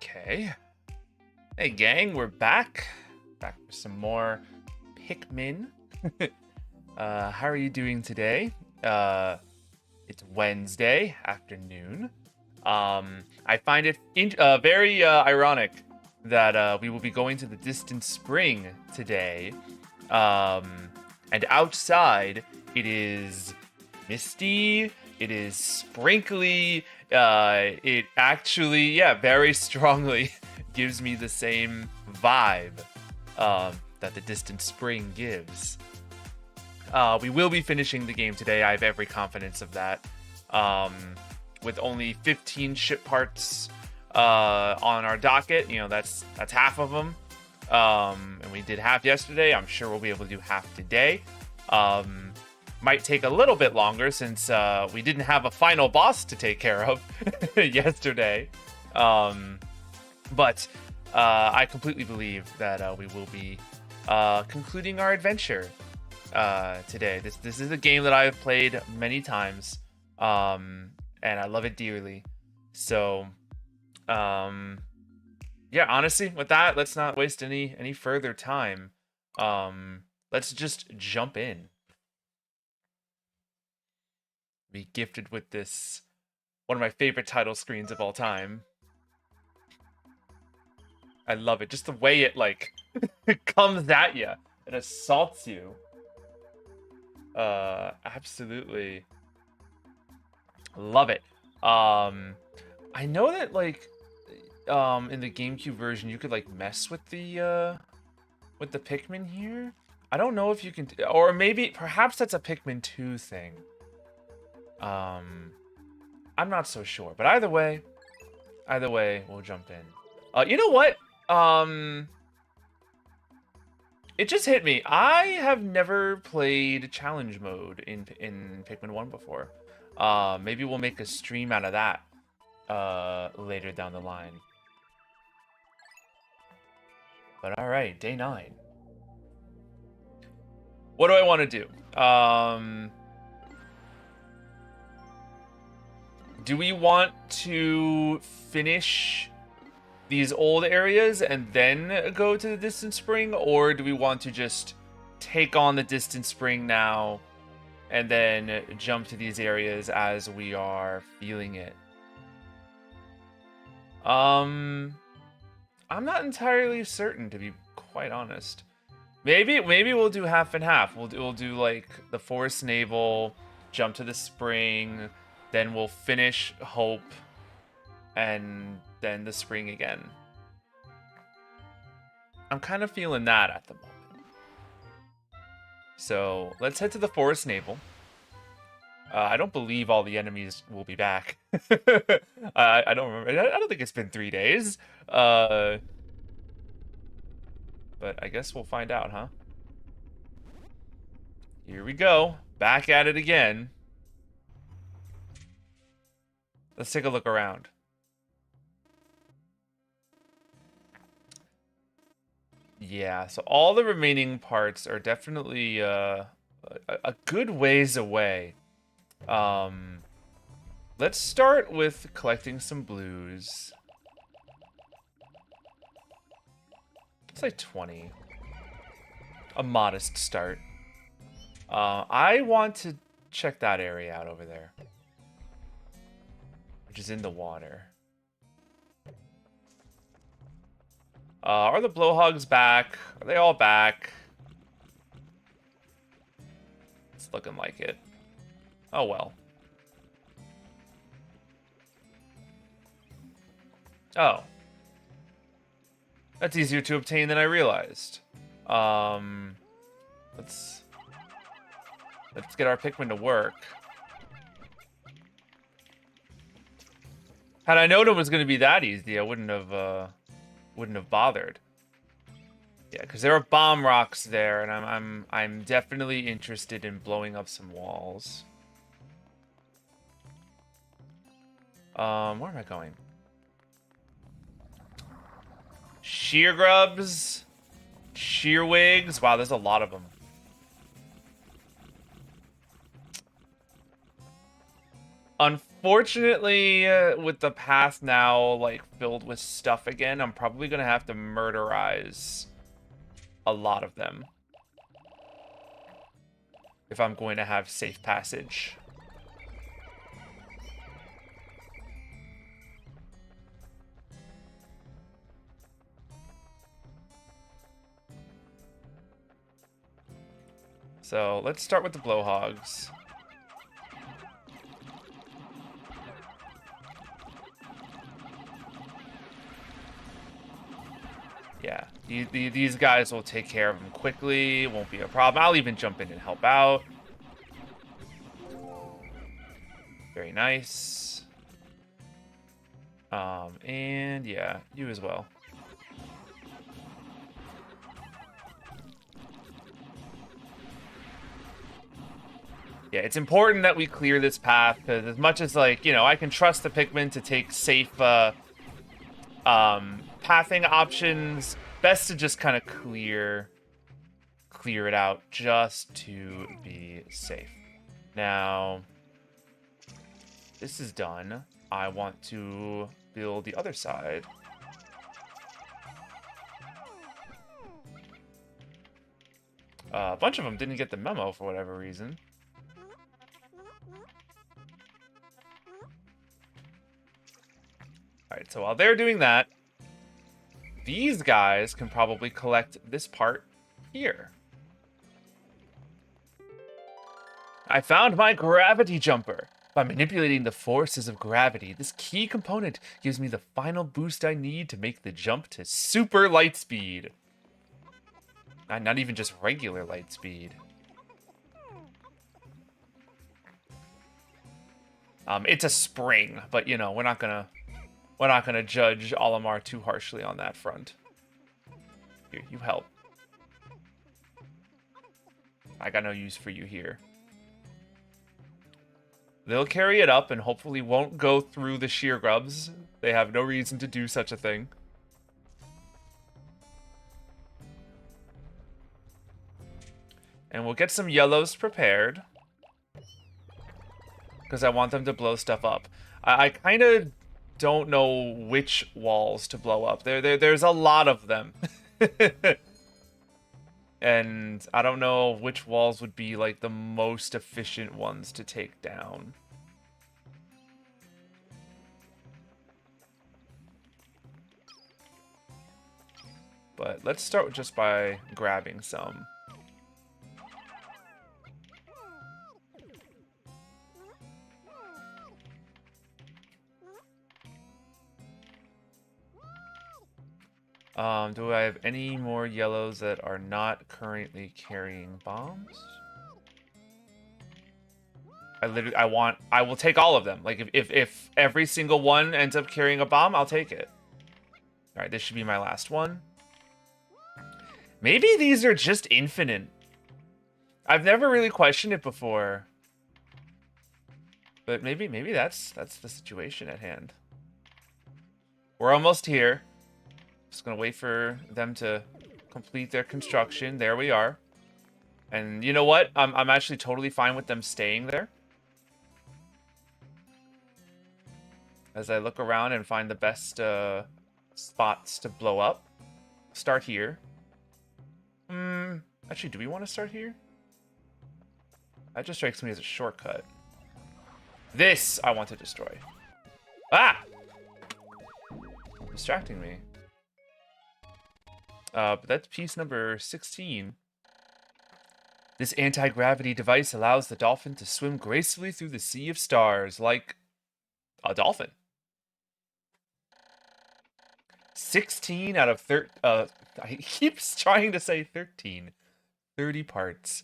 Okay. Hey gang, we're back. Back for some more Pikmin. How are you doing today? It's Wednesday afternoon. I find it very ironic that we will be going to the distant spring today. And outside it is misty, it is sprinkly, it actually, very strongly gives me the same vibe that the distant spring gives. We will be finishing the game today. I have every confidence of that. With only 15 ship parts on our docket, that's half of them. And we did half yesterday. I'm sure we'll be able to do half today. Might take a little bit longer since we didn't have a final boss to take care of yesterday. But I completely believe that we will be concluding our adventure today. This is a game that I have played many times, and I love it dearly. So, yeah, honestly, with that, let's not waste any further time. Let's just jump in. Be gifted with this, one of my favorite title screens of all time. I love it. Just the way it, like, comes at you. It assaults you. Absolutely. Love it. I know that, like, in the GameCube version, you could, like, mess with the Pikmin here. I don't know if you can, or maybe, perhaps that's a Pikmin 2 thing. I'm not so sure, but either way, we'll jump in. You know what? It just hit me. I have never played challenge mode in Pikmin 1 before. Maybe we'll make a stream out of that later down the line. But all right, day 9. What do I want to do? Do we want to finish these old areas and then go to the distant spring, or do we want to just take on the distant spring now and then jump to these areas as we are feeling it? I'm not entirely certain, to be quite honest. Maybe we'll do half and half. We'll do like the Forest Navel, jump to the spring, then we'll finish Hope, and then the spring again. I'm kind of feeling that at the moment. So let's head to the Forest Navel. I don't believe all the enemies will be back. I don't remember. I don't think it's been 3 days. But I guess we'll find out, huh? Here we go. Back at it again. Let's take a look around. Yeah, so all the remaining parts are definitely a good ways away. Let's start with collecting some blues. It's like 20. A modest start. I want to check that area out over there, which is in the water. Are the blowhogs back? Are they all back? It's looking like it. Oh well. Oh. That's easier to obtain than I realized. Let's get our Pikmin to work. Had I known it was going to be that easy, I wouldn't have bothered. Yeah, because there are bomb rocks there, and I'm definitely interested in blowing up some walls. Where am I going? Shear grubs, shear wigs. Wow, there's a lot of them. Unfortunately, with the path now, like, filled with stuff again, I'm probably gonna have to murderize a lot of them if I'm going to have safe passage. So let's start with the blowhogs. Yeah, these guys will take care of them quickly. Won't be a problem. I'll even jump in and help out. Very nice. And yeah, you as well. Yeah, it's important that we clear this path, because as much as, like, you know, I can trust the Pikmin to take safe, pathing options, best to just kind of clear it out just to be safe. Now, this is done. I want to build the other side. A bunch of them didn't get the memo for whatever reason. Alright, so while they're doing that, these guys can probably collect this part here. I found my gravity jumper. By manipulating the forces of gravity, this key component gives me the final boost I need to make the jump to super light speed. Not even just regular light speed. It's a spring, but you know, we're not gonna judge Olimar too harshly on that front. Here, you help. I got no use for you here. They'll carry it up and hopefully won't go through the sheer grubs. They have no reason to do such a thing. And we'll get some yellows prepared, because I want them to blow stuff up. I kind of don't know which walls to blow up. There's a lot of them. And I don't know which walls would be, like, the most efficient ones to take down. But let's start just by grabbing some. Do I have any more yellows that are not currently carrying bombs? I will take all of them. Like, if every single one ends up carrying a bomb, I'll take it. All right, this should be my last one. Maybe these are just infinite. I've never really questioned it before. But maybe that's the situation at hand. We're almost here. Just gonna wait for them to complete their construction. There we are. And you know what? I'm actually totally fine with them staying there. As I look around and find the best spots to blow up. Start here. Actually, do we want to start here? That just strikes me as a shortcut. This I want to destroy. Ah! Distracting me. But that's piece number 16. This anti-gravity device allows the dolphin to swim gracefully through the sea of stars, like a dolphin. 16 out of 30, I keep trying to say 13. 30 parts.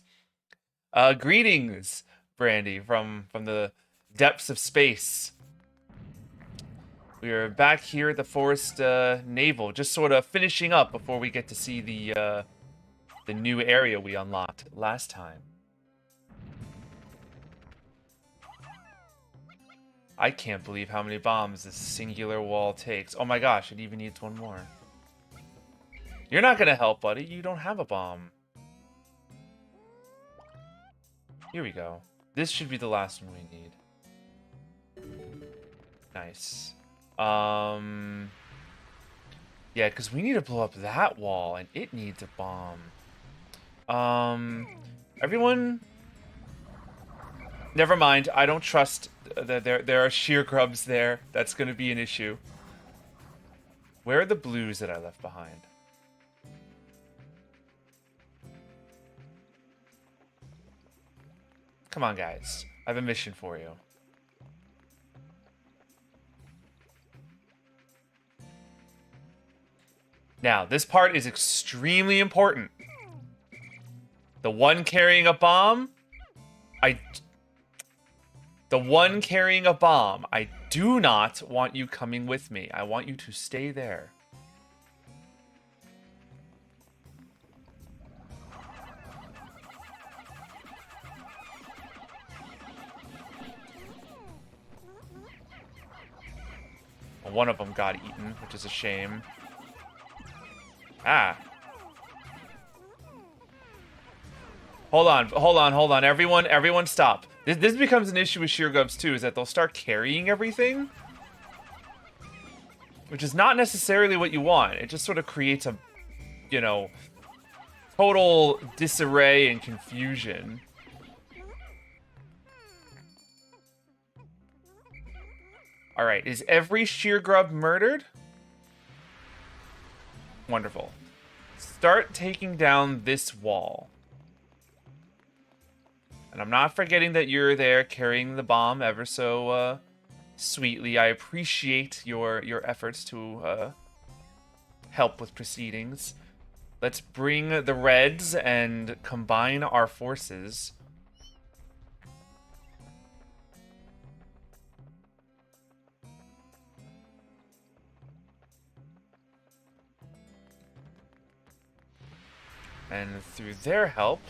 Greetings, Brandy, from the depths of space. We are back here at the Forest Naval, just sort of finishing up before we get to see the new area we unlocked last time. I can't believe how many bombs this singular wall takes. Oh my gosh, it even needs one more. You're not gonna help, buddy. You don't have a bomb. Here we go. This should be the last one we need. Nice. Yeah, because we need to blow up that wall, and it needs a bomb. Everyone... Never mind, I don't trust that there are sheer grubs there. That's going to be an issue. Where are the blues that I left behind? Come on, guys. I have a mission for you. Now, this part is extremely important. The one carrying a bomb, I do not want you coming with me. I want you to stay there. Well, one of them got eaten, which is a shame. Ah. Hold on. Everyone stop. This becomes an issue with sheer grubs too, is that they'll start carrying everything. Which is not necessarily what you want. It just sort of creates a, you know, total disarray and confusion. Alright, is every sheer grub murdered? Wonderful. Start taking down this wall. And I'm not forgetting that you're there carrying the bomb ever so sweetly. I appreciate your efforts to help with proceedings. Let's bring the reds and combine our forces. And through their help,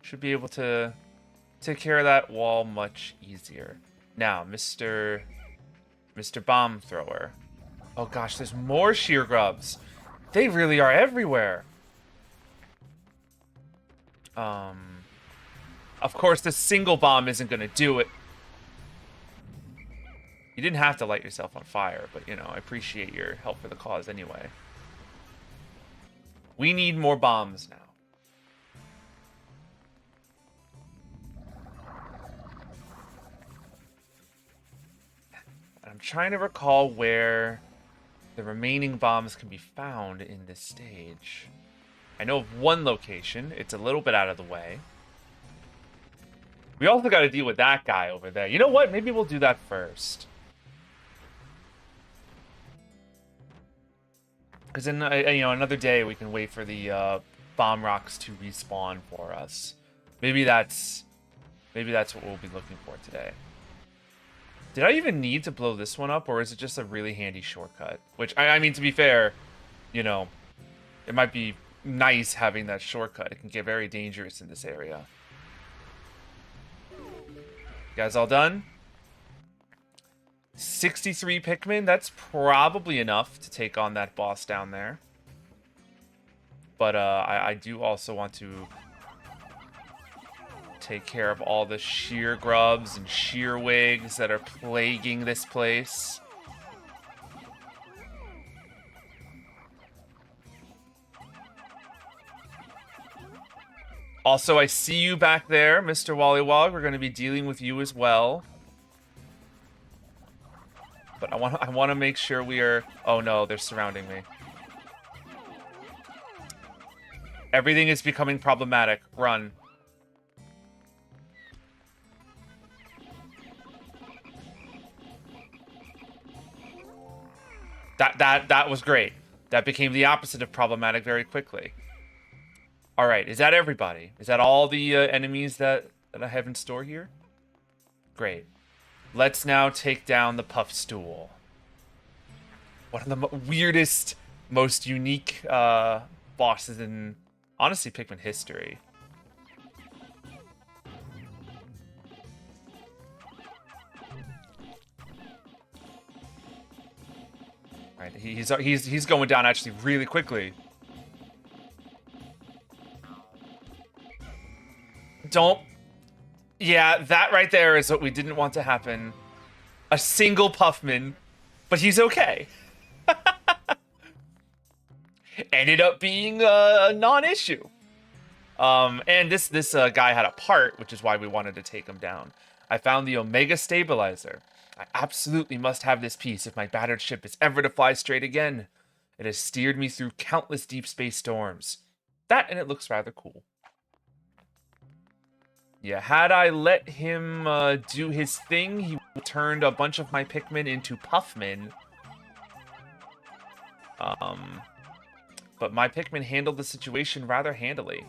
should be able to take care of that wall much easier. Now, Mr. Bomb Thrower. Oh gosh, there's more sheer grubs. They really are everywhere. Of course, the single bomb isn't going to do it. You didn't have to light yourself on fire, but, you know, I appreciate your help for the cause anyway. We need more bombs now. I'm trying to recall where the remaining bombs can be found in this stage. I know of one location. It's a little bit out of the way. We also got to deal with that guy over there. You know what? Maybe we'll do that first. Because then, you know, another day we can wait for the bomb rocks to respawn for us. Maybe that's what we'll be looking for today. Did I even need to blow this one up, or is it just a really handy shortcut? Which, I mean, to be fair, you know, it might be nice having that shortcut. It can get very dangerous in this area. You guys all done? 63 Pikmin, that's probably enough to take on that boss down there. But I do also want to take care of all the sheer grubs and sheer wigs that are plaguing this place. Also, I see you back there, Mr. Wollywog. We're going to be dealing with you as well. But I want to make sure we are... Oh no, they're surrounding me. Everything is becoming problematic. Run. That was great. That became the opposite of problematic very quickly. All right, is that everybody? Is that all the enemies that I have in store here? Great. Let's now take down the Puff Stool. One of the weirdest, most unique bosses in, honestly, Pikmin history. Right, he's going down actually really quickly. Don't Yeah, that right there is what we didn't want to happen. A single Puffman, but he's okay. Ended up being a non-issue. And this guy had a part, which is why we wanted to take him down. I found the Omega Stabilizer. I absolutely must have this piece if my battered ship is ever to fly straight again. It has steered me through countless deep space storms. That, and it looks rather cool. Yeah, had I let him do his thing, he turned a bunch of my Pikmin into Puffmin. But my Pikmin handled the situation rather handily.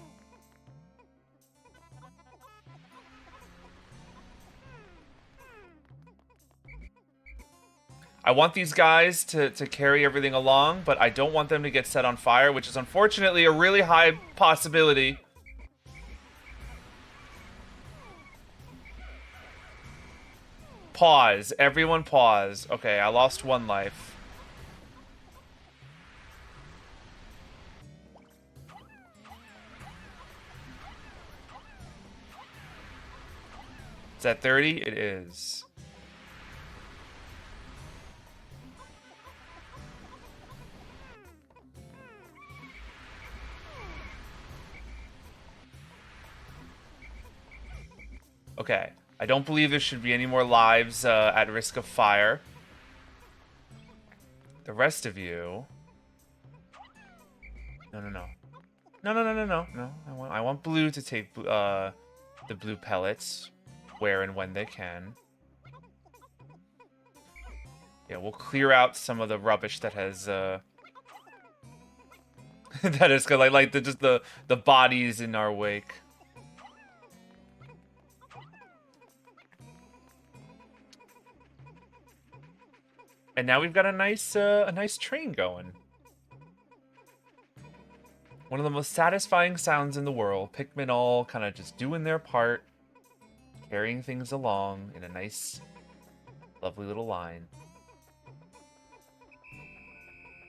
I want these guys to carry everything along, but I don't want them to get set on fire, which is unfortunately a really high possibility. Pause. Everyone pause. Okay, I lost one life. Is that 30? It is. Okay. I don't believe there should be any more lives at risk of fire. The rest of you... No. No. I want blue to take the blue pellets where and when they can. Yeah, we'll clear out some of the rubbish that has that is like the bodies in our wake. And now we've got a nice train going. One of the most satisfying sounds in the world. Pikmin all kind of just doing their part, carrying things along in a nice, lovely little line.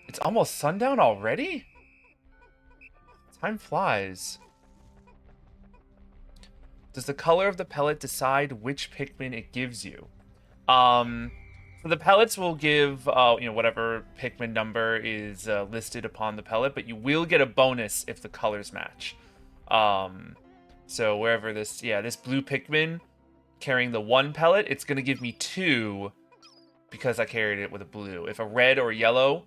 It's almost sundown already? Time flies. Does the color of the pellet decide which Pikmin it gives you? So the pellets will give, whatever Pikmin number is listed upon the pellet, but you will get a bonus if the colors match. So wherever this blue Pikmin carrying the 1 pellet, it's going to give me 2 because I carried it with a blue. If a red or yellow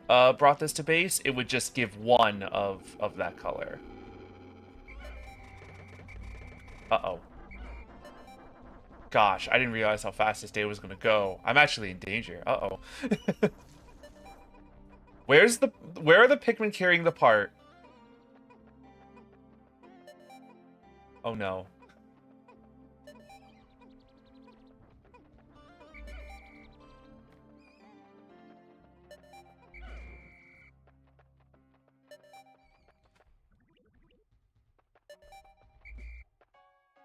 brought this to base, it would just give 1 of that color. Uh-oh. Gosh, I didn't realize how fast this day was gonna go. I'm actually in danger. Uh-oh. Where are the Pikmin carrying the part? Oh no.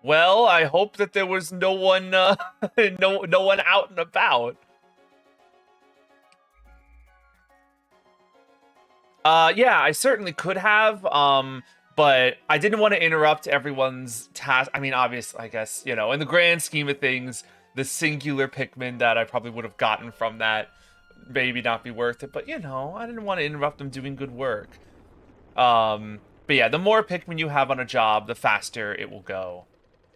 Well, I hope that there was no one, no one out and about. Yeah, I certainly could have, but I didn't want to interrupt everyone's task. I mean, obviously, I guess, in the grand scheme of things, the singular Pikmin that I probably would have gotten from that maybe not be worth it, but, I didn't want to interrupt them doing good work. But yeah, the more Pikmin you have on a job, the faster it will go.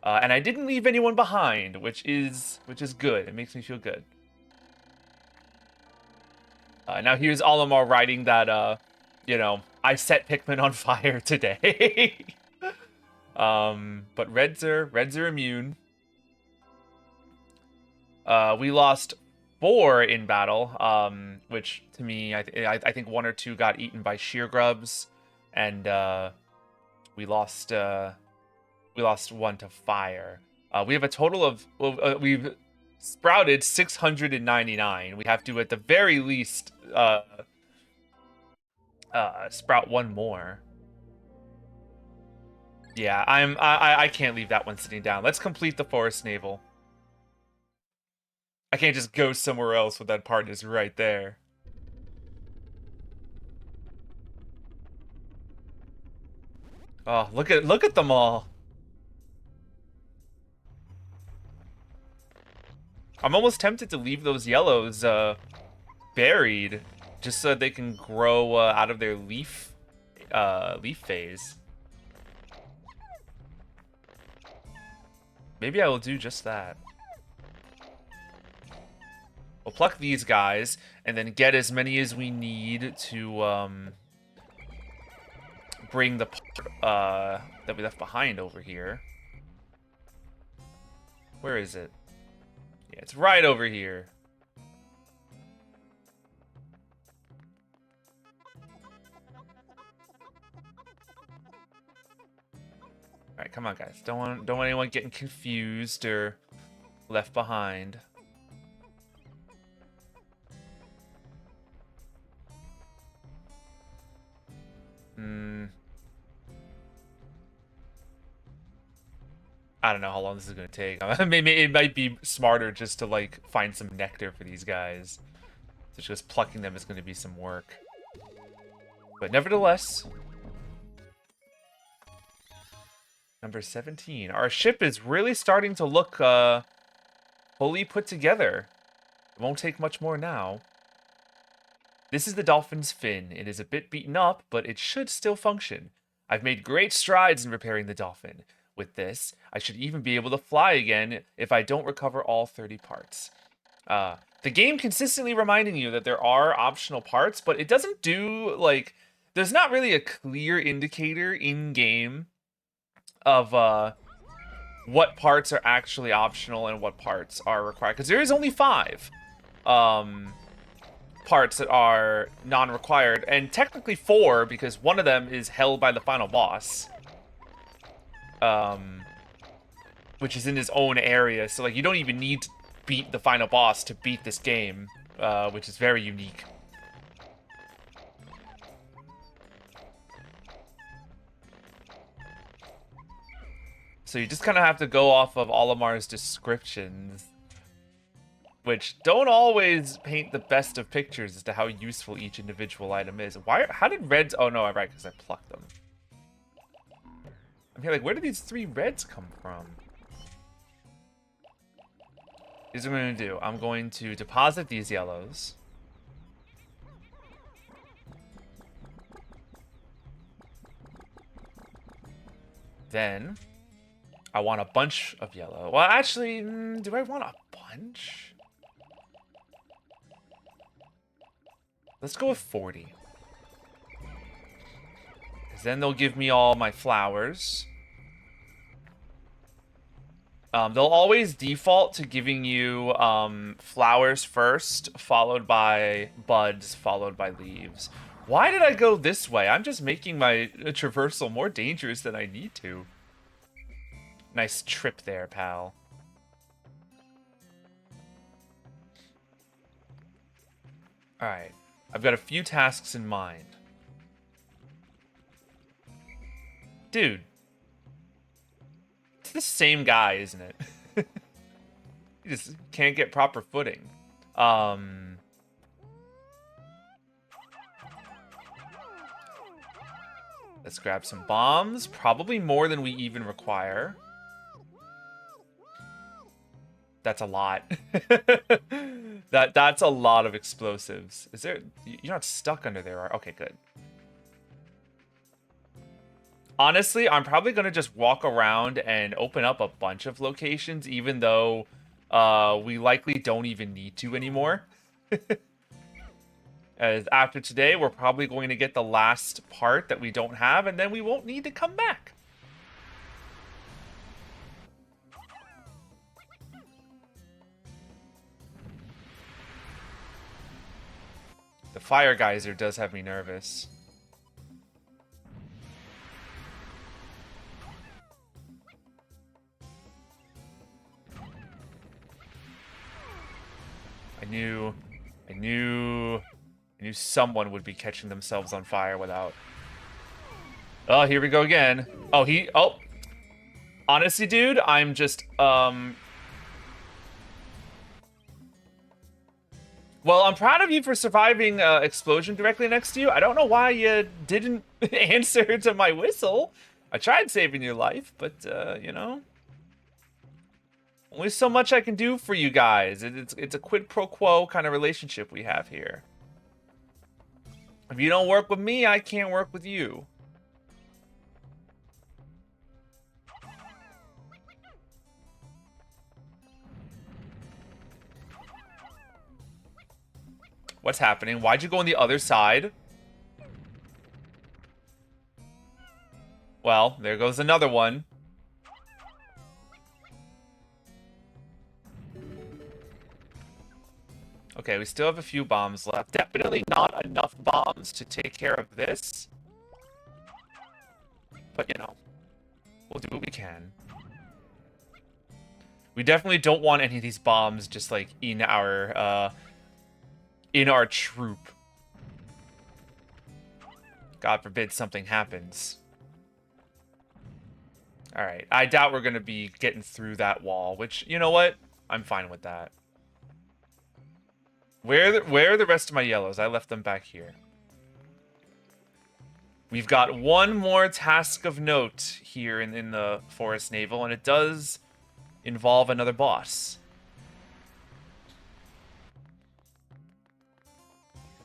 And I didn't leave anyone behind, which is good. It makes me feel good. Now here's Olimar writing that, I set Pikmin on fire today. But reds are immune. We lost 4 in battle, which to me, I think 1 or 2 got eaten by sheer grubs, and we lost 1 to fire. We have a total of we've sprouted 699. We have to at the very least sprout 1 more. Yeah, I can't leave that one sitting down. Let's complete the forest navel. I can't just go somewhere else when that part is right there. Oh, look at them all. I'm almost tempted to leave those yellows buried, just so they can grow out of their leaf phase. Maybe I will do just that. We'll pluck these guys, and then get as many as we need to bring the part that we left behind over here. Where is it? Yeah, it's right over here. Alright, come on, guys. Don't want anyone getting confused or left behind. I don't know how long this is going to take. Maybe it might be smarter just to, like, find some nectar for these guys. So just plucking them is going to be some work. But nevertheless... Number 17. Our ship is really starting to look, fully put together. It won't take much more now. This is the dolphin's fin. It is a bit beaten up, but it should still function. I've made great strides in repairing the dolphin. With this, I should even be able to fly again if I don't recover all 30 parts. The game consistently reminding you that there are optional parts, but it doesn't do, like... There's not really a clear indicator in-game of what parts are actually optional and what parts are required. Because there is only 5 parts that are non-required, and technically 4, because one of them is held by the final boss. Which is in his own area, so like you don't even need to beat the final boss to beat this game, which is very unique. So you just kind of have to go off of Olimar's descriptions, which don't always paint the best of pictures as to how useful each individual item is. How did reds... Oh no, I'm right, because I plucked them. I'm here like, where did these 3 reds come from? Here's what I'm going to do. I'm going to deposit these yellows. Then, I want a bunch of yellow. Well, actually, do I want a bunch? Let's go with 40. Because then they'll give me all my flowers. They'll always default to giving you flowers first, followed by buds, followed by leaves. Why did I go this way? I'm just making my traversal more dangerous than I need to. Nice trip there, pal. Alright. I've got a few tasks in mind. Dude. It's the same guy, isn't it? He just can't get proper footing. Let's grab some bombs. Probably more than we even require. That's a lot. That's a lot of explosives. Is there... You're not stuck under there, are... Okay, good. Honestly, I'm probably going to just walk around and open up a bunch of locations, even though we likely don't even need to anymore. As after today, we're probably going to get the last part that we don't have, and then we won't need to come back. The fire geyser does have me nervous. I knew someone would be catching themselves on fire without... Oh, here we go again. Oh, honestly, dude, I'm just, Well, I'm proud of you for surviving explosion directly next to you. I don't know why you didn't answer to my whistle. I tried saving your life, but, you know... Only so much I can do for you guys. It's a quid pro quo kind of relationship we have here. If you don't work with me, I can't work with you. What's happening? Why'd you go on the other side? Well, there goes another one. Okay, we still have a few bombs left. Definitely not enough bombs to take care of this. But, you know, we'll do what we can. We definitely don't want any of these bombs just, like, in our troop. God forbid something happens. Alright, I doubt we're going to be getting through that wall, which, you know what? I'm fine with that. Where are the rest of my yellows? I left them back here. We've got one more task of note here in the Forest Naval, and it does involve another boss.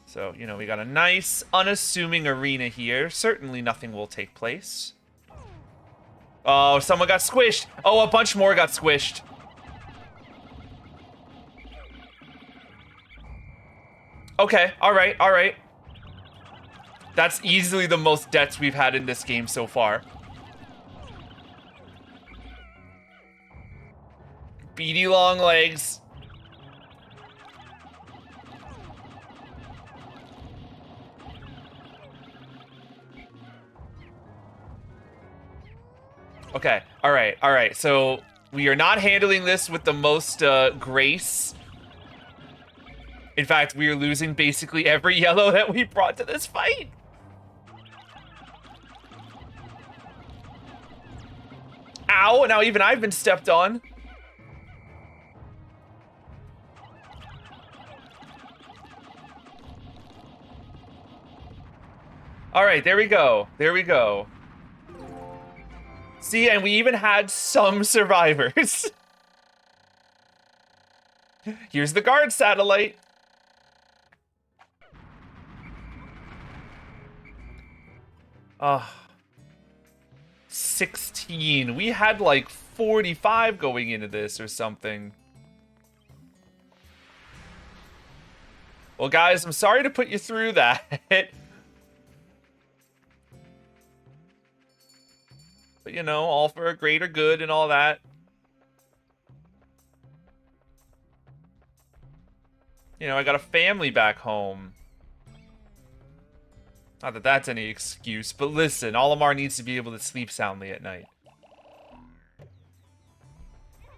So, you know, we got a nice, unassuming arena here. Certainly nothing will take place. Oh, someone got squished. Oh, a bunch more got squished. Okay, alright, alright. That's easily the most deaths we've had in this game so far. Beady long legs. Okay, alright, alright. So, we are not handling this with the most grace. In fact, we are losing basically every yellow that we brought to this fight. Ow, now even I've been stepped on. Alright, there we go. There we go. See, and we even had some survivors. Here's the guard satellite. 16. We had like 45 going into this or something. Well, guys, I'm sorry to put you through that. But, you know, all for a greater good and all that. You know, I got a family back home. Not that that's any excuse, but listen, Olimar needs to be able to sleep soundly at night.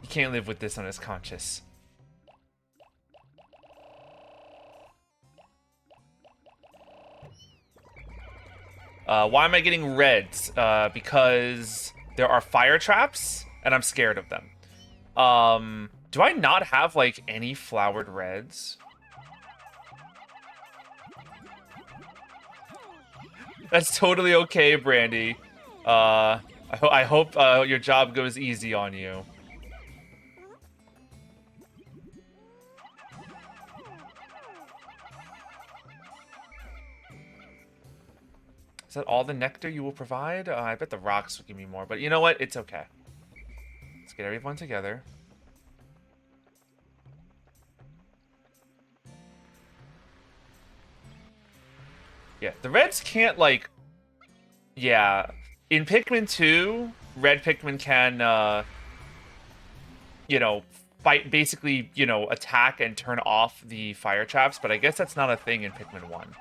He can't live with this on his conscience. Why am I getting reds? Because there are fire traps, and I'm scared of them. Do I not have, like, any flowered reds? That's totally okay, Brandy. I hope your job goes easy on you. Is that all the nectar you will provide? I bet the rocks will give me more, but you know what? It's okay. Let's get everyone together. Yeah, the reds can't, like... Yeah. In Pikmin 2, red Pikmin can, you know, fight, basically, you know, attack and turn off the fire traps, but I guess that's not a thing in Pikmin 1.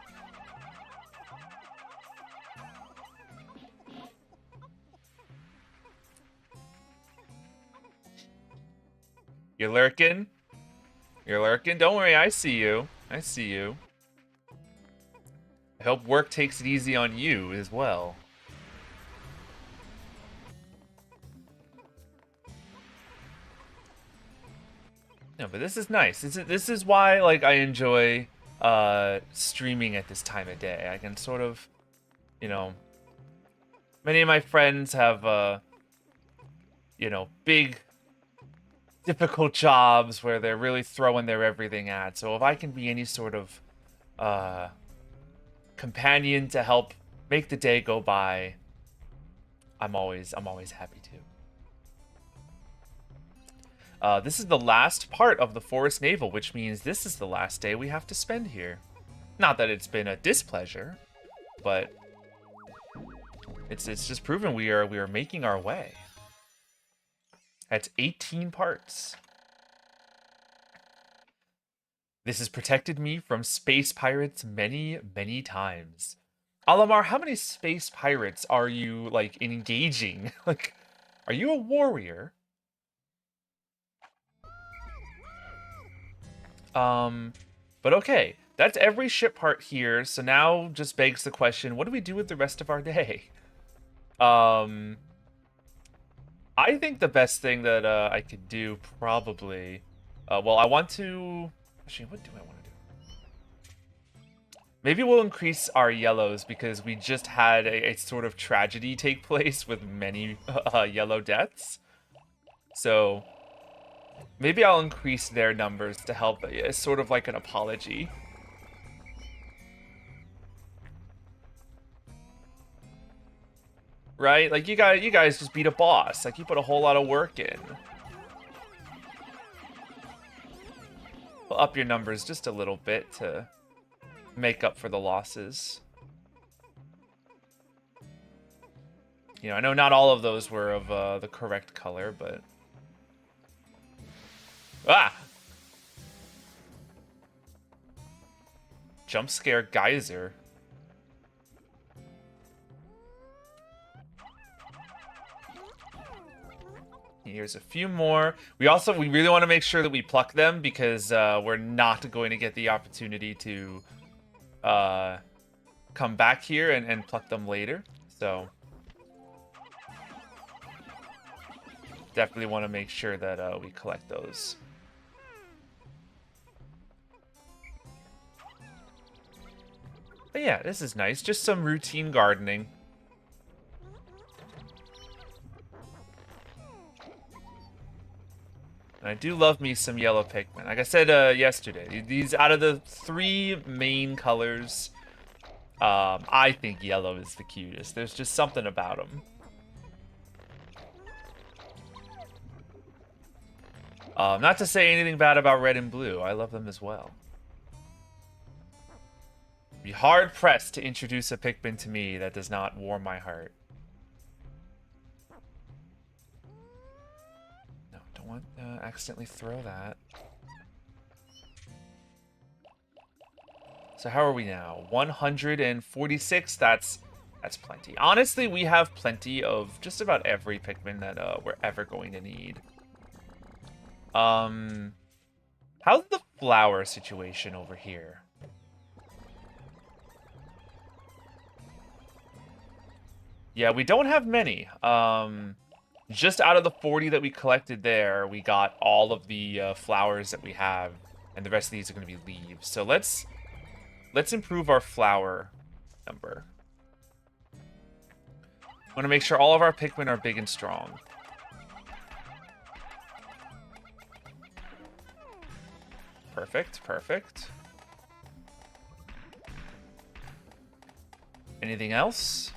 You're lurking? You're lurking? Don't worry, I see you. I see you. I hope work takes it easy on you as well. No, but this is nice. This is why, like, I enjoy streaming at this time of day. I can sort of, you know, many of my friends have, you know, big difficult jobs where they're really throwing their everything at. So if I can be any sort of companion to help make the day go by, I'm always happy to. This is the last part of the Forest Naval, which means this is the last day we have to spend here. Not that it's been a displeasure, but it's just proven we are making our way. That's 18 parts. This has protected me from space pirates many, many times. Alamar, how many space pirates are you, like, engaging? Like, are you a warrior? But okay. That's every ship part here, so now just begs the question, what do we do with the rest of our day? I think the best thing that I could do probably... well, I want to... Actually, what do I want to do? Maybe we'll increase our yellows because we just had a sort of tragedy take place with many yellow deaths. So maybe I'll increase their numbers to help. It's sort of like an apology. Right? Like, you guys just beat a boss. Like, you put a whole lot of work in. We'll up your numbers just a little bit to make up for the losses. You know, I know not all of those were of the correct color, but... Ah! Jump scare geyser. Here's a few more. We really want to make sure that we pluck them because we're not going to get the opportunity to come back here and pluck them later. So definitely want to make sure that we collect those. But yeah, this is nice. Just some routine gardening. And I do love me some yellow Pikmin. Like I said yesterday, these out of the 3 main colors, I think yellow is the cutest. There's just something about them. Not to say anything bad about red and blue. I love them as well. Be hard pressed to introduce a Pikmin to me that does not warm my heart. No, don't want to accidentally throw that. So how are we now? 146. That's plenty. Honestly, we have plenty of just about every Pikmin that we're ever going to need. How's the flower situation over here? Yeah, we don't have many. Just out of the 40 that we collected there, we got all of the flowers that we have, and the rest of these are going to be leaves. So let's improve our flower number. I want to make sure all of our Pikmin are big and strong. Perfect, perfect. Anything else?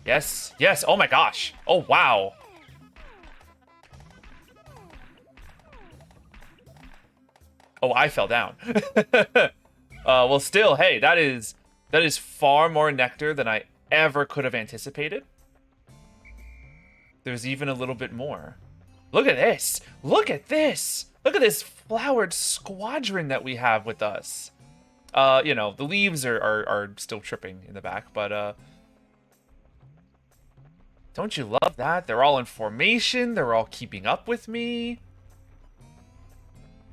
Yes, yes, oh my gosh. Oh, wow. Oh, I fell down. Well, still, hey, that is far more nectar than I ever could have anticipated. There's even a little bit more. Look at this. Look at this. Look at this flowered squadron that we have with us. You know, the leaves are still tripping in the back, but don't you love that? They're all in formation. They're all keeping up with me.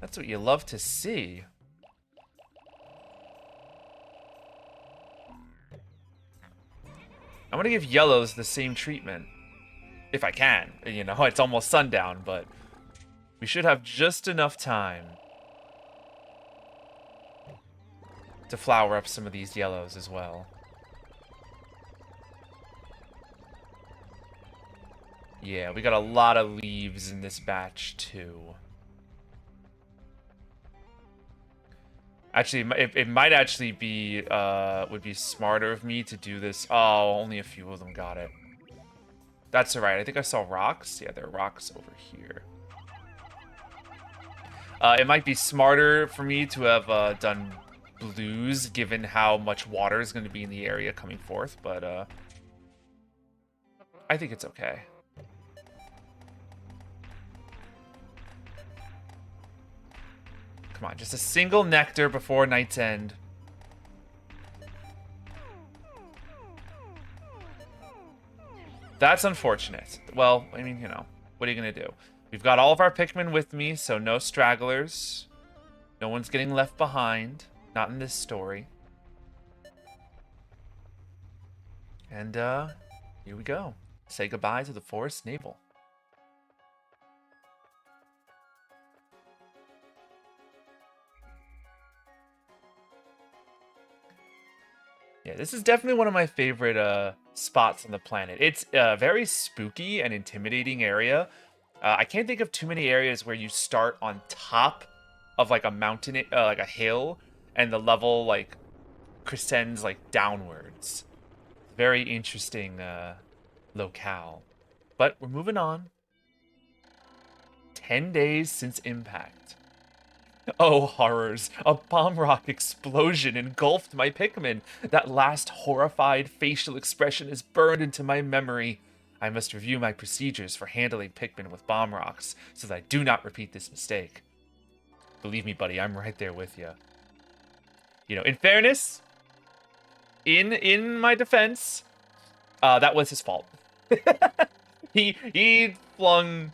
That's what you love to see. I'm gonna give yellows the same treatment. If I can. You know, it's almost sundown, but we should have just enough time to flower up some of these yellows as well. Yeah, we got a lot of leaves in this batch, too. Actually, it might actually be, would be smarter of me to do this. Oh, only a few of them got it. That's alright. I think I saw rocks. Yeah, there are rocks over here. It might be smarter for me to have done blues, given how much water is going to be in the area coming forth, but I think it's okay. Come on, just a single nectar before night's end. That's unfortunate. Well, I mean, you know, what are you going to do? We've got all of our Pikmin with me, so no stragglers. No one's getting left behind. Not in this story. And, here we go. Say goodbye to the Forest Navel. Yeah, this is definitely one of my favorite spots on the planet. It's a very spooky and intimidating area. I can't think of too many areas where you start on top of like a mountain, like a hill, and the level like crescends like downwards. Very interesting locale. But we're moving on. 10 days since impact. Oh, horrors. A bomb rock explosion engulfed my Pikmin. That last horrified facial expression is burned into my memory. I must review my procedures for handling Pikmin with bomb rocks, so that I do not repeat this mistake. Believe me, buddy, I'm right there with you. You know, in fairness, in my defense, that was his fault. He flung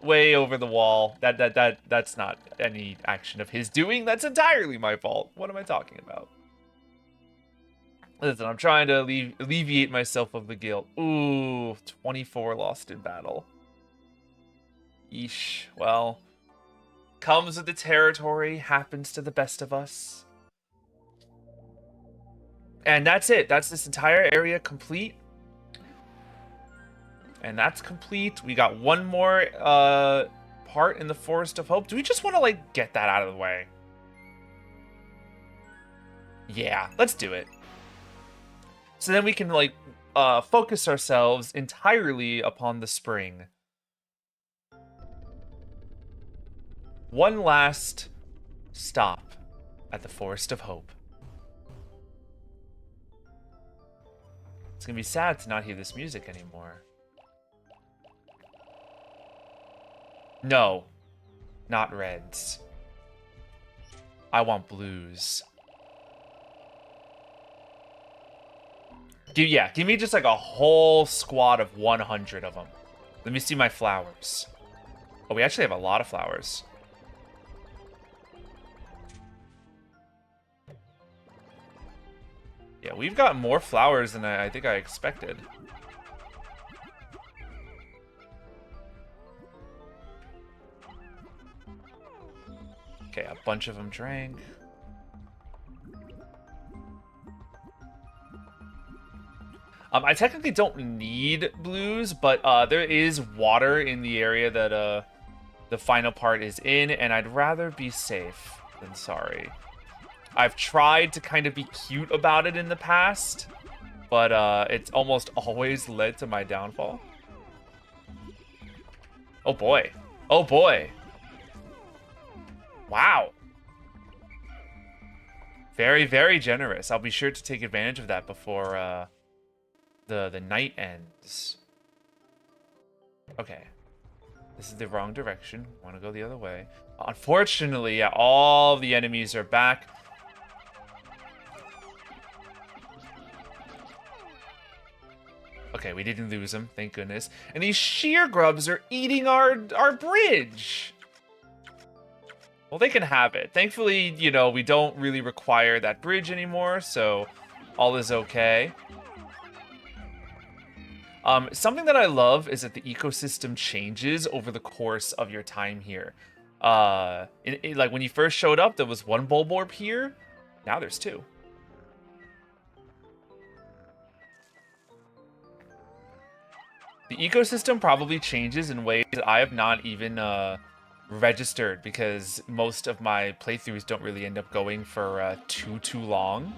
way over the wall. That's not any action of his doing. That's entirely my fault. What am I talking about? Listen, I'm trying to alleviate myself of the guilt. Ooh, 24 lost in battle. Yeesh. Well, comes with the territory, happens to the best of us. And that's it. That's this entire area complete. And that's complete. We got one more part in the Forest of Hope. Do we just want to, like, get that out of the way? Yeah, let's do it. So then we can, like, focus ourselves entirely upon the spring. One last stop at the Forest of Hope. It's gonna be sad to not hear this music anymore. No, not reds. I want blues. Yeah, give me just like a whole squad of 100 of them. Let me see my flowers. Oh, we actually have a lot of flowers. Yeah, we've got more flowers than I think I expected. Okay, a bunch of them drank. I technically don't need blues, but there is water in the area that the final part is in, and I'd rather be safe than sorry. I've tried to kind of be cute about it in the past, but it's almost always led to my downfall. Oh boy. Oh boy. Wow. Very, very generous. I'll be sure to take advantage of that before the night ends. Okay. This is the wrong direction. I want to go the other way. Unfortunately, yeah, all the enemies are back. Okay, we didn't lose them, thank goodness. And these sheer grubs are eating our bridge. Well, they can have it. Thankfully, you know, we don't really require that bridge anymore, so all is okay. Something that I love is that the ecosystem changes over the course of your time here. Like when you first showed up, there was one Bulborb here. Now there's two. The ecosystem probably changes in ways that I have not even registered, because most of my playthroughs don't really end up going for too long.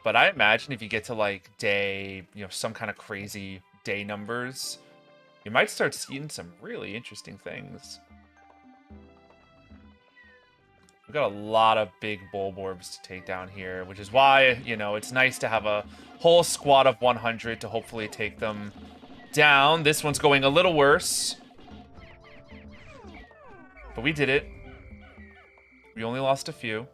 But I imagine if you get to like day, some kind of crazy day numbers, you might start seeing some really interesting things. We've got a lot of big bulborbs to take down here, which is why, it's nice to have a whole squad of 100 to hopefully take them down. This one's going a little worse. But we did it. We only lost a few.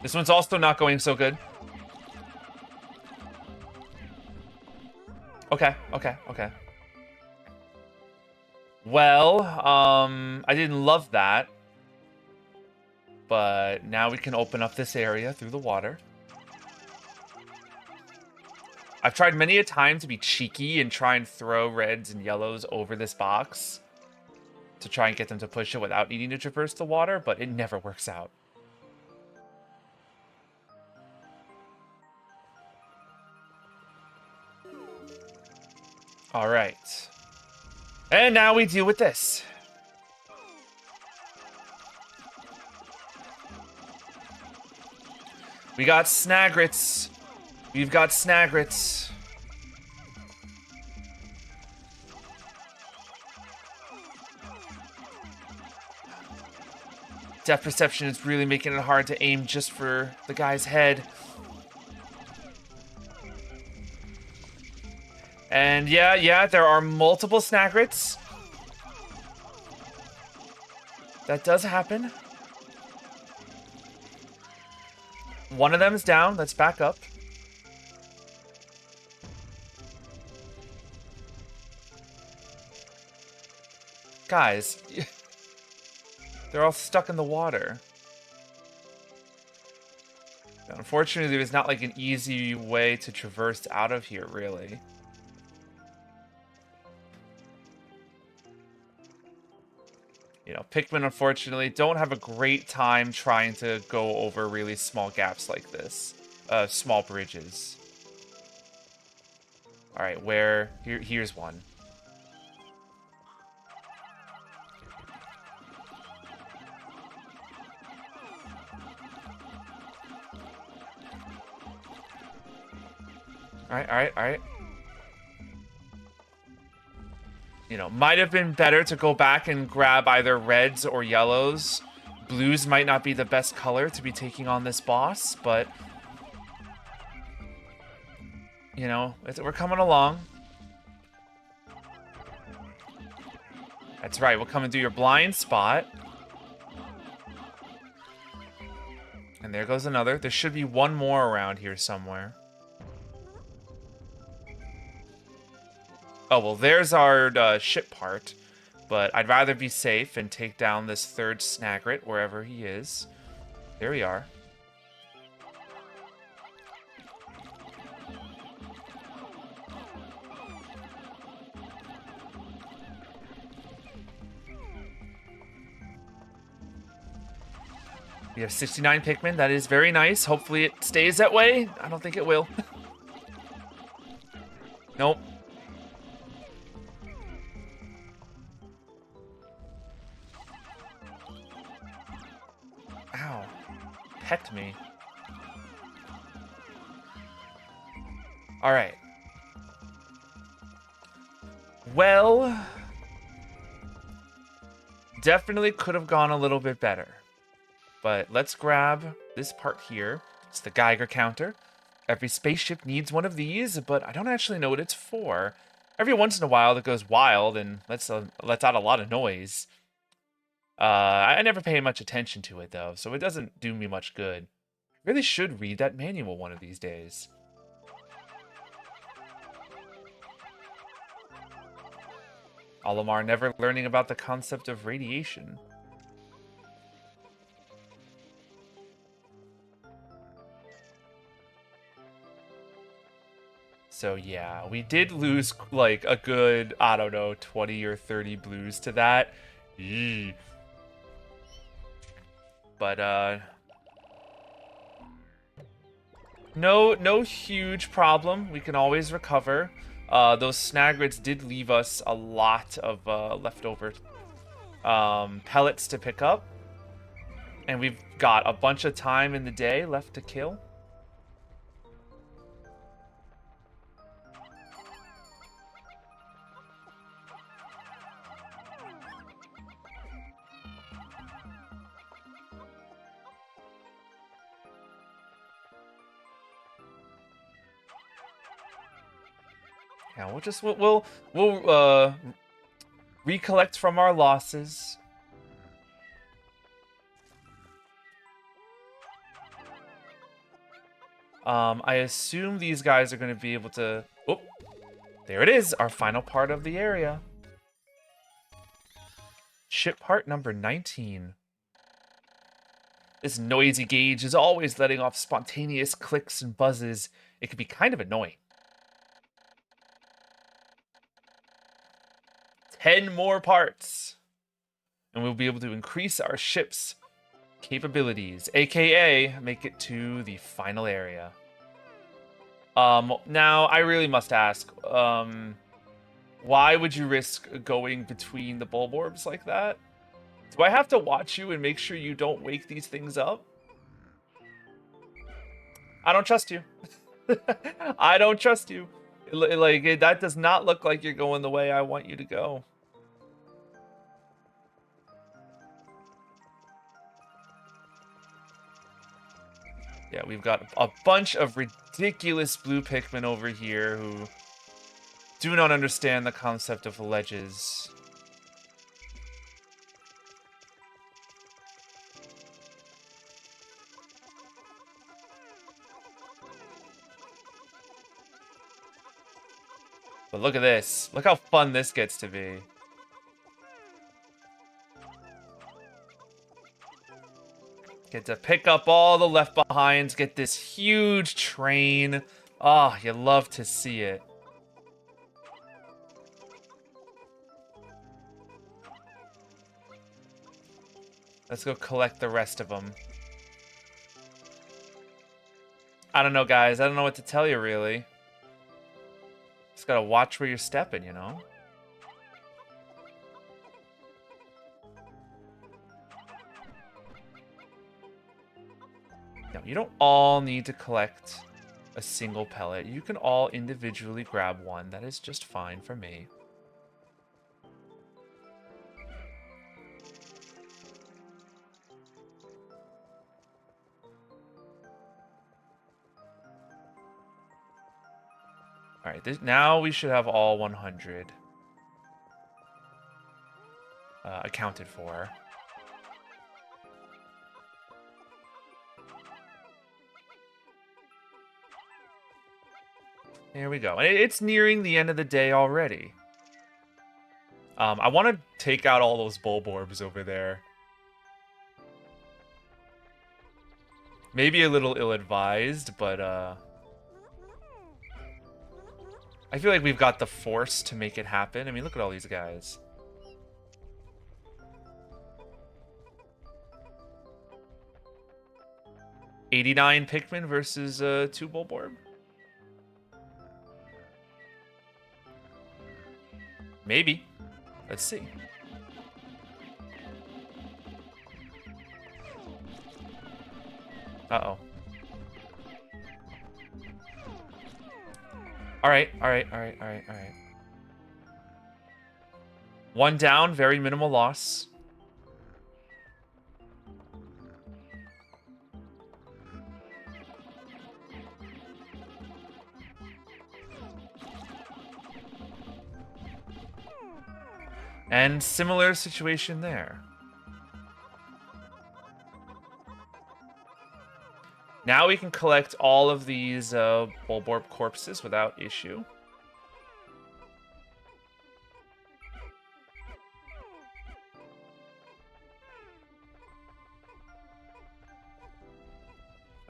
This one's also not going so good. Okay. Well, I didn't love that. But now we can open up this area through the water. I've tried many a time to be cheeky and try and throw reds and yellows over this box to try and get them to push it without needing to traverse the water, but it never works out. All right. And now we deal with this. We got Snagrets. We've got Snagrets. Depth perception is really making it hard to aim just for the guy's head. And yeah, there are multiple Snagrets. That does happen. One of them is down. Let's back up. Guys, they're all stuck in the water. Unfortunately, there's not like an easy way to traverse out of here, really. Pikmin, unfortunately, don't have a great time trying to go over really small gaps like this. Small bridges. Alright, here's one. Alright. Might have been better to go back and grab either reds or yellows. Blues might not be the best color to be taking on this boss, but... we're coming along. That's right, we'll come and do your blind spot. And there goes another. There should be one more around here somewhere. Oh, well, there's our ship part, but I'd rather be safe and take down this third Snagret wherever he is. There we are. We have 69 Pikmin. That is very nice. Hopefully it stays that way. I don't think it will. Nope. Ow. Pecked me. Alright. Well... definitely could have gone a little bit better. But let's grab this part here. It's the Geiger counter. Every spaceship needs one of these, but I don't actually know what it's for. Every once in a while it goes wild and lets out a lot of noise. I never pay much attention to it, though, so it doesn't do me much good. I really should read that manual one of these days. Olimar never learning about the concept of radiation. So yeah, we did lose like a good, I don't know, 20 or 30 blues to that. Eee. But no huge problem. We can always recover. Those snagrets did leave us a lot of leftover pellets to pick up. And we've got a bunch of time in the day left to kill. Yeah, we'll recollect from our losses. I assume these guys are going to be able to... Oh, there it is, our final part of the area. Ship part number 19. This noisy gauge is always letting off spontaneous clicks and buzzes. It can be kind of annoying. 10 more parts. And we'll be able to increase our ship's capabilities, aka make it to the final area. Now I really must ask, why would you risk going between the bulborbs like that? Do I have to watch you and make sure you don't wake these things up? I don't trust you. I don't trust you. Like, that does not look like you're going the way I want you to go. Yeah, we've got a bunch of ridiculous blue Pikmin over here who do not understand the concept of ledges. But look at this. Look how fun this gets to be. Get to pick up all the left behinds, get this huge train. Ah, oh, you love to see it. Let's go collect the rest of them. I don't know, guys. I don't know what to tell you, really. Just gotta watch where you're stepping, you know? No, you don't all need to collect a single pellet. You can all individually grab one. That is just fine for me. Alright, now we should have all 100 accounted for. There we go. And it's nearing the end of the day already. I want to take out all those bulborbs over there. Maybe a little ill-advised, but I feel like we've got the force to make it happen. I mean, look at all these guys. $89 Pikmin versus 2 bulborb. Maybe. Let's see. Uh-oh. Alright. One down, very minimal loss. And similar situation there. Now we can collect all of these bulborb corpses without issue.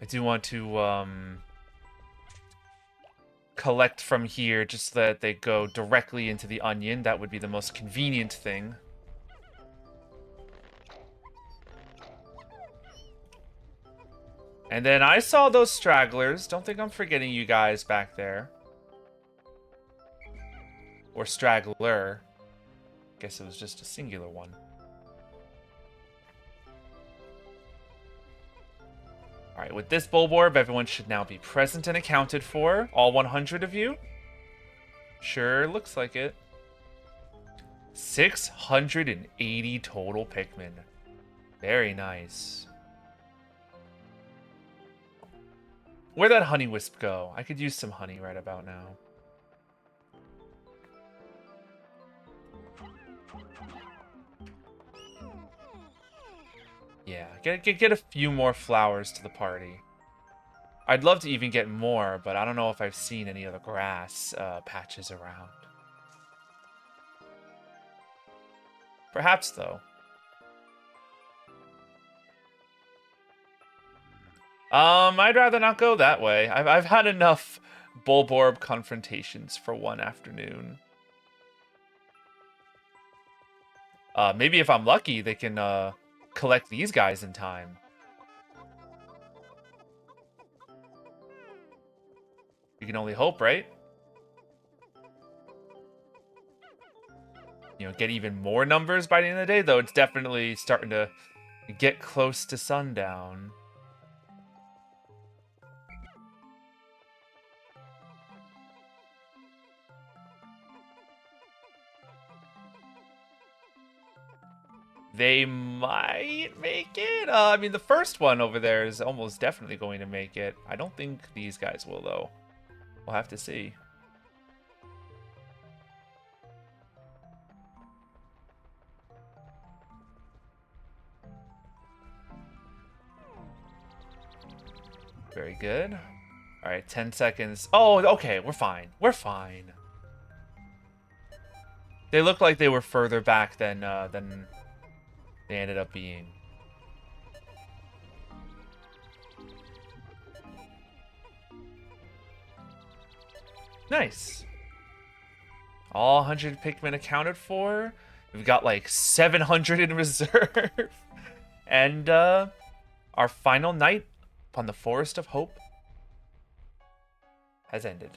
I do want to collect from here just so that they go directly into the onion. That would be the most convenient thing. And then I saw those stragglers. Don't think I'm forgetting you guys back there. Or straggler. Guess it was just a singular one. Alright, with this Bulborb, everyone should now be present and accounted for. All 100 of you? Sure, looks like it. 680 total Pikmin. Very nice. Where'd that honey wisp go? I could use some honey right about now. Yeah, get a few more flowers to the party. I'd love to even get more, but I don't know if I've seen any of the grass patches around. Perhaps, though. I'd rather not go that way. I've had enough Bulborb confrontations for one afternoon. Maybe if I'm lucky, they can collect these guys in time. You can only hope, right? You know, get even more numbers by the end of the day, though it's definitely starting to get close to sundown. They might make it. I mean, the first one over there is almost definitely going to make it. I don't think these guys will, though. We'll have to see. Very good. All right, 10 seconds. Oh, okay, we're fine. We're fine. They look like they were further back than they ended up being. Nice. All 100 Pikmin accounted for. We've got like 700 in reserve. And our final night upon the Forest of Hope has ended.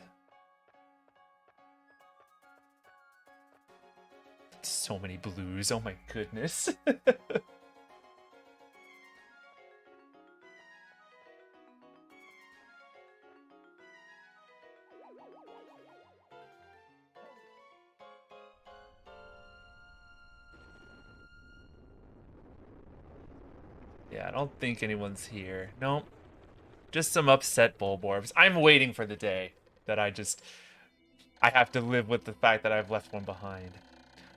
So many blues, oh my goodness. Yeah, I don't think anyone's here. Nope. Just some upset Bulborbs. I'm waiting for the day that I have to live with the fact that I've left one behind.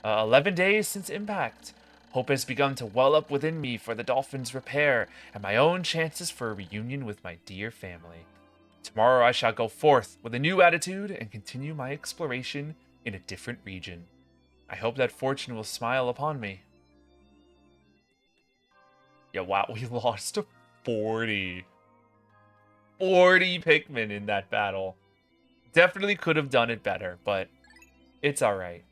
11 days since impact. Hope has begun to well up within me for the dolphin's repair and my own chances for a reunion with my dear family. Tomorrow I shall go forth with a new attitude and continue my exploration in a different region. I hope that fortune will smile upon me. Yeah, wow, we lost to 40. 40 Pikmin in that battle. Definitely could have done it better, but it's alright.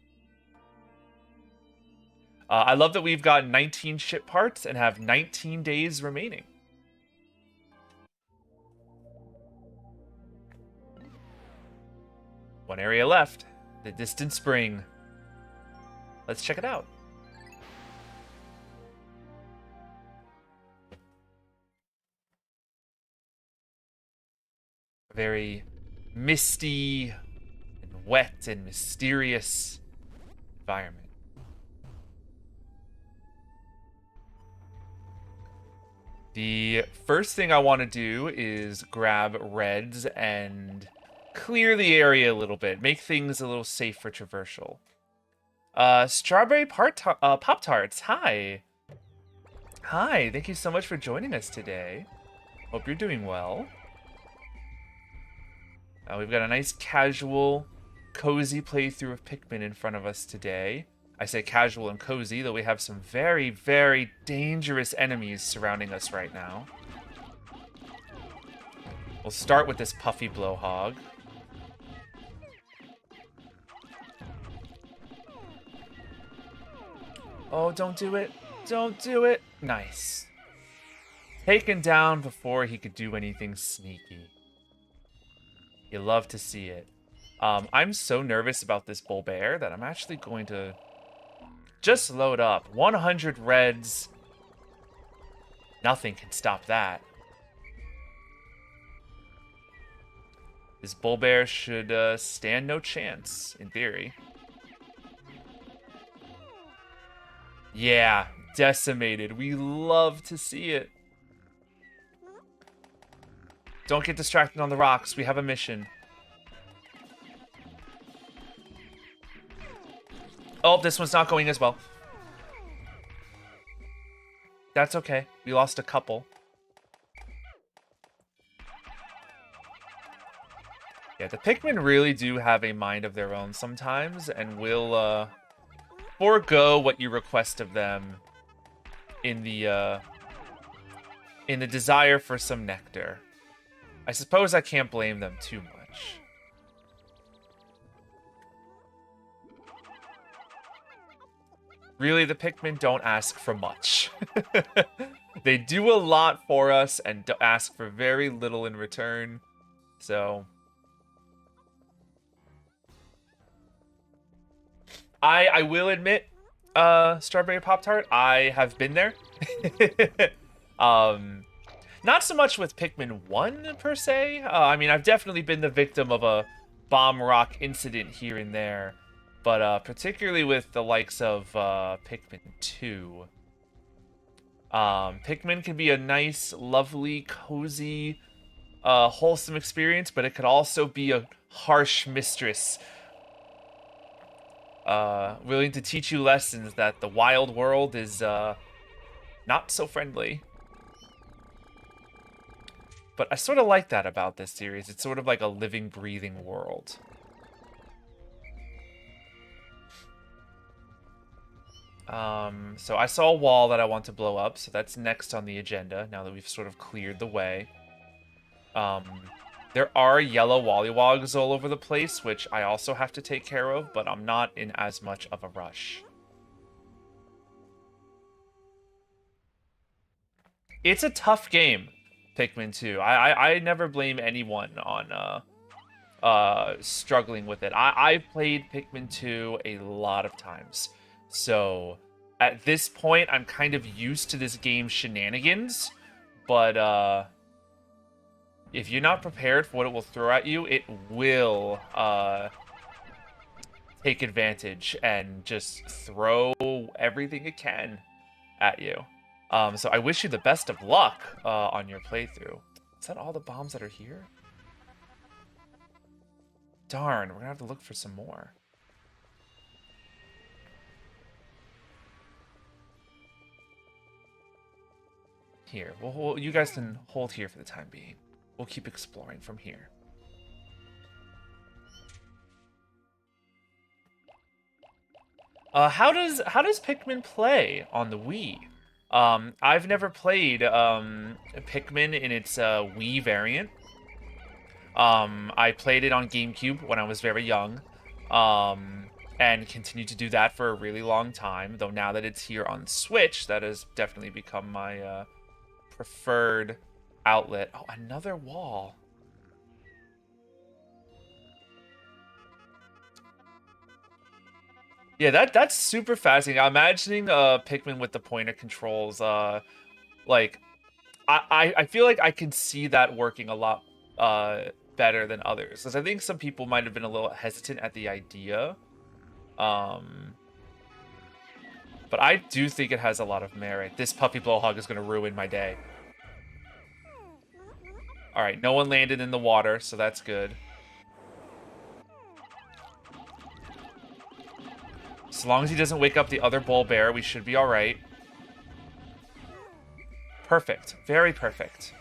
I love that we've got 19 ship parts and have 19 days remaining. One area left. The distant spring. Let's check it out. A very misty and wet and mysterious environment. The first thing I want to do is grab reds and clear the area a little bit. Make things a little safe for traversal. Strawberry Pop-Tarts, hi. Hi, thank you so much for joining us today. Hope you're doing well. We've got a nice casual, cozy playthrough of Pikmin in front of us today. I say casual and cozy, though we have some very, very dangerous enemies surrounding us right now. We'll start with this puffy blowhog. Oh, don't do it. Don't do it. Nice. taken down before he could do anything sneaky. You love to see it. I'm so nervous about this bull bear that I'm actually going to just load up. 100 reds. Nothing can stop that. This bull bear should stand no chance, in theory. Yeah, decimated. We love to see it. Don't get distracted on the rocks. We have a mission. Oh, this one's not going as well. That's okay. We lost a couple. Yeah, the Pikmin really do have a mind of their own sometimes, and will forego what you request of them in the desire for some nectar. I suppose I can't blame them too much. Really, the Pikmin don't ask for much. They do a lot for us and ask for very little in return. So I will admit, Strawberry Pop-Tart, I have been there. Not so much with Pikmin 1, per se. I mean, I've definitely been the victim of a bomb rock incident here and there. But particularly with the likes of Pikmin 2. Pikmin can be a nice, lovely, cozy, wholesome experience, but it could also be a harsh mistress. Willing to teach you lessons that the wild world is not so friendly. But I sort of like that about this series. It's sort of like a living, breathing world. So I saw a wall that I want to blow up, so that's next on the agenda, now that we've sort of cleared the way. There are yellow wollywogs all over the place, which I also have to take care of, but I'm not in as much of a rush. It's a tough game, Pikmin 2. I never blame anyone on struggling with it. I've played Pikmin 2 a lot of times. So, at this point, I'm kind of used to this game's shenanigans, but, if you're not prepared for what it will throw at you, it will, take advantage and just throw everything it can at you. So I wish you the best of luck, on your playthrough. Is that all the bombs that are here? Darn, we're gonna have to look for some more. Here, you guys can hold here for the time being. We'll keep exploring from here. How does Pikmin play on the Wii? I've never played Pikmin in its Wii variant. I played it on GameCube when I was very young, and continued to do that for a really long time. Though now that it's here on Switch, that has definitely become my preferred outlet. Oh, another wall. Yeah, that's super fascinating. I'm imagining Pikmin with the pointer controls. Like, I feel like I can see that working a lot better than others, because I think some people might have been a little hesitant at the idea. But I do think it has a lot of merit. This puppy blowhog is going to ruin my day. Alright, no one landed in the water, so that's good. As long as he doesn't wake up the other bull bear, we should be alright. Perfect. Very perfect.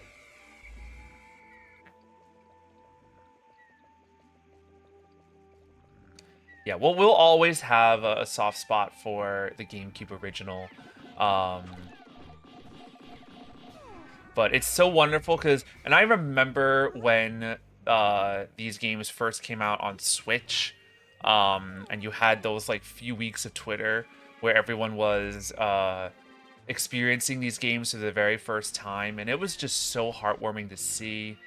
Yeah, well, we'll always have a soft spot for the GameCube original. But it's so wonderful because, and I remember when these games first came out on Switch, and you had those like few weeks of Twitter where everyone was experiencing these games for the very first time, and it was just so heartwarming to see.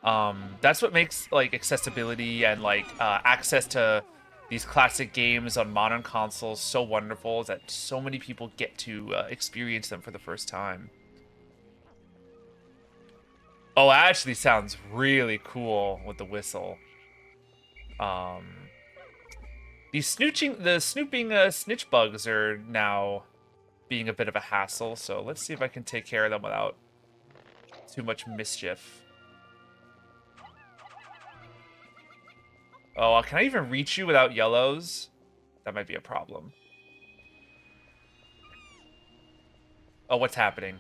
That's what makes like accessibility and like access to these classic games on modern consoles so wonderful, is that so many people get to experience them for the first time. Oh, it actually sounds really cool with the whistle. Um, the snooping snitch bugs are now being a bit of a hassle, so let's see if I can take care of them without too much mischief. Oh, can I even reach you without yellows? That might be a problem. Oh, what's happening?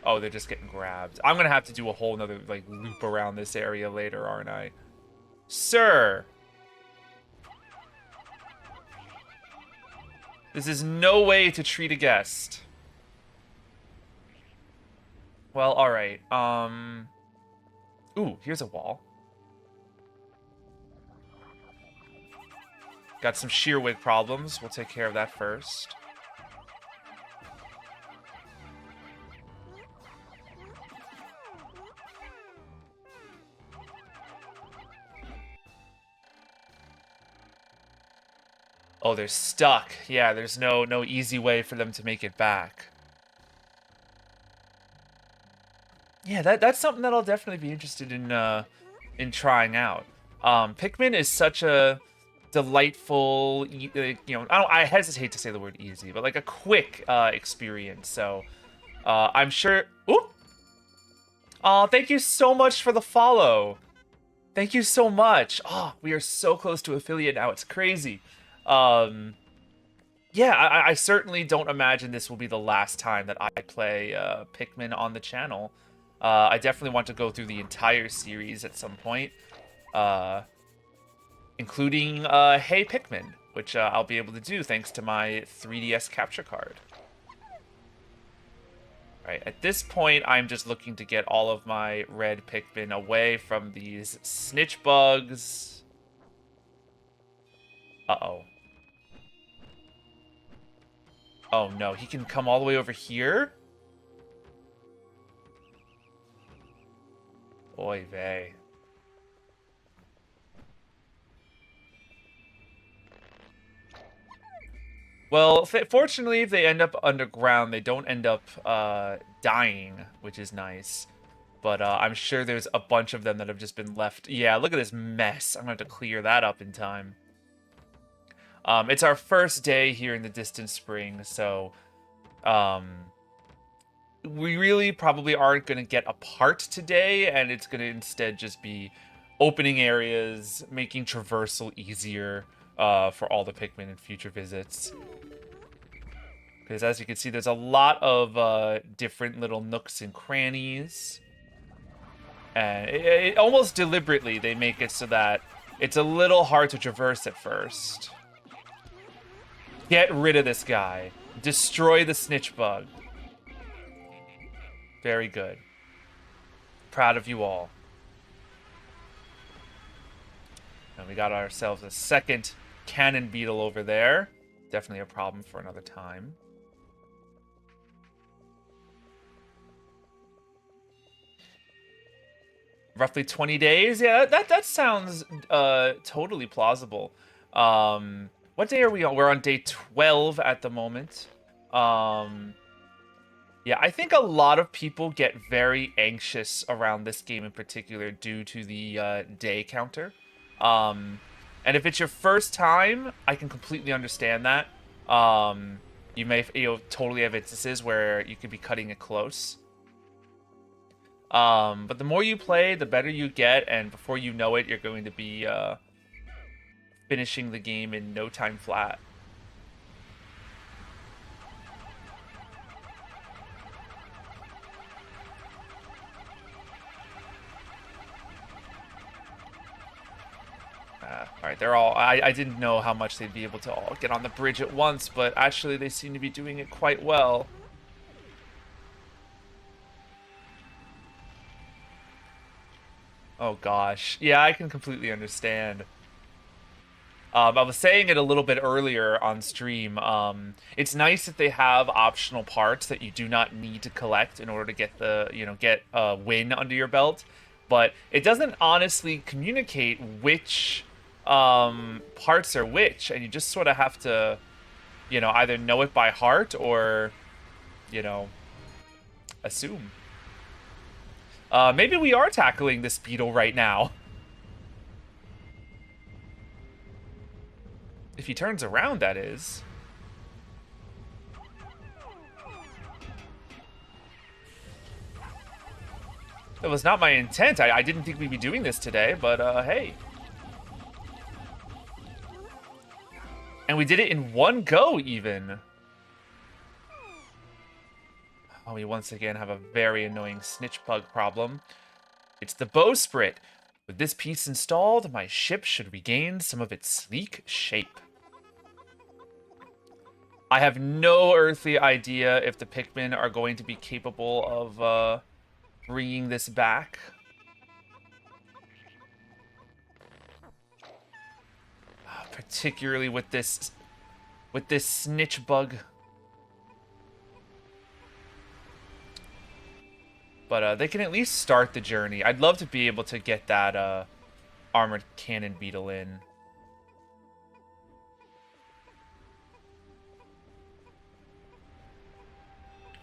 Oh, they're just getting grabbed. I'm gonna have to do a whole nother like loop around this area later, aren't I? Sir! This is no way to treat a guest. Well, alright. Ooh, here's a wall. Got some shearwig problems. We'll take care of that first. Oh, they're stuck. Yeah, there's no easy way for them to make it back. Yeah, that's something that I'll definitely be interested in trying out. Pikmin is such a delightful, I hesitate to say the word easy, but like a quick experience. So I'm sure. Oop. Oh, thank you so much for the follow. Thank you so much. Oh, we are so close to affiliate now. It's crazy. Yeah, I certainly don't imagine this will be the last time that I play Pikmin on the channel. I definitely want to go through the entire series at some point, including Hey Pikmin, which I'll be able to do thanks to my 3DS capture card. Alright, at this point, I'm just looking to get all of my red Pikmin away from these snitch bugs. Uh-oh. Oh no, he can come all the way over here? Oy vey. Well, fortunately, if they end up underground, they don't end up dying, which is nice. But I'm sure there's a bunch of them that have just been left. Yeah, look at this mess. I'm going to have to clear that up in time. It's our first day here in the Distant Spring, so we really probably aren't going to get a part today, and it's going to instead just be opening areas, making traversal easier for all the Pikmin in future visits. Because as you can see, there's a lot of different little nooks and crannies. And it almost deliberately, they make it so that it's a little hard to traverse at first. Get rid of this guy. Destroy the snitch bug. Very good. Proud of you all. And we got ourselves a second cannon beetle over there. Definitely a problem for another time. Roughly 20 days? Yeah, that sounds totally plausible. What day are we on? We're on day 12 at the moment. Yeah, I think a lot of people get very anxious around this game in particular due to the day counter. And if it's your first time, I can completely understand that. You may totally have instances where you could be cutting it close. But the more you play, the better you get, and before you know it, you're going to be finishing the game in no time flat. Alright, they're all... I didn't know how much they'd be able to all get on the bridge at once, but actually they seem to be doing it quite well. Oh gosh. Yeah, I can completely understand. I was saying it a little bit earlier on stream. It's nice that they have optional parts that you do not need to collect in order to get get a win under your belt. But it doesn't honestly communicate which parts are which, and you just sort of have to, either know it by heart or, assume. Maybe we are tackling this beetle right now. If he turns around, that is. That was not my intent. I didn't think we'd be doing this today, but hey. And we did it in one go, even. Oh, we once again have a very annoying snitch bug problem. It's the bowsprit. With this piece installed, my ship should regain some of its sleek shape. I have no earthly idea if the Pikmin are going to be capable of bringing this back. Particularly with this snitch bug. But they can at least start the journey. I'd love to be able to get that armored cannon beetle in.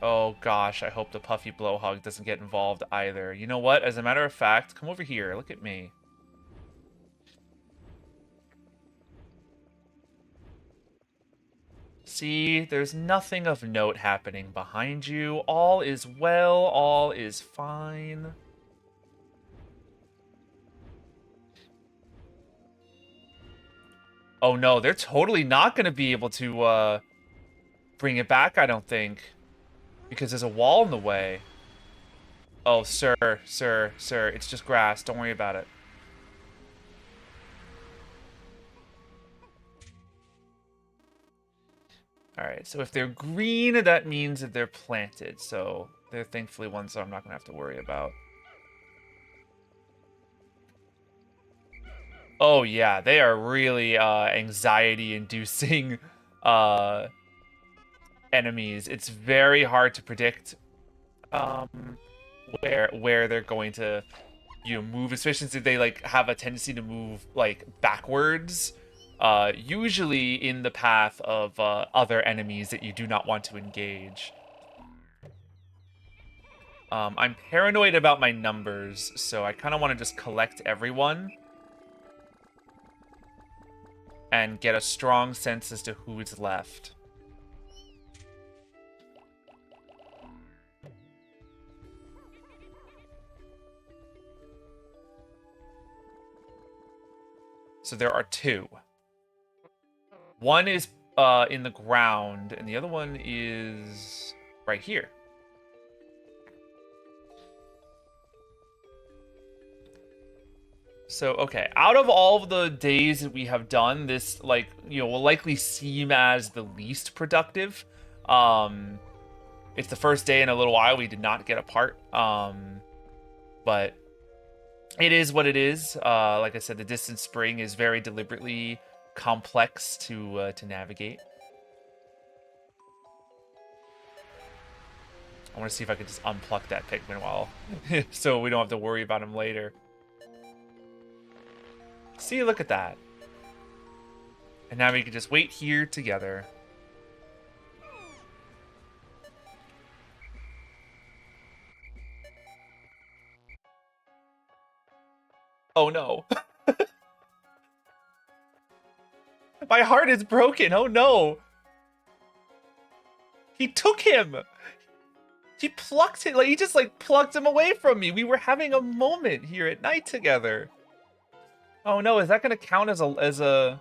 Oh gosh, I hope the puffy blowhog doesn't get involved either. You know what? As a matter of fact, come over here. Look at me. See, there's nothing of note happening behind you. All is well, all is fine. Oh no, they're totally not going to be able to bring it back, I don't think. Because there's a wall in the way. Oh, sir, it's just grass. Don't worry about it. Alright, so if they're green, that means that they're planted. So they're thankfully ones that I'm not going to have to worry about. Oh yeah, they are really anxiety-inducing enemies. It's very hard to predict where they're going to move, especially since they like have a tendency to move like backwards, usually in the path of other enemies that you do not want to engage. I'm paranoid about my numbers, so I kind of want to just collect everyone and get a strong sense as to who's left. So there are two. One is in the ground, and the other one is right here. So, okay, out of all of the days that we have done, this, like, will likely seem as the least productive. It's the first day in a little while we did not get a part. But it is what it is. Like I said, the distant spring is very deliberately complex to navigate. I want to see if I could just unpluck that Pikmin while, so we don't have to worry about him later. See, look at that. And now we can just wait here together. Oh no. My heart is broken. Oh no. He took him. He plucked it. Like, he just like plucked him away from me. We were having a moment here at night together. Oh no, is that gonna count as a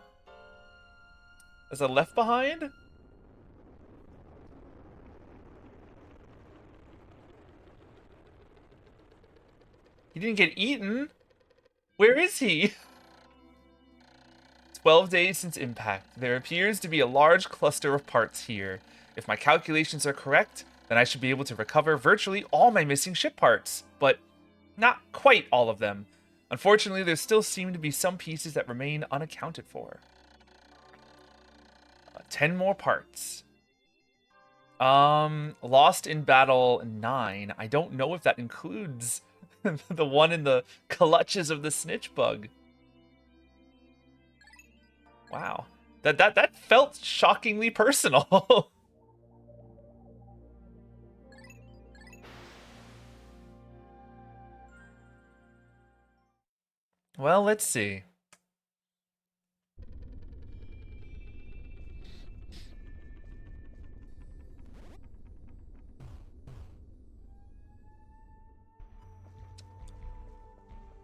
left behind? He didn't get eaten. Where is he? 12 days since impact. There appears to be a large cluster of parts here. If my calculations are correct, then I should be able to recover virtually all my missing ship parts. But not quite all of them. Unfortunately, there still seem to be some pieces that remain unaccounted for. 10 more parts. Lost in Battle 9. I don't know if that includes the one in the clutches of the snitch bug. Wow. That felt shockingly personal. Well, let's see.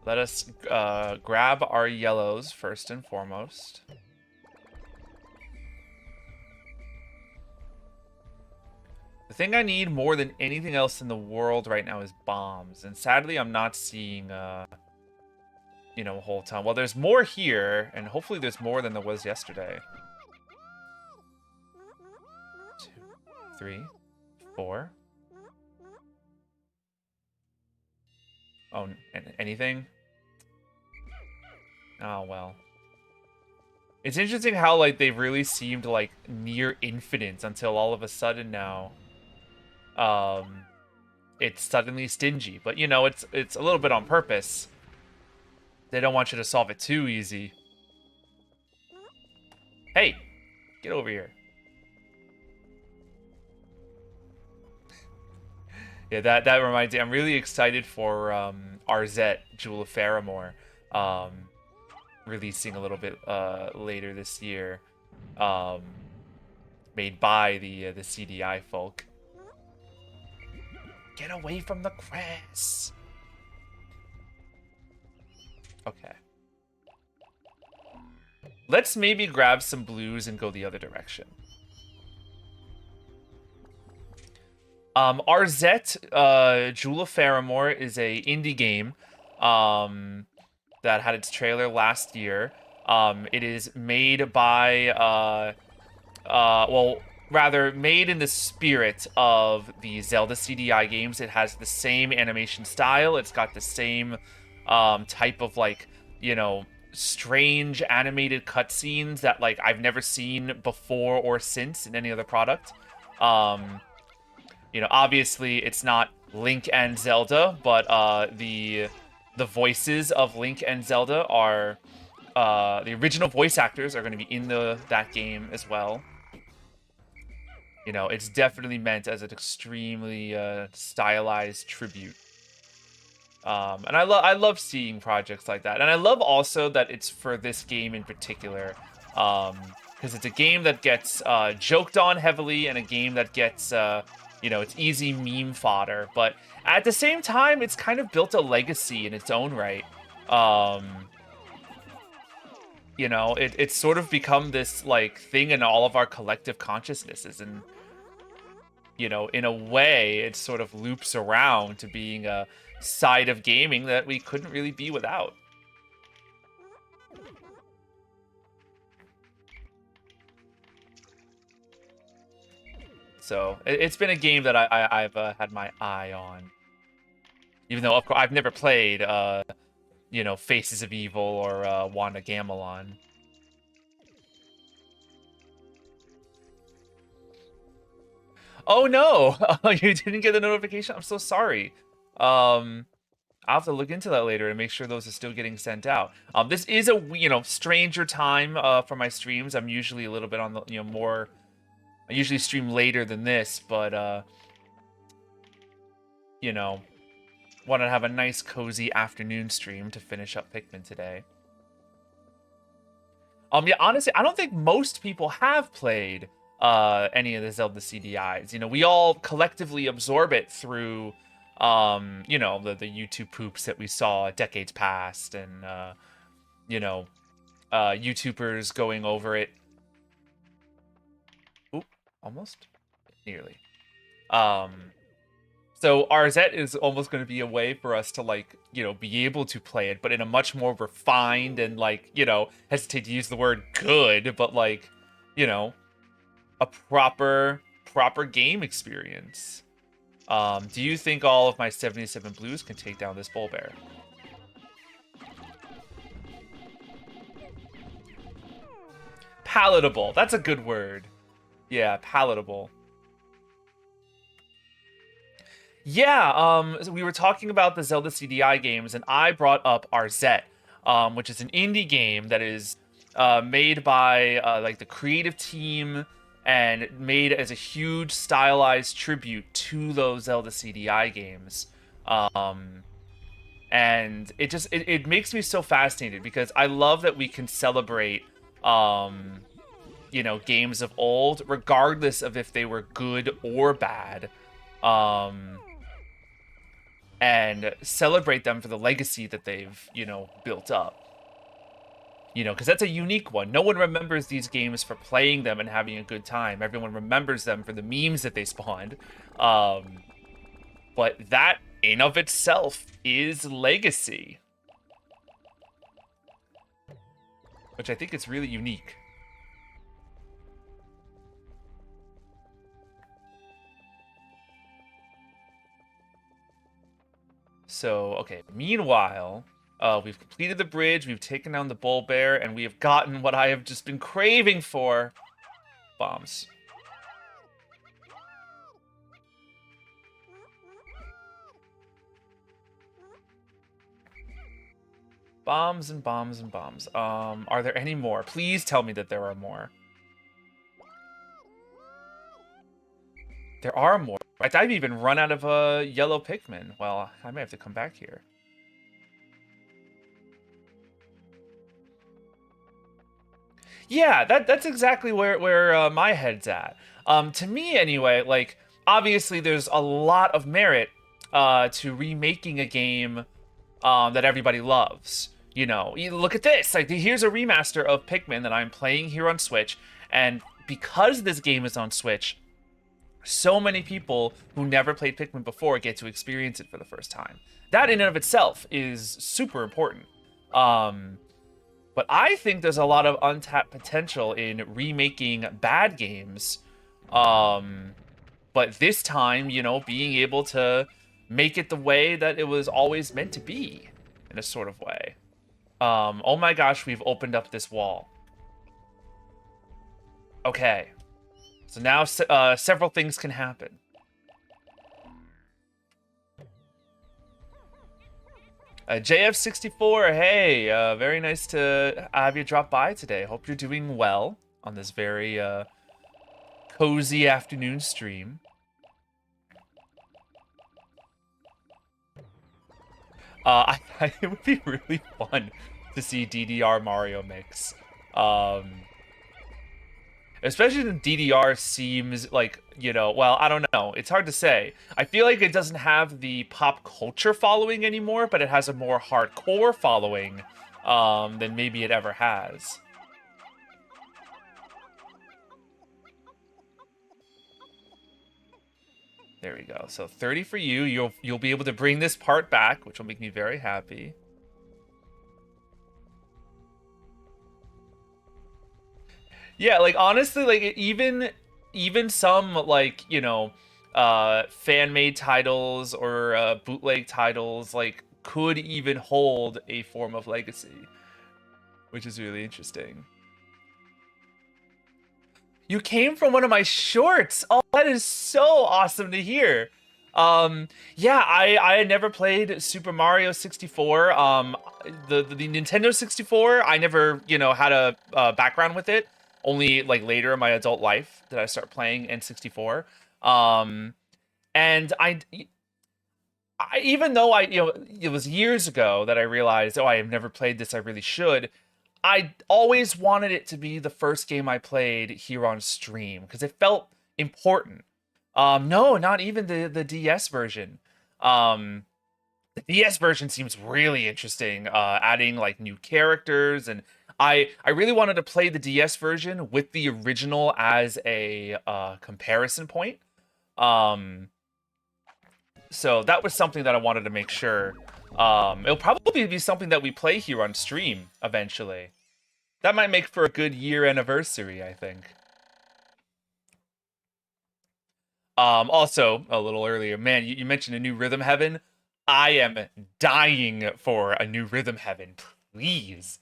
Let us grab our yellows first and foremost. The thing I need more than anything else in the world right now is bombs. And sadly, I'm not seeing, you know, a whole ton. Well, there's more here, and hopefully there's more than there was yesterday. 2, 3, 4. Oh, anything? Oh, well. It's interesting how, like, they've really seemed, like, near infinite until all of a sudden now, it's suddenly stingy. But, you know, it's a little bit on purpose. They don't want you to solve it too easy. Hey, get over here. Yeah, that reminds me. I'm really excited for Arzette, Jewel of Faramore, releasing a little bit later this year. Made by the CDI folk. Get away from the crest. Okay. Let's maybe grab some blues and go the other direction. Arzette, Jewel of Faramore is a indie game that had its trailer last year. It is made by, well, rather made in the spirit of the Zelda CDI games. It has the same animation style. It's got the same type of, like, you know, strange animated cutscenes that, like, I've never seen before or since in any other product. You know, obviously it's not Link and Zelda, but the voices of Link and Zelda are the original voice actors are going to be in that game as well. You know, it's definitely meant as an extremely stylized tribute. And I love seeing projects like that, and I love also that it's for this game in particular, because it's a game that gets joked on heavily, and a game that gets you know, it's easy meme fodder, but at the same time, it's kind of built a legacy in its own right. You know, it's sort of become this, like, thing in all of our collective consciousnesses, and, you know, in a way, it sort of loops around to being a side of gaming that we couldn't really be without. So it's been a game that I've had my eye on, even though of course I've never played, you know, Faces of Evil or Wanda Gamelon. Oh no! You didn't get the notification? I'm so sorry. I'll have to look into that later and make sure those are still getting sent out. This is a, you know, stranger time for my streams. I'm usually a little bit on the, you know, more. I usually stream later than this, but you know, want to have a nice cozy afternoon stream to finish up Pikmin today. Yeah, honestly, I don't think most people have played any of the Zelda CDIs. You know, we all collectively absorb it through you know, the YouTube poops that we saw decades past, and you know, YouTubers going over it. Oop, almost, nearly. So Arzette is almost going to be a way for us to, like, you know, be able to play it, but in a much more refined and, like, you know, hesitate to use the word good, but, like, you know, a proper game experience. Do you think all of my 77 blues can take down this bull bear? Palatable. That's a good word. Yeah, palatable. Yeah, so we were talking about the Zelda CDI games, and I brought up Arzette, which is an indie game that is made by like the creative team and made as a huge stylized tribute to those Zelda CDI games. Um, and it makes me so fascinated because I love that we can celebrate games of old regardless of if they were good or bad. Um, and celebrate them for the legacy that they've, built up. Because that's a unique one. No one remembers these games for playing them and having a good time. Everyone remembers them for the memes that they spawned. Um, but that in of itself is legacy, which I think is really unique. So, okay, meanwhile, we've completed the bridge, we've taken down the bull bear, and we have gotten what I have just been craving for. Bombs. Bombs and bombs and bombs. Are there any more? Please tell me that there are more. There are more. I've even run out of yellow Pikmin. Well, I may have to come back here. Yeah, that's exactly where my head's at. To me anyway, like obviously there's a lot of merit to remaking a game that everybody loves. You look at this. Like here's a remaster of Pikmin that I'm playing here on Switch, and because this game is on Switch, so many people who never played Pikmin before get to experience it for the first time. That in and of itself is super important. Um, but I think there's a lot of untapped potential in remaking bad games. But this time, being able to make it the way that it was always meant to be, in a sort of way. Oh my gosh, we've opened up this wall. Okay. So now several things can happen. JF64, hey, very nice to have you drop by today. Hope you're doing well on this very cozy afternoon stream. It would be really fun to see DDR Mario mix. Especially the DDR seems like, well, I don't know. It's hard to say. I feel like it doesn't have the pop culture following anymore, but it has a more hardcore following than maybe it ever has. There we go. So 30 for you. You'll be able to bring this part back, which will make me very happy. Yeah, like honestly, like even some like, fan-made titles or bootleg titles like could even hold a form of legacy, which is really interesting. You came from one of my shorts. Oh, that is so awesome to hear. Yeah, I had never played Super Mario 64. The Nintendo 64, I never, had a background with it. Only like later in my adult life did I start playing N64. And even though it was years ago that I realized, oh, I have never played this, I really should. I always wanted it to be the first game I played here on stream because it felt important. No, not even the DS version. The DS version seems really interesting, adding like new characters, and I really wanted to play the DS version with the original as a comparison point. Um, so that was something that I wanted to make sure. It'll probably be something that we play here on stream eventually. That might make for a good year anniversary, I think. Also, a little earlier, man, you mentioned a new Rhythm Heaven. I am dying for a new Rhythm Heaven. Please,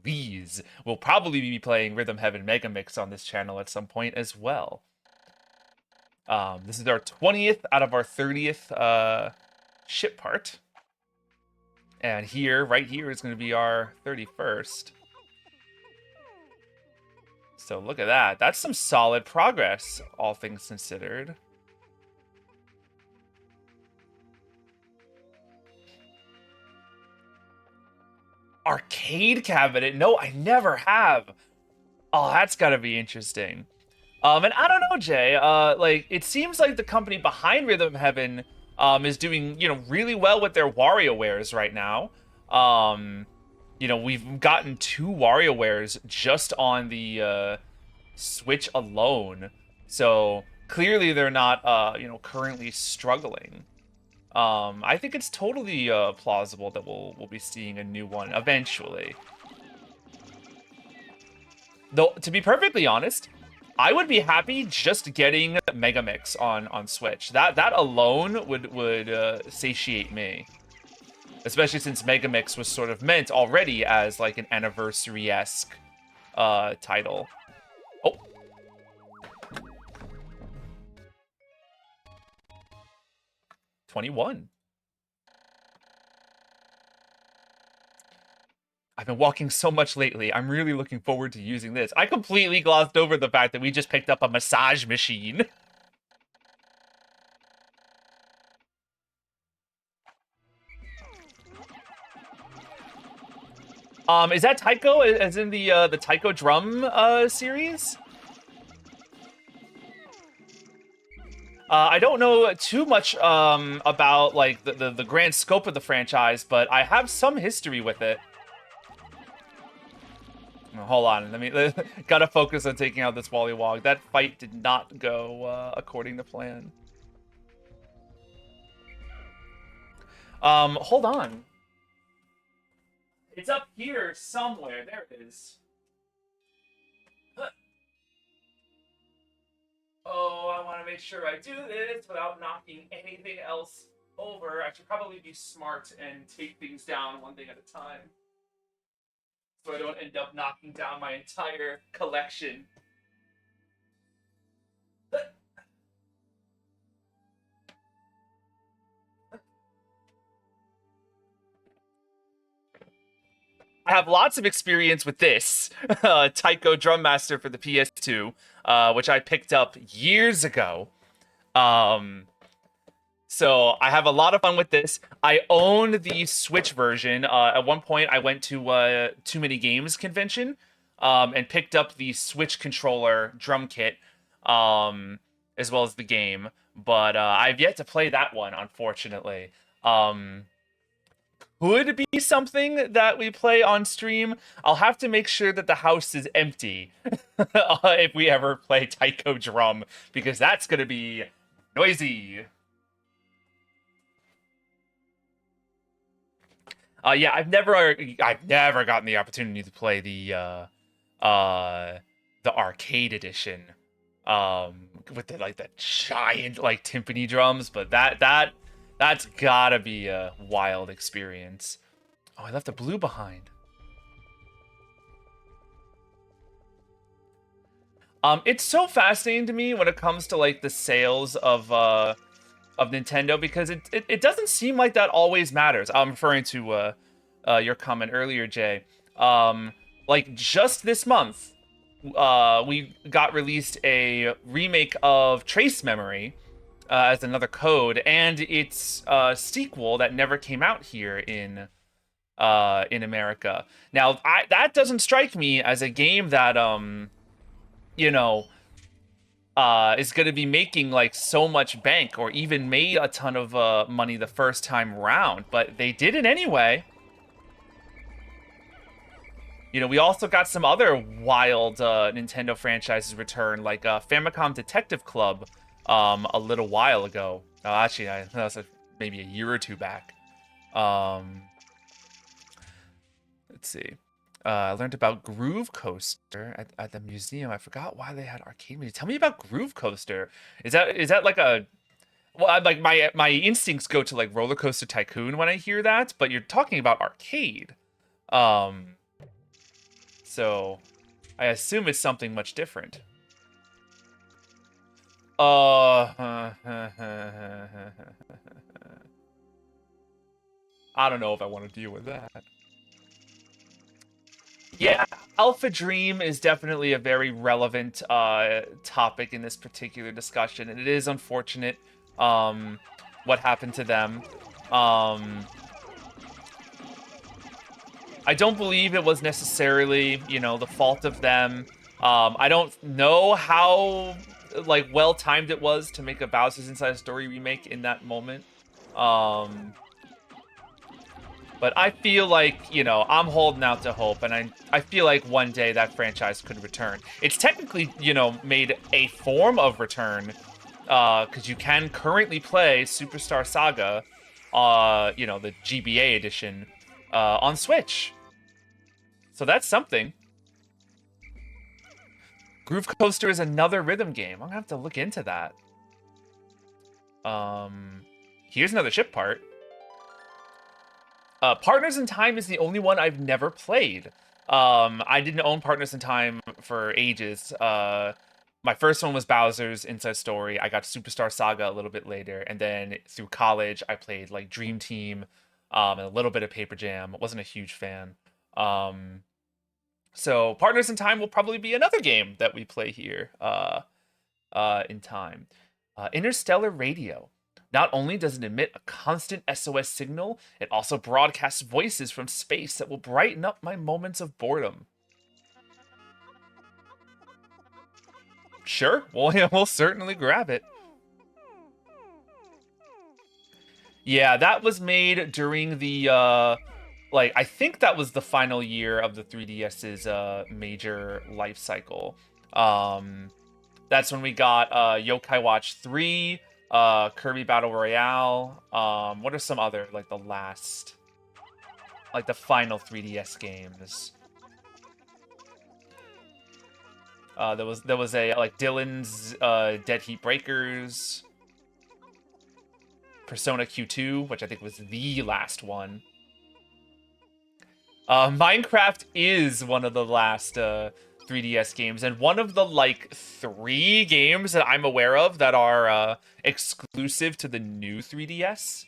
please. We'll probably be playing Rhythm Heaven Mega Mix on this channel at some point as well. This is our 20th out of our 30th ship part. And here, right here, is going to be our 31st. So look at that. That's some solid progress, all things considered. Arcade cabinet? No, I never have. Oh, that's got to be interesting. And I don't know, Jay. Like, it seems like the company behind Rhythm Heaven is doing, really well with their WarioWares right now. We've gotten 2 WarioWares just on the Switch alone. So clearly they're not, currently struggling. I think it's totally plausible that we'll be seeing a new one eventually. Though, to be perfectly honest, I would be happy just getting Mega Mix on Switch. That alone would satiate me. Especially since Mega Mix was sort of meant already as like an anniversary-esque title. Oh. $21. I've been walking so much lately. I'm really looking forward to using this. I completely glossed over the fact that we just picked up a massage machine. Is that Taiko, as in the Taiko drum series? I don't know too much about like the grand scope of the franchise, but I have some history with it. Hold on, gotta focus on taking out this Wallywog. That fight did not go according to plan. Hold on. It's up here somewhere. There it is. Oh, I want to make sure I do this without knocking anything else over. I should probably be smart and take things down one thing at a time, so I don't end up knocking down my entire collection. I have lots of experience with this Taiko Drum Master for the PS2, which I picked up years ago. So I have a lot of fun with this. I own the Switch version. At one point, I went to Too Many Games convention and picked up the Switch controller drum kit, as well as the game. But I've yet to play that one, unfortunately. Could be something that we play on stream. I'll have to make sure that the house is empty if we ever play Taiko Drum, because that's going to be noisy. Yeah, I've never gotten the opportunity to play the arcade edition with the giant like timpani drums, but that's gotta be a wild experience. Oh, I left the blue behind. It's so fascinating to me when it comes to like the sales of Nintendo, because it doesn't seem like that always matters. I'm referring to your comment earlier, Jay. Like just this month, we got released a remake of Trace Memory as another code, and its sequel that never came out here in America. Now, that doesn't strike me as a game that is going to be making like so much bank or even made a ton of money the first time round, but they did it anyway. We also got some other wild Nintendo franchises return, like Famicom Detective Club a little while ago. Actually, that was maybe a year or two back. Let's see. I learned about Groove Coaster at the museum. I forgot why they had arcade music. Tell me about Groove Coaster. Is that like a... Well, like my instincts go to like Roller Coaster Tycoon when I hear that, but you're talking about arcade. So I assume it's something much different. I don't know if I want to deal with that. Yeah, Alpha Dream is definitely a very relevant topic in this particular discussion, and it is unfortunate what happened to them. I don't believe it was necessarily, you know, the fault of them. I don't know how like well-timed it was to make a Bowser's Inside Story remake in that moment. But I feel like, you know, I'm holding out to hope, and I feel like one day that franchise could return. It's technically, you know, made a form of return, because you can currently play Superstar Saga, you know, the GBA edition, on Switch. So that's something. Groove Coaster is another rhythm game. I'm gonna have to look into that. Here's another ship part. Partners in Time is the only one I've never played. I didn't own Partners in Time for ages. My first one was Bowser's Inside Story. I got Superstar Saga a little bit later, and then through college, I played like Dream Team, and a little bit of Paper Jam. Wasn't a huge fan. So Partners in Time will probably be another game that we play here in time. Interstellar Radio. Not only does it emit a constant SOS signal, it also broadcasts voices from space that will brighten up my moments of boredom. Sure, we'll certainly grab it. Yeah, that was made during the, like, I think that was the final year of the 3DS's major life cycle. That's when we got Yokai Watch 3, Kirby Battle Royale. What are some other, like, the last, like, the final 3DS games? There was a, like, Dylan's Dead Heat Breakers, Persona Q2, which I think was the last one. Minecraft is one of the last 3DS games, and one of the, like, 3 games that I'm aware of that are exclusive to the new 3DS.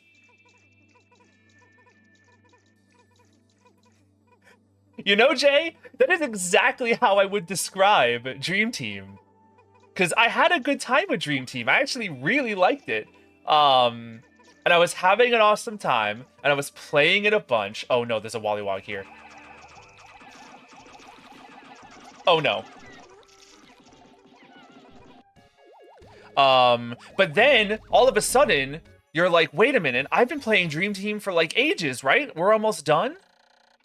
You know, Jay, that is exactly how I would describe Dream Team. Because I had a good time with Dream Team. I actually really liked it. And I was having an awesome time, and I was playing it a bunch. Oh no, there's a Wollywog here. Oh no. But then, all of a sudden, you're like, wait a minute, I've been playing Dream Team for like ages, right? We're almost done?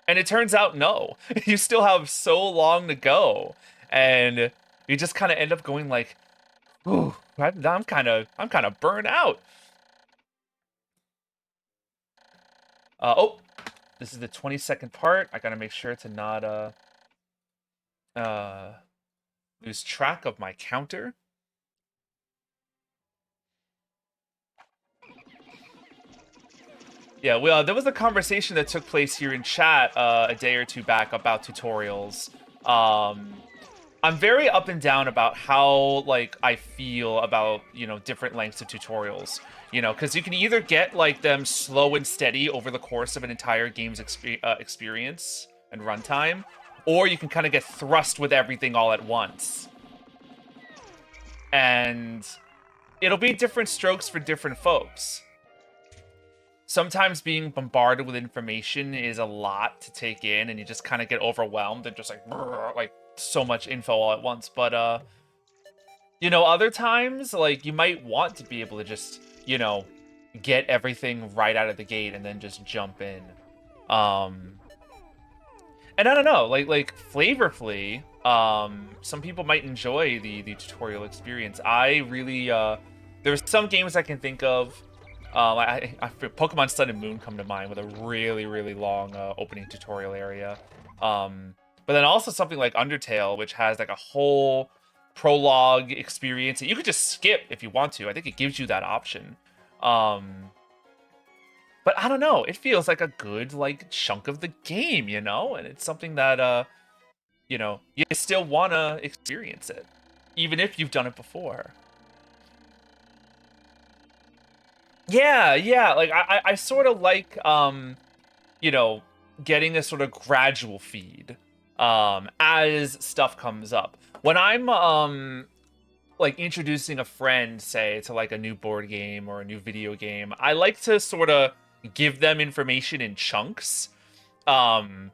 And it turns out, no. You still have so long to go. And you just kind of end up going like, ooh, I'm kind of burnt out. Oh, this is the 20-second part. I gotta make sure to not lose track of my counter. Yeah, well, there was a conversation that took place here in chat a day or two back about tutorials. I'm very up and down about how, like, I feel about, you know, different lengths of tutorials. You know, because you can either get, like, them slow and steady over the course of an entire game's experience and runtime, or you can kind of get thrust with everything all at once. And it'll be different strokes for different folks. Sometimes being bombarded with information is a lot to take in, and you just kind of get overwhelmed and just like so much info all at once. But you know, other times, like, you might want to be able to just, you know, get everything right out of the gate and then just jump in. And I don't know, like flavorfully, some people might enjoy the tutorial experience. I really there's some games I can think of. Pokemon Sun and Moon come to mind with a really long opening tutorial area. But then also something like Undertale, which has like a whole prologue experience that you could just skip if you want to. I think it gives you that option. But I don't know. It feels like a good like chunk of the game, you know, and it's something that you know, you still want to experience it, even if you've done it before. Yeah, yeah, like I sort of like you know, getting a sort of gradual feed as stuff comes up. When I'm like introducing a friend, say, to like a new board game or a new video game, I like to sort of give them information in chunks. Um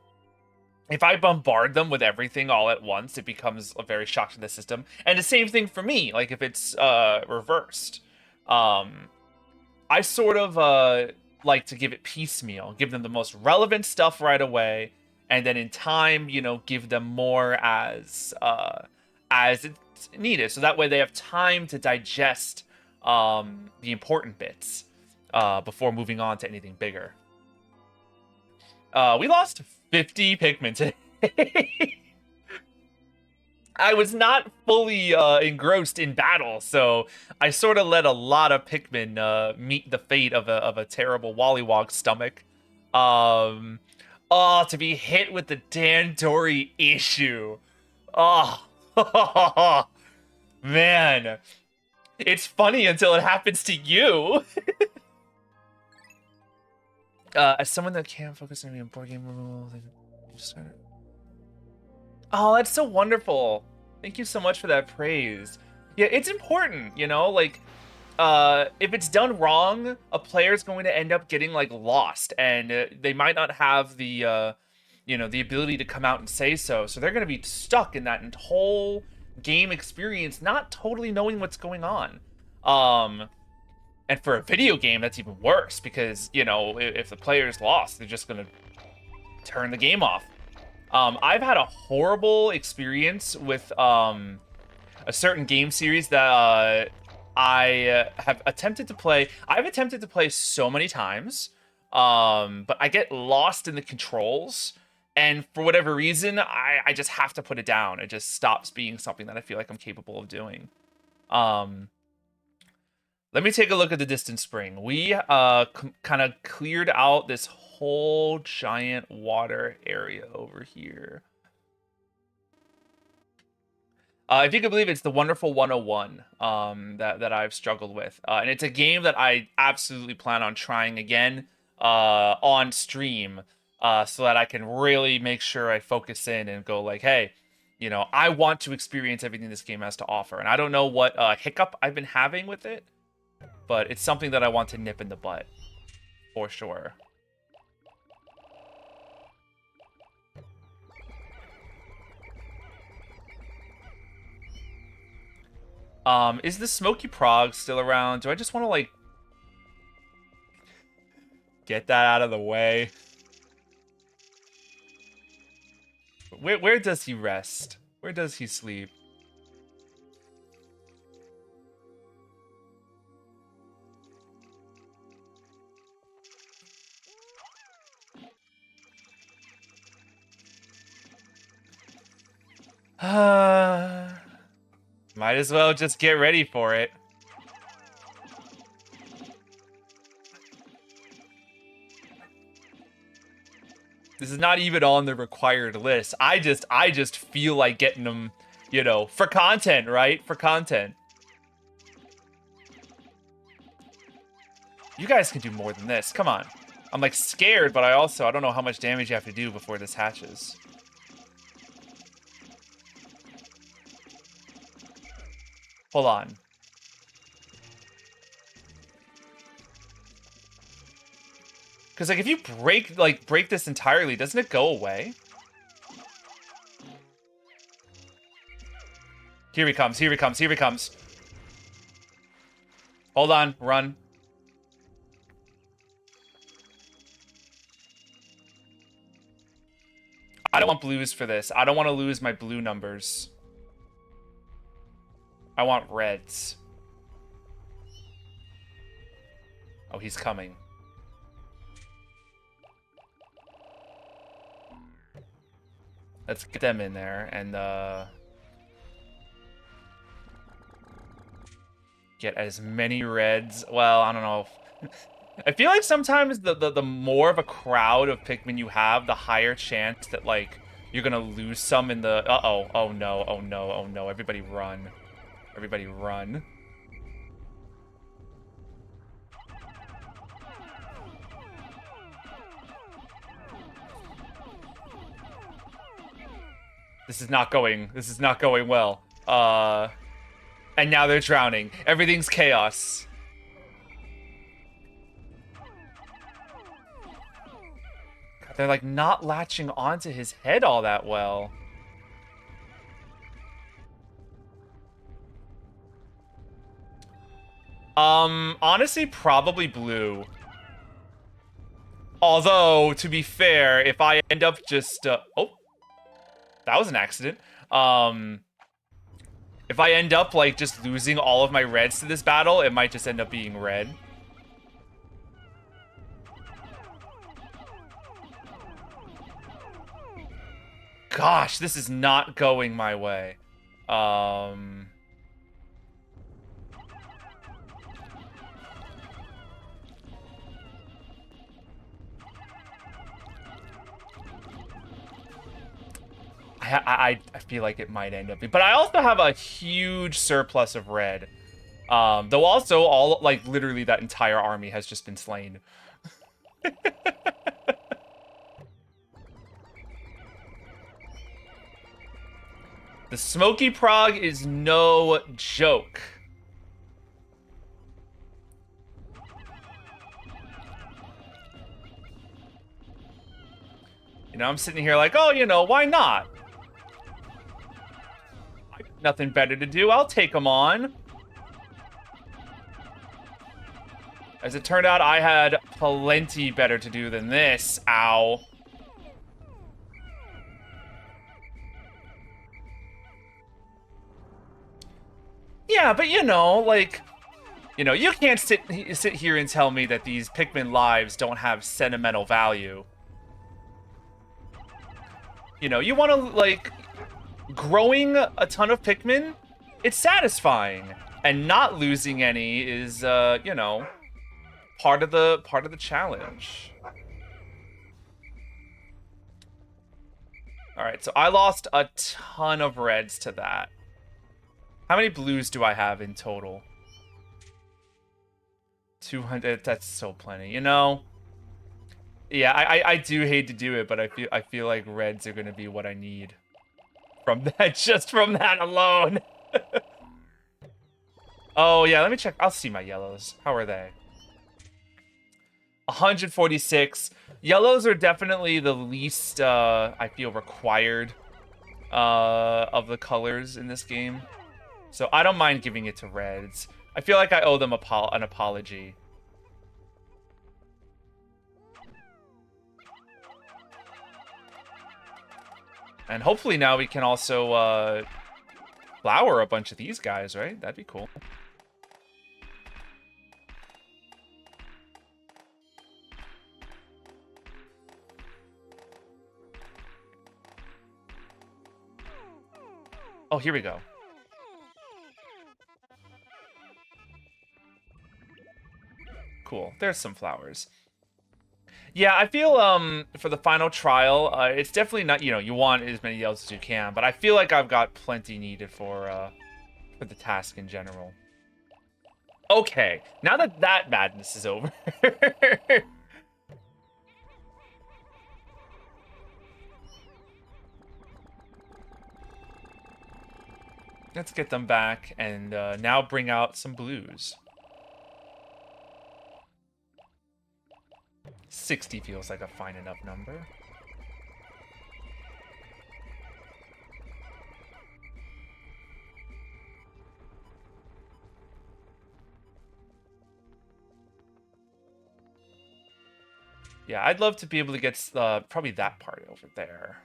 if I bombard them with everything all at once, it becomes a very shock to the system. And the same thing for me, like if it's reversed. Um I sort of like to give it piecemeal, give them the most relevant stuff right away, and then in time, you know, give them more as it's needed, so that way they have time to digest the important bits before moving on to anything bigger. We lost 50 Pikmin today. I was not fully engrossed in battle, so I sort of let a lot of Pikmin meet the fate of a terrible Wollywog stomach. Oh, to be hit with the Dandori issue. Oh, man. It's funny until it happens to you. As someone that can't focus on board game removal, oh, that's so wonderful. Thank you so much for that praise. Yeah, it's important, you know, like, if it's done wrong, a player's going to end up getting, like, lost, and they might not have the, you know, the ability to come out and say so, so they're going to be stuck in that whole game experience, not totally knowing what's going on. And for a video game, that's even worse, because, you know, if the player's lost, they're just going to turn the game off. I've had a horrible experience with a certain game series that I have attempted to play. I've attempted to play so many times, but I get lost in the controls, and for whatever reason, I just have to put it down. It just stops being something that I feel like I'm capable of doing. Let me take a look at the distant spring. We kind of cleared out this whole giant water area over here. If you can believe, it's the Wonderful 101 that I've struggled with. And it's a game that I absolutely plan on trying again on stream, so that I can really make sure I focus in and go like, hey, you know, I want to experience everything this game has to offer. And I don't know what hiccup I've been having with it, but it's something that I want to nip in the butt, for sure. Is the Smoky Prog still around? Do I just want to, like, get that out of the way? Where does he rest? Where does he sleep? Might as well just get ready for it. This is not even on the required list. I just feel like getting them, you know, for content, right? For content. You guys can do more than this. Come on. I'm like scared, but I don't know how much damage you have to do before this hatches. Hold on. Because, like, if you break this entirely, doesn't it go away? Here he comes, here he comes, here he comes. Hold on, run. I don't want blues for this. I don't want to lose my blue numbers. I want reds. Oh, he's coming. Let's get them in there and get as many reds. Well, I don't know. I feel like sometimes the more of a crowd of Pikmin you have, the higher chance that, like, You're gonna lose some in the... Uh-oh. Oh, no. Oh, no. Oh, no. Everybody run. Everybody run. This is not going well. And now they're drowning. Everything's chaos. God, they're like not latching onto his head all that well. Honestly, probably blue. Although, to be fair, if I end up just, oh, that was an accident. If I end up, like, just losing all of my reds to this battle, it might just end up being red. Gosh, this is not going my way. I feel like it might end up being, but I also have a huge surplus of red. Though also all, like, literally that entire army has just been slain. The Smoky Prog is no joke. You know, I'm sitting here like, oh, you know, why not? I got nothing better to do. I'll take them on. As it turned out, I had plenty better to do than this. Ow. Yeah, but you know, like, you know, you can't sit here and tell me that these Pikmin lives don't have sentimental value. You know, you want to, like, growing a ton of Pikmin, it's satisfying. And not losing any is, you know, part of the challenge. All right, so I lost a ton of reds to that. How many blues do I have in total? 200. That's so plenty. You know. Yeah, I do hate to do it, but I feel like reds are gonna be what I need from that, just from that alone. Oh yeah, let me check. I'll see my yellows. How are they? 146. Yellows are definitely the least I feel required of the colors in this game. So I don't mind giving it to reds. I feel like I owe them an apology. And hopefully now we can also flower a bunch of these guys, right? That'd be cool. Oh, here we go. Cool. There's some flowers. Yeah, I feel for the final trial, it's definitely not, you know, you want as many yellows as you can, but I feel like I've got plenty needed for the task in general. Okay, now that that madness is over. Let's get them back and now bring out some blues. 60 feels like a fine enough number. Yeah, I'd love to be able to get probably that part over there.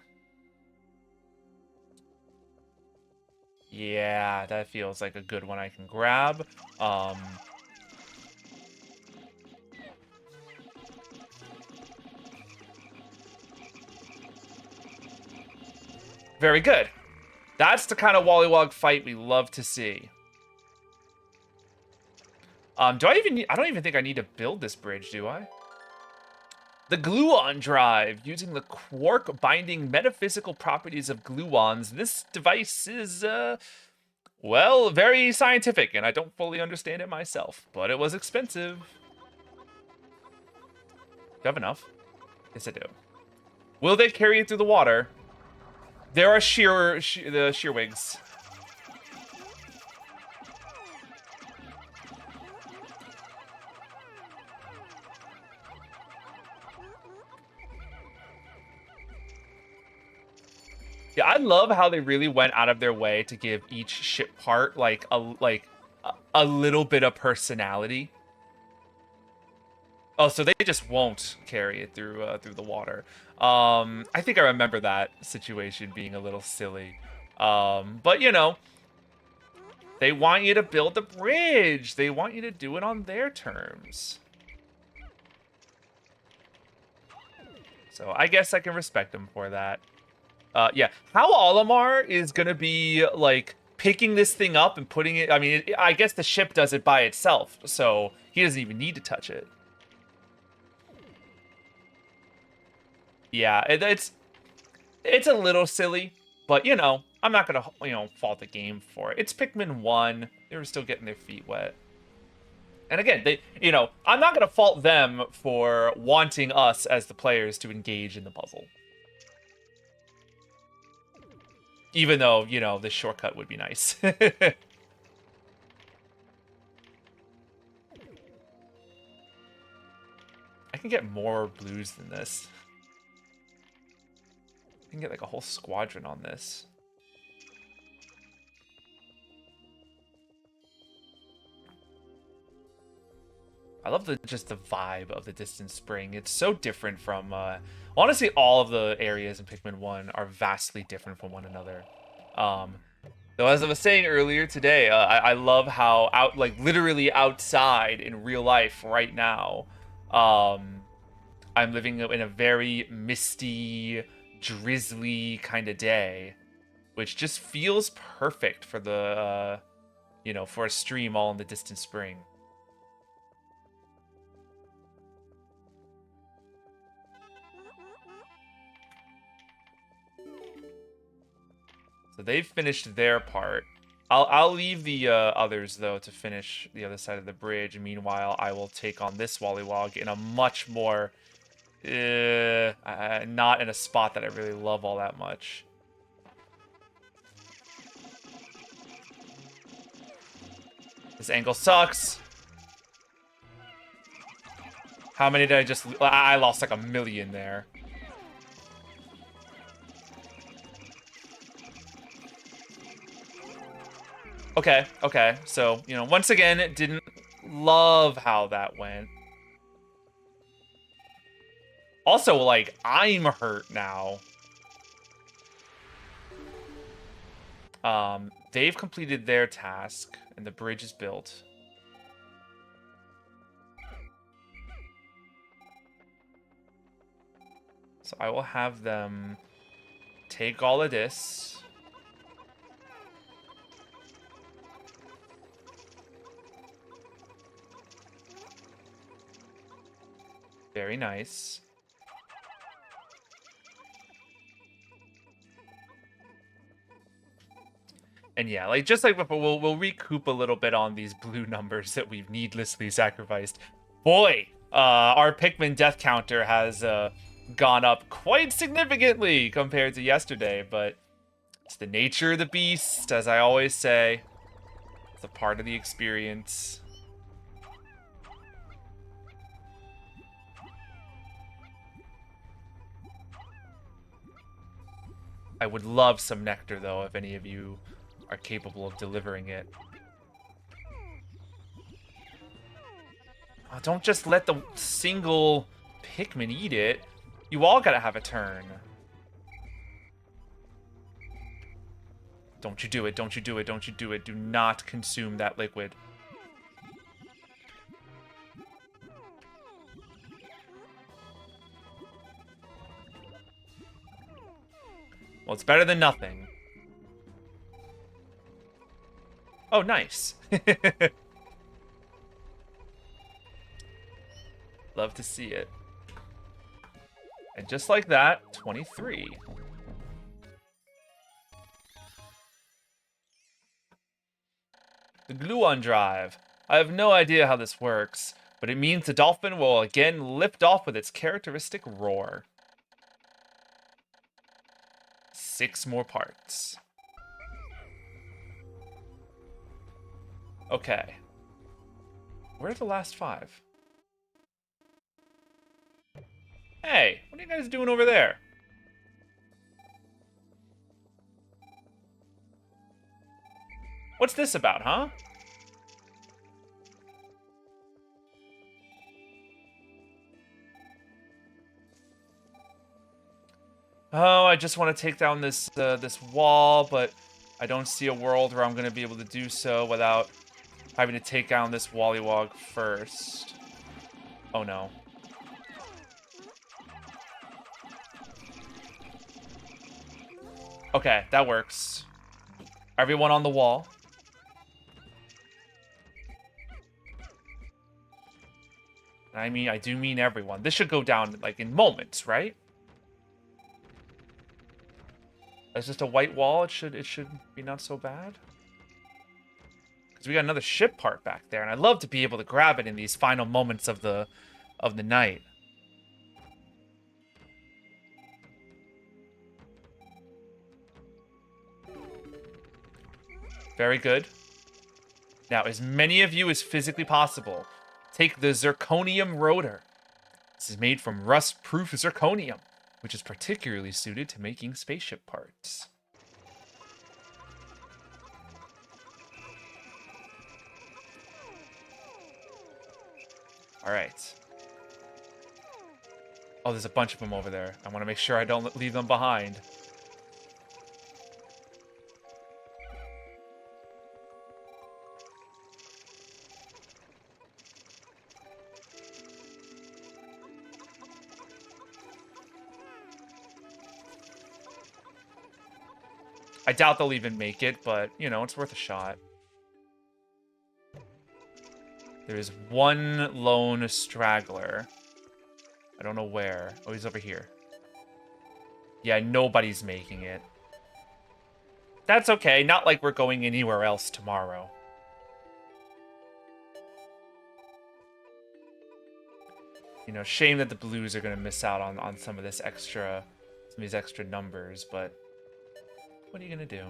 Yeah, that feels like a good one I can grab. Very good. That's the kind of Wollywog fight we love to see. I don't even think I need to build this bridge, do I? The gluon drive. Using the quark binding metaphysical properties of gluons, this device is, well, very scientific, and I don't fully understand it myself, but it was expensive. Do you have enough? Yes, I do. Will they carry it through the water? There are the shearwigs. Yeah, I love how they really went out of their way to give each ship part like a little bit of personality. Oh, so they just won't carry it through through the water. I think I remember that situation being a little silly. But you know, they want you to build the bridge. They want you to do it on their terms. So I guess I can respect them for that. Yeah, how Olimar is gonna be like picking this thing up and putting it. I mean, I guess the ship does it by itself, so he doesn't even need to touch it. Yeah, it's a little silly, but you know, I'm not gonna fault the game for it. It's Pikmin 1. They were still getting their feet wet. And again, I'm not gonna fault them for wanting us as the players to engage in the puzzle. Even though, this shortcut would be nice. I can get more blues than this. I can get like a whole squadron on this. I love just the vibe of the Distant Spring. It's so different from, honestly, all of the areas in Pikmin 1 are vastly different from one another. Though, as I was saying earlier today, I love how literally outside in real life right now, I'm living in a very misty, drizzly kind of day, which just feels perfect for the, for a stream all in the Distant Spring. So they've finished their part. I'll leave the others, though, to finish the other side of the bridge. Meanwhile, I will take on this Wollywog in a much more... not in a spot that I really love all that much. This angle sucks. How many did I just... I lost like 1,000,000 there. Okay, okay. So, once again, didn't love how that went. Also, like, I'm hurt now. They've completed their task, and the bridge is built. So I will have them take all of this. Very nice. And yeah, just like before, we'll recoup a little bit on these blue numbers that we've needlessly sacrificed. Boy, our Pikmin death counter has gone up quite significantly compared to yesterday, but it's the nature of the beast, as I always say. It's a part of the experience. I would love some nectar, though, if any of you are capable of delivering it. Oh, don't just let the single Pikmin eat it. You all gotta have a turn. Don't you do it, don't you do it, don't you do it. Do not consume that liquid. Well, it's better than nothing. Oh, nice. Love to see it. And just like that, 23. The gluon drive. I have no idea how this works, but it means the dolphin will again lift off with its characteristic roar. 6 more parts. Okay. Where are the last 5? Hey, what are you guys doing over there? What's this about, huh? Oh, I just want to take down this this wall, but I don't see a world where I'm going to be able to do so without having to take down this Wollywog first. Oh no. Okay, that works. Everyone on the wall. I mean, I do mean everyone. This should go down, like, in moments, right? It's just a white wall. It should be not so bad. Because we got another ship part back there, and I'd love to be able to grab it in these final moments of the night. Very good. Now, as many of you as physically possible, take the zirconium rotor. This is made from rust-proof zirconium, which is particularly suited to making spaceship parts. All right. Oh, there's a bunch of them over there. I want to make sure I don't leave them behind. I doubt they'll even make it, but, you know, it's worth a shot. There is one lone straggler. I don't know where. Oh, he's over here. Yeah, nobody's making it. That's okay. Not like we're going anywhere else tomorrow. You know, shame that the Blues are going to miss out on some of these extra numbers, but what are you going to do?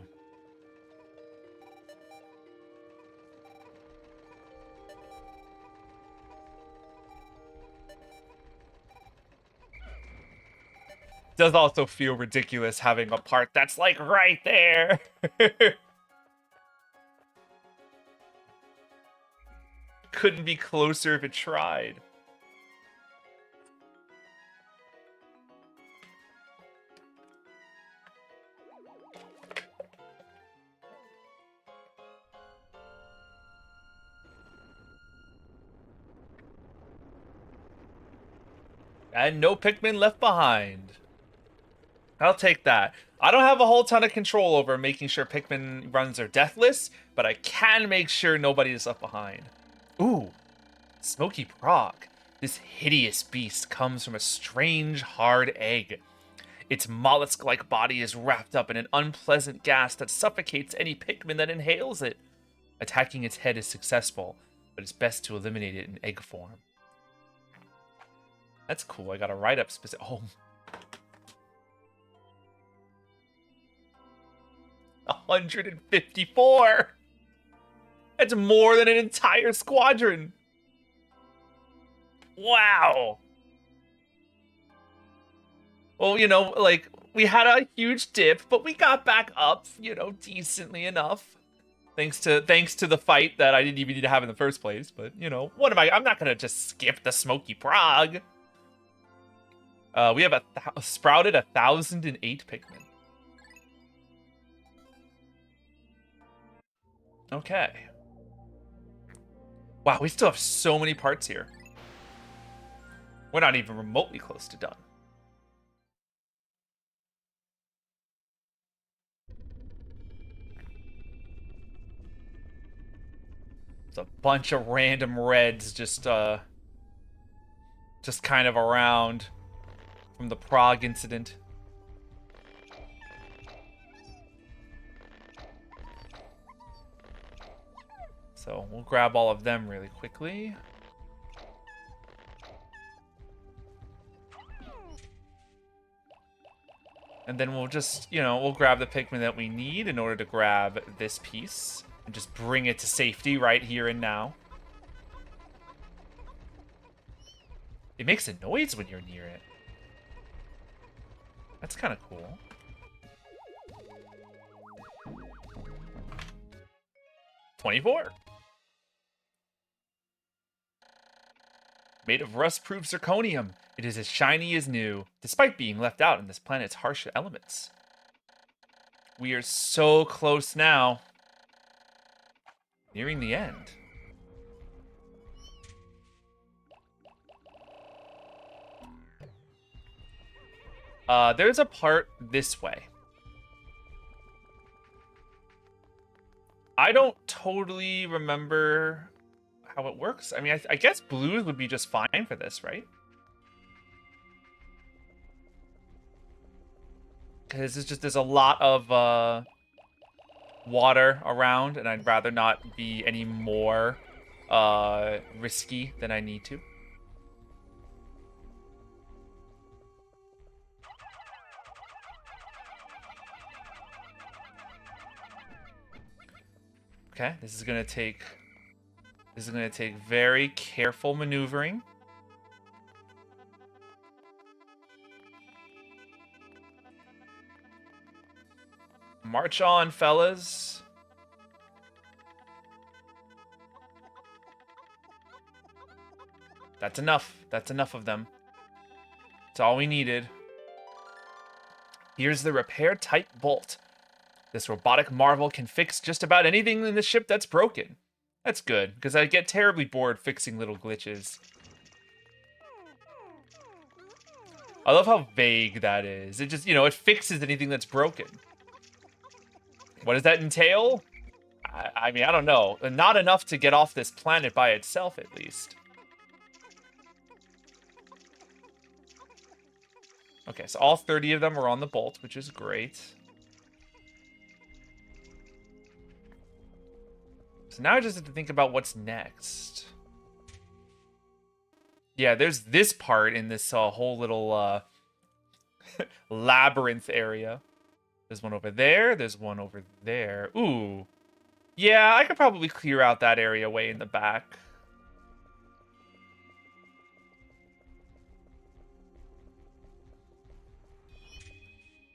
Does also feel ridiculous having a part that's like right there. Couldn't be closer if it tried. And no Pikmin left behind. I'll take that. I don't have a whole ton of control over making sure Pikmin runs are deathless, but I can make sure nobody is left behind. Ooh, Smoky Prog. This hideous beast comes from a strange, hard egg. Its mollusk-like body is wrapped up in an unpleasant gas that suffocates any Pikmin that inhales it. Attacking its head is successful, but it's best to eliminate it in egg form. That's cool. I got a write-up specific. Oh. 154! That's more than an entire squadron! Wow! Well, you know, like, we had a huge dip, but we got back up, you know, decently enough. Thanks to the fight that I didn't even need to have in the first place, but, you know, I'm not gonna just skip the Smoky Prog. We have sprouted 1,008 Pikmin. Okay. Wow, we still have so many parts here. We're not even remotely close to done. There's a bunch of random reds just kind of around. from the Prague incident. So we'll grab all of them really quickly. And then we'll just, you know, we'll grab the Pikmin that we need in order to grab this piece. And just bring it to safety right here and now. It makes a noise when you're near it. That's kind of cool. $24. Made of rust-proof zirconium, it is as shiny as new, despite being left out in this planet's harsh elements. We are so close now. Nearing the end. There's a part this way. I don't totally remember how it works. I mean, I guess blues would be just fine for this, right? Because it's just, there's a lot of water around, and I'd rather not be any more risky than I need to. Okay, this is gonna take very careful maneuvering. March on, fellas. That's enough. That's enough of them. That's all we needed. Here's the repair type bolt. This robotic marvel can fix just about anything in the ship that's broken. That's good, because I get terribly bored fixing little glitches. I love how vague that is. It just, you know, it fixes anything that's broken. What does that entail? I mean, I don't know. Not enough to get off this planet by itself, at least. Okay, so all 30 of them are on the bolt, which is great. So now I just have to think about what's next. Yeah, there's this part in this whole little labyrinth area. There's one over there. There's one over there. Ooh. Yeah, I could probably clear out that area way in the back.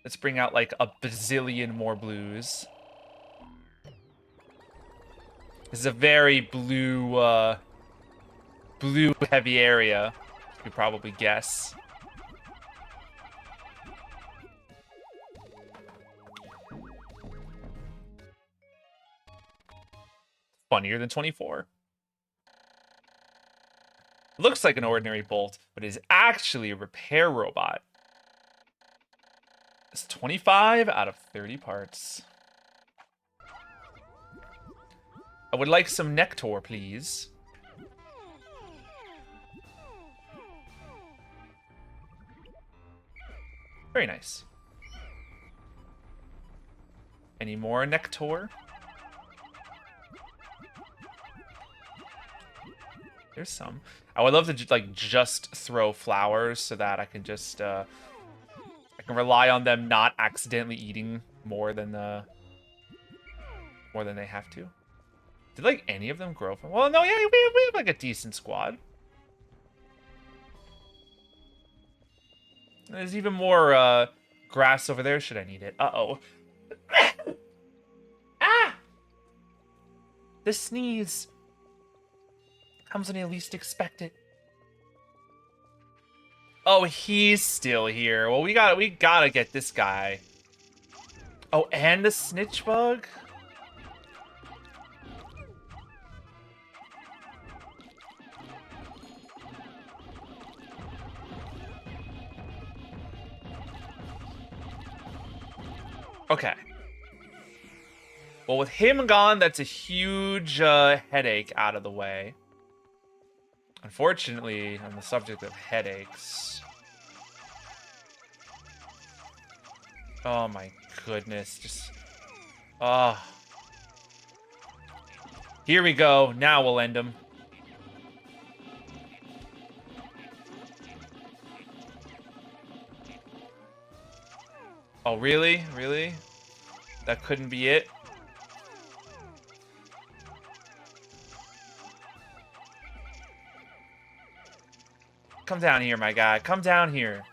Let's bring out like a bazillion more blues. This is a very blue, blue-heavy area, you could probably guess. Funnier than 24. Looks like an ordinary bolt, but is actually a repair robot. It's 25 out of 30 parts. I would like some nectar, please. Very nice. Any more nectar? There's some. I would love to just throw flowers so that I can just I can rely on them not accidentally eating more than they have to. Did like any of them grow from? Well, no, yeah, we have like a decent squad. There's even more grass over there should I need it. Uh-oh. Ah! The sneeze comes when you least expect it. Oh, he's still here. Well, we gotta get this guy. Oh, and the snitch bug? Okay. Well, with him gone, that's a huge headache out of the way. Unfortunately, on the subject of headaches, Oh my goodness. Just... Oh. Here we go. Now we'll end him. Oh, really? Really? That couldn't be it? Come down here, my guy. Come down here.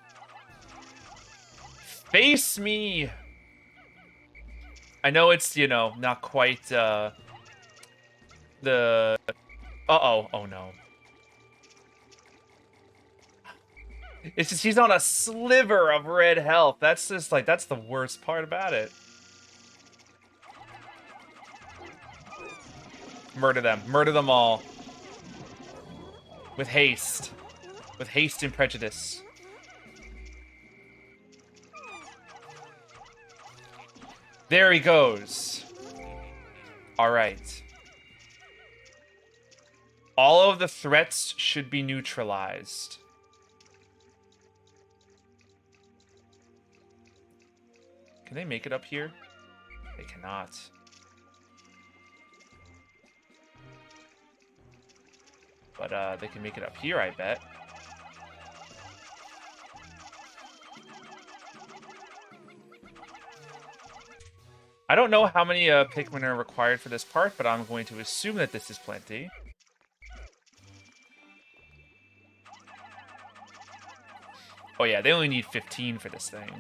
Face me! I know it's, you know, not quite, the... Uh-oh. Oh, no. It's just he's on a sliver of red health. That's just, like, that's the worst part about it. Murder them. Murder them all. With haste. With haste and prejudice. There he goes. Alright. All of the threats should be neutralized. Can they make it up here? They cannot. But they can make it up here, I bet. I don't know how many Pikmin are required for this part, but I'm going to assume that this is plenty. Oh yeah, they only need 15 for this thing.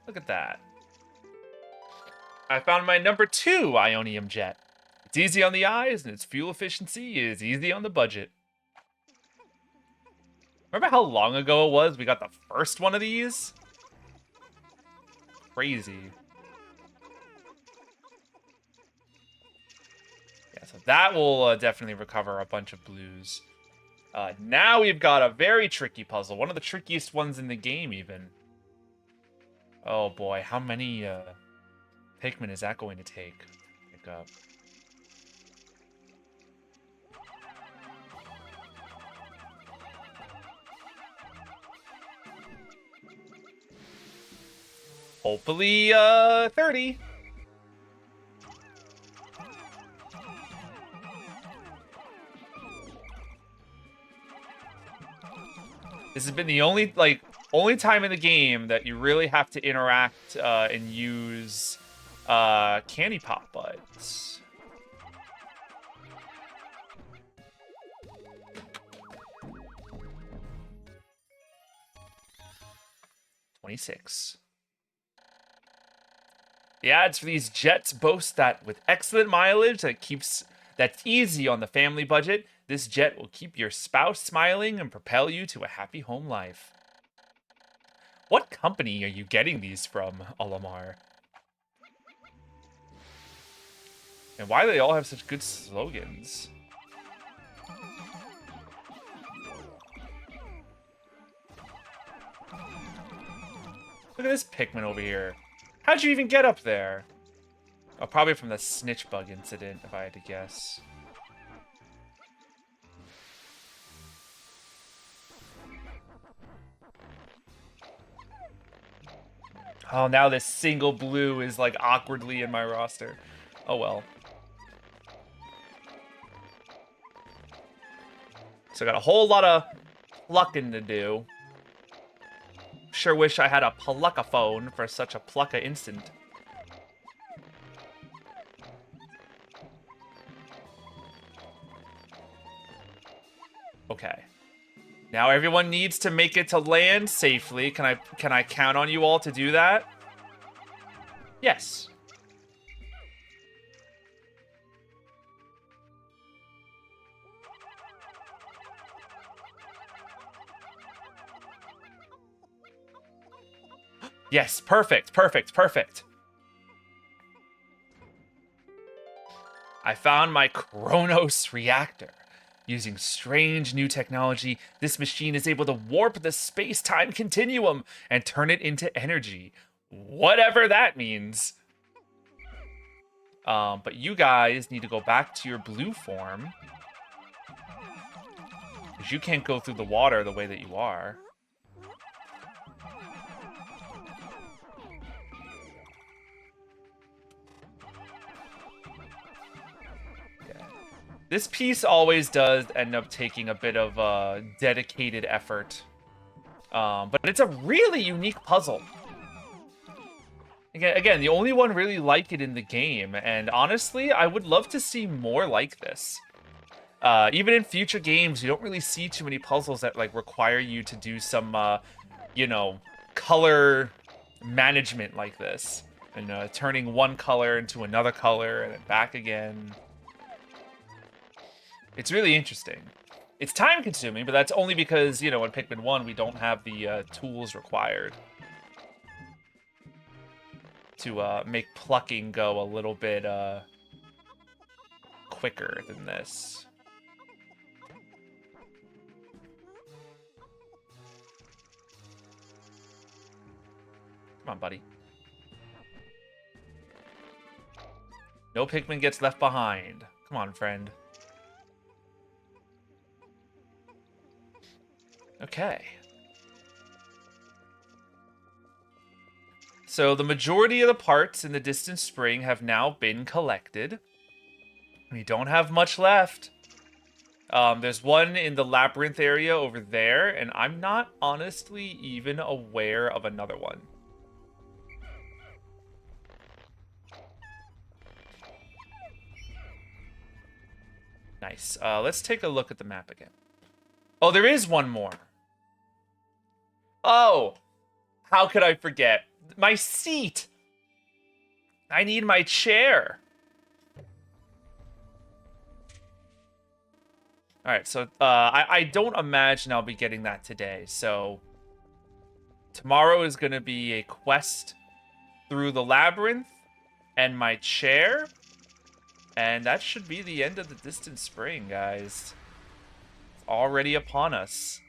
Look at that. I found my number 2 Ionium jet. It's easy on the eyes, and its fuel efficiency is easy on the budget. Remember how long ago it was we got the first one of these? Crazy. Yeah, so that will definitely recover a bunch of blues. Now we've got a very tricky puzzle. One of the trickiest ones in the game, even. Oh boy, how many Pikmin is that going to take? Pick up. Hopefully, 30. This has been the only time in the game that you really have to interact and use candy pop buds. $26. The ads for these jets boast that with excellent mileage that's easy on the family budget, this jet will keep your spouse smiling and propel you to a happy home life. What company are you getting these from, Olimar? And why do they all have such good slogans? Look at this Pikmin over here. How'd you even get up there? Oh, probably from the snitch bug incident, if I had to guess. Oh, now this single blue is, like, awkwardly in my roster. Oh, well. So I got a whole lot of plucking to do. Sure wish I had a pluckaphone for such a plucka instant. Okay. Now everyone needs to make it to land safely. Can I count on you all to do that? Yes. Yes, perfect, perfect, perfect. I found my Kronos reactor. Using strange new technology, this machine is able to warp the space-time continuum and turn it into energy. Whatever that means. But you guys need to go back to your blue form. Because you can't go through the water the way that you are. This piece always does end up taking a bit of dedicated effort. But it's a really unique puzzle. Again, the only one really like it in the game. And honestly, I would love to see more like this. Even in future games, you don't really see too many puzzles that like require you to do some, you know, color management like this. And turning one color into another color and then back again. It's really interesting. It's time-consuming, but that's only because, in Pikmin 1, we don't have the tools required to make plucking go a little bit quicker than this. Come on, buddy. No Pikmin gets left behind. Come on, friend. Okay. So the majority of the parts in the distant spring have now been collected. We don't have much left. There's one in the labyrinth area over there, and I'm not honestly even aware of another one. Nice. Let's take a look at the map again. Oh, there is one more. Oh, how could I forget? My seat. I need my chair. All right, so I don't imagine I'll be getting that today. So tomorrow is going to be a quest through the labyrinth and my chair. And that should be the end of the distant spring, guys. It's already upon us.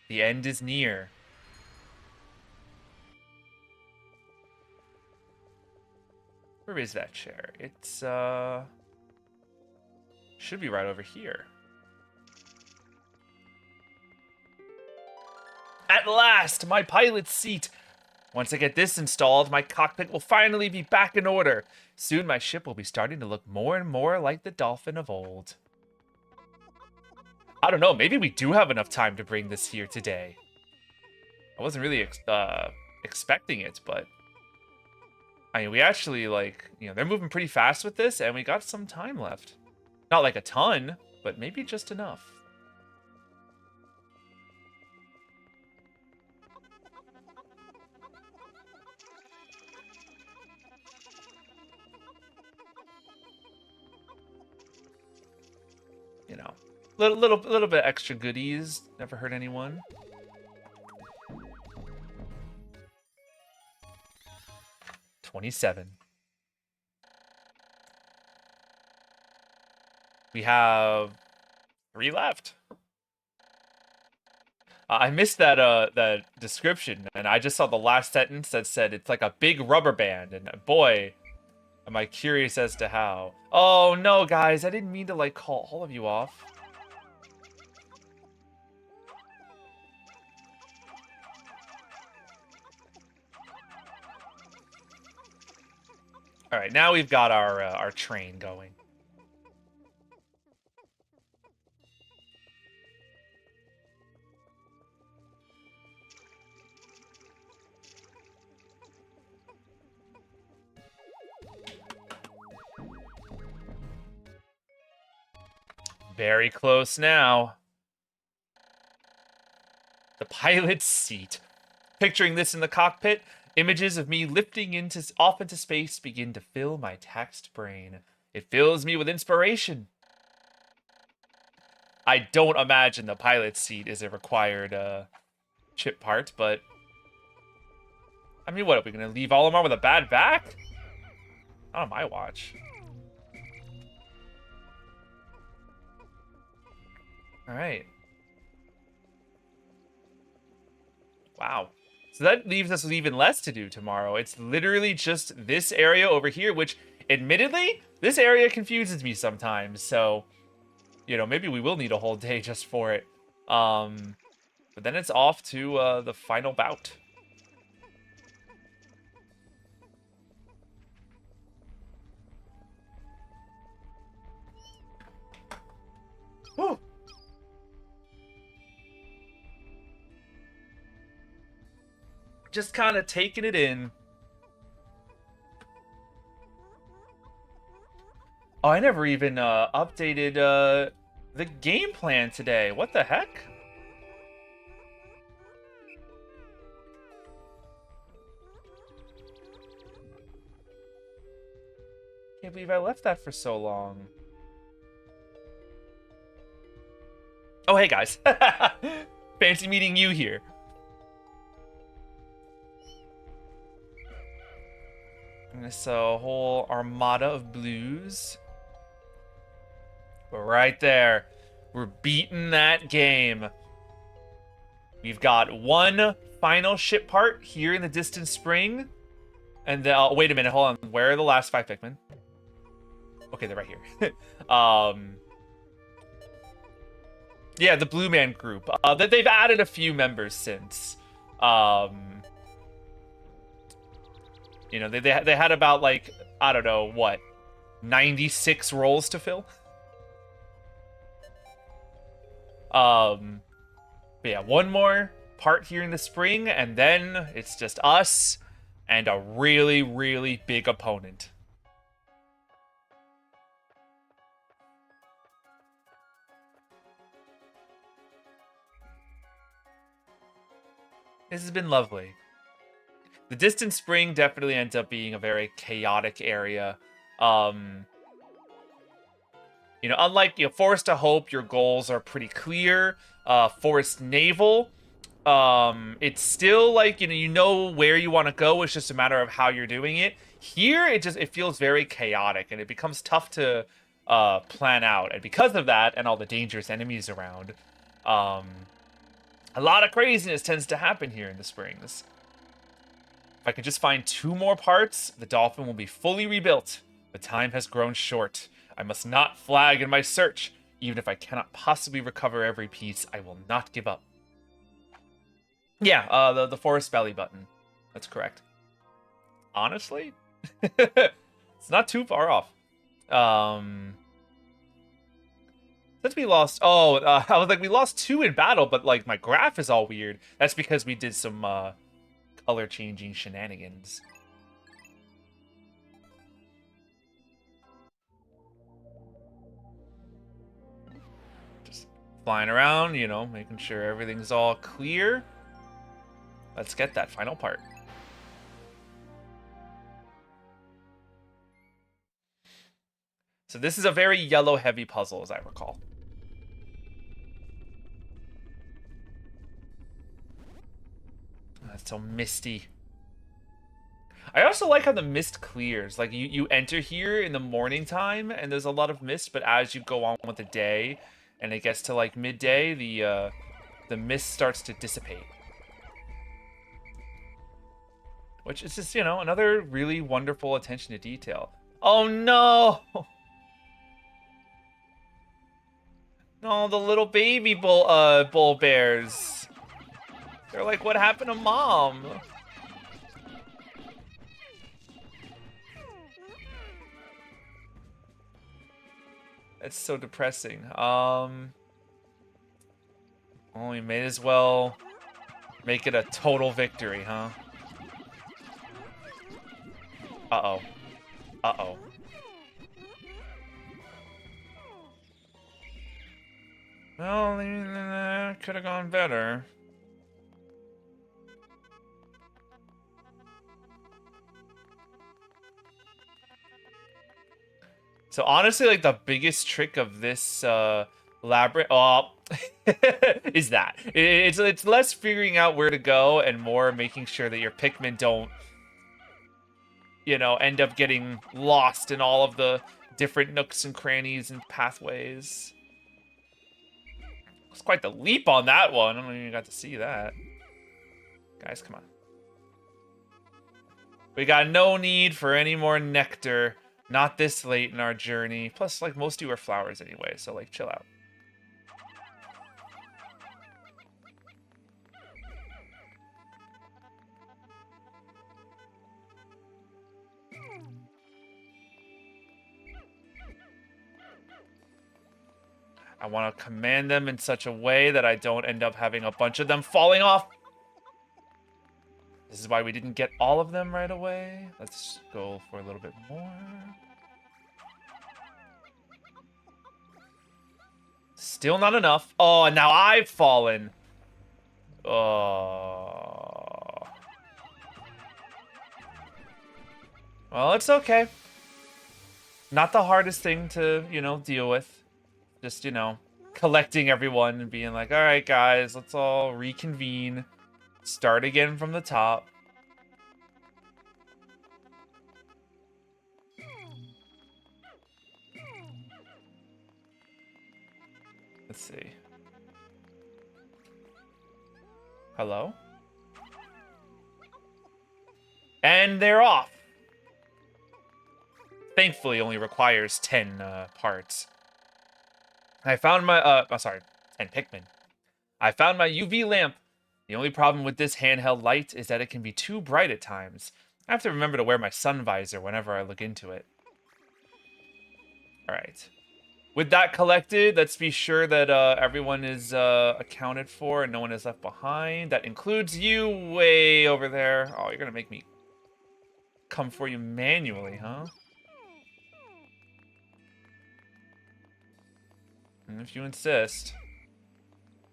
The end is near. Where is that chair? It's, should be right over here. At last, my pilot's seat! Once I get this installed, my cockpit will finally be back in order. Soon my ship will be starting to look more and more like the dolphin of old. I don't know, maybe we do have enough time to bring this here today. I wasn't really expecting it, but... I mean, we actually, like, they're moving pretty fast with this, and we got some time left. Not like a ton, but maybe just enough. Little bit extra goodies. Never hurt anyone. $27. We have 3 left. I missed that description, and I just saw the last sentence that said it's like a big rubber band, and boy, am I curious as to how. Oh no, guys, I didn't mean to like call all of you off. All right, now we've got our train going. Very close now. The pilot's seat. Picturing this in the cockpit, images of me lifting off into space begin to fill my taxed brain. It fills me with inspiration. I don't imagine the pilot's seat is a required chip part, but... I mean, what, are we going to leave Olimar with a bad back? Not on my watch. Alright. Wow. So that leaves us with even less to do tomorrow. It's literally just this area over here, which, admittedly, this area confuses me sometimes. So, you know, maybe we will need a whole day just for it. But then it's off to the final bout. Whew. Just kind of taking it in. Oh, I never even updated the game plan today. What the heck? Can't believe I left that for so long. Oh, hey guys. Fancy meeting you here. And this whole armada of blues. But right there, we're beating that game. We've got one final ship part here in the distant spring. And wait a minute, hold on. Where are the last 5 Pikmin? Okay, they're right here. Yeah, the Blue Man group. That they've added a few members since. You know, they had about, like, I don't know, what, 96 roles to fill? But yeah, one more part here in the spring, and then it's just us and a really, really big opponent. This has been lovely. The distant spring definitely ends up being a very chaotic area. You know, unlike, you know, Forest of Hope, your goals are pretty clear. Forest Naval, it's still like, you know where you want to go. It's just a matter of how you're doing it. Here, it feels very chaotic, and it becomes tough to plan out. And because of that, and all the dangerous enemies around, a lot of craziness tends to happen here in the springs. If I could just find 2 more parts, the dolphin will be fully rebuilt. The time has grown short. I must not flag in my search. Even if I cannot possibly recover every piece, I will not give up. Yeah, the forest belly button. That's correct. Honestly, it's not too far off. Since we lost... Oh, I was like, we lost 2 in battle, but, like, my graph is all weird. That's because we did some, color-changing shenanigans. Just flying around, you know, making sure everything's all clear. Let's get that final part. So this is a very yellow-heavy puzzle, as I recall. That's so misty. I also like how the mist clears. Like, you enter here in the morning time, and there's a lot of mist, but as you go on with the day, and it gets to, like, midday, the mist starts to dissipate. Which is just, you know, another really wonderful attention to detail. Oh, no! No, the little baby bull bears. They're like, what happened to Mom? That's so depressing. Well, we may as well make it a total victory, huh? Uh-oh. Uh-oh. Well, could have gone better. So honestly, like, the biggest trick of this labyrinth is that it's less figuring out where to go and more making sure that your Pikmin don't, you know, end up getting lost in all of the different nooks and crannies and pathways. It's quite the leap on that one. I don't even got to see that. Guys, come on. We got no need for any more nectar. Not this late in our journey. Plus, like, most of you are flowers anyway, so, like, chill out. I want to command them in such a way that I don't end up having a bunch of them falling off. This is why we didn't get all of them right away. Let's go for a little bit more. Still not enough. Oh, and now I've fallen. Oh. Well, it's okay. Not the hardest thing to, you know, deal with. Just, you know, collecting everyone and being like, all right, guys, let's all reconvene. Start again from the top. Let's see. Hello? And they're off. Thankfully, only requires 10 parts. I found my, 10 Pikmin. I found my UV lamp. The only problem with this handheld light is that it can be too bright at times. I have to remember to wear my sun visor whenever I look into it. Alright. With that collected, let's be sure that everyone is accounted for and no one is left behind. That includes you way over there. Oh, you're gonna make me come for you manually, huh? If you insist.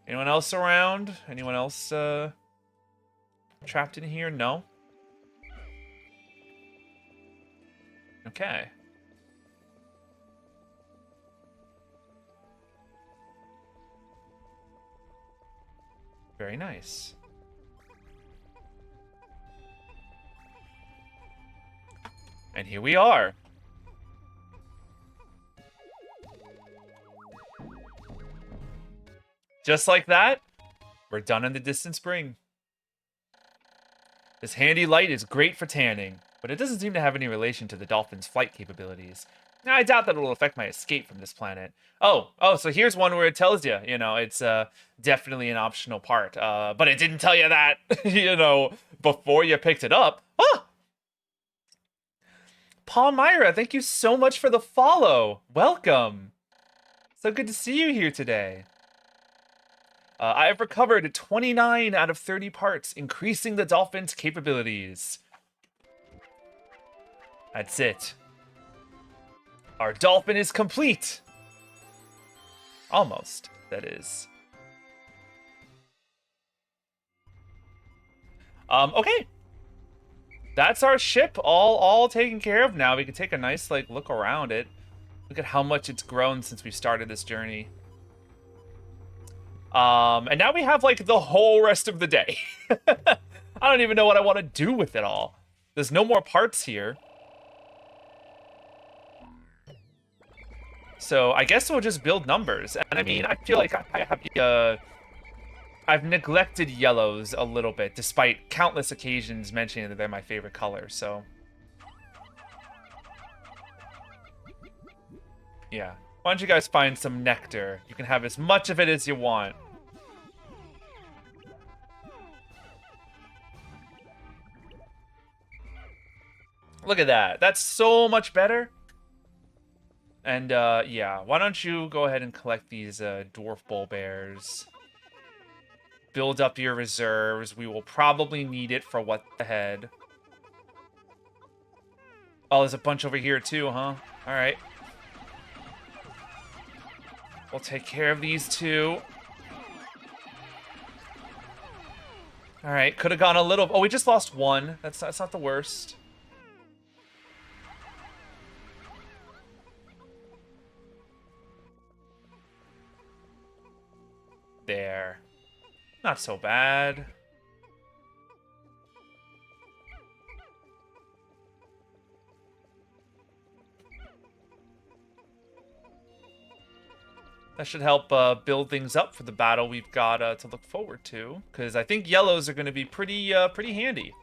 Anyone else around? Anyone else trapped in here? No? Okay. Very nice. And here we are. Just like that, we're done in the distant spring. This handy light is great for tanning, but it doesn't seem to have any relation to the dolphin's flight capabilities. Now, I doubt that it will affect my escape from this planet. Oh, so here's one where it tells you, you know, it's definitely an optional part. But it didn't tell you that, you know, before you picked it up. Ah! Palmyra, thank you so much for the follow. Welcome. So good to see you here today. I have recovered 29 out of 30 parts, increasing the dolphin's capabilities. That's it. Our dolphin is complete. Almost, that is. Okay. That's our ship all taken care of now. We can take a nice, like, look around it. Look at how much it's grown since we started this journey. And now we have, like, the whole rest of the day. I don't even know what I want to do with it all. There's no more parts here. So I guess we'll just build numbers. And I mean, I feel like I have I've neglected yellows a little bit, despite countless occasions mentioning that they're my favorite color, so. Yeah. Why don't you guys find some nectar? You can have as much of it as you want. Look at that. That's so much better. And, yeah. Why don't you go ahead and collect these dwarf bull bears. Build up your reserves. We will probably need it for what the head. Oh, there's a bunch over here too, huh? Alright. We'll take care of these two. Alright, could have gone a little... Oh, we just lost one. That's not the worst. There. Not so bad. That should help build things up for the battle we've got to look forward to. Because I think yellows are going to be pretty handy.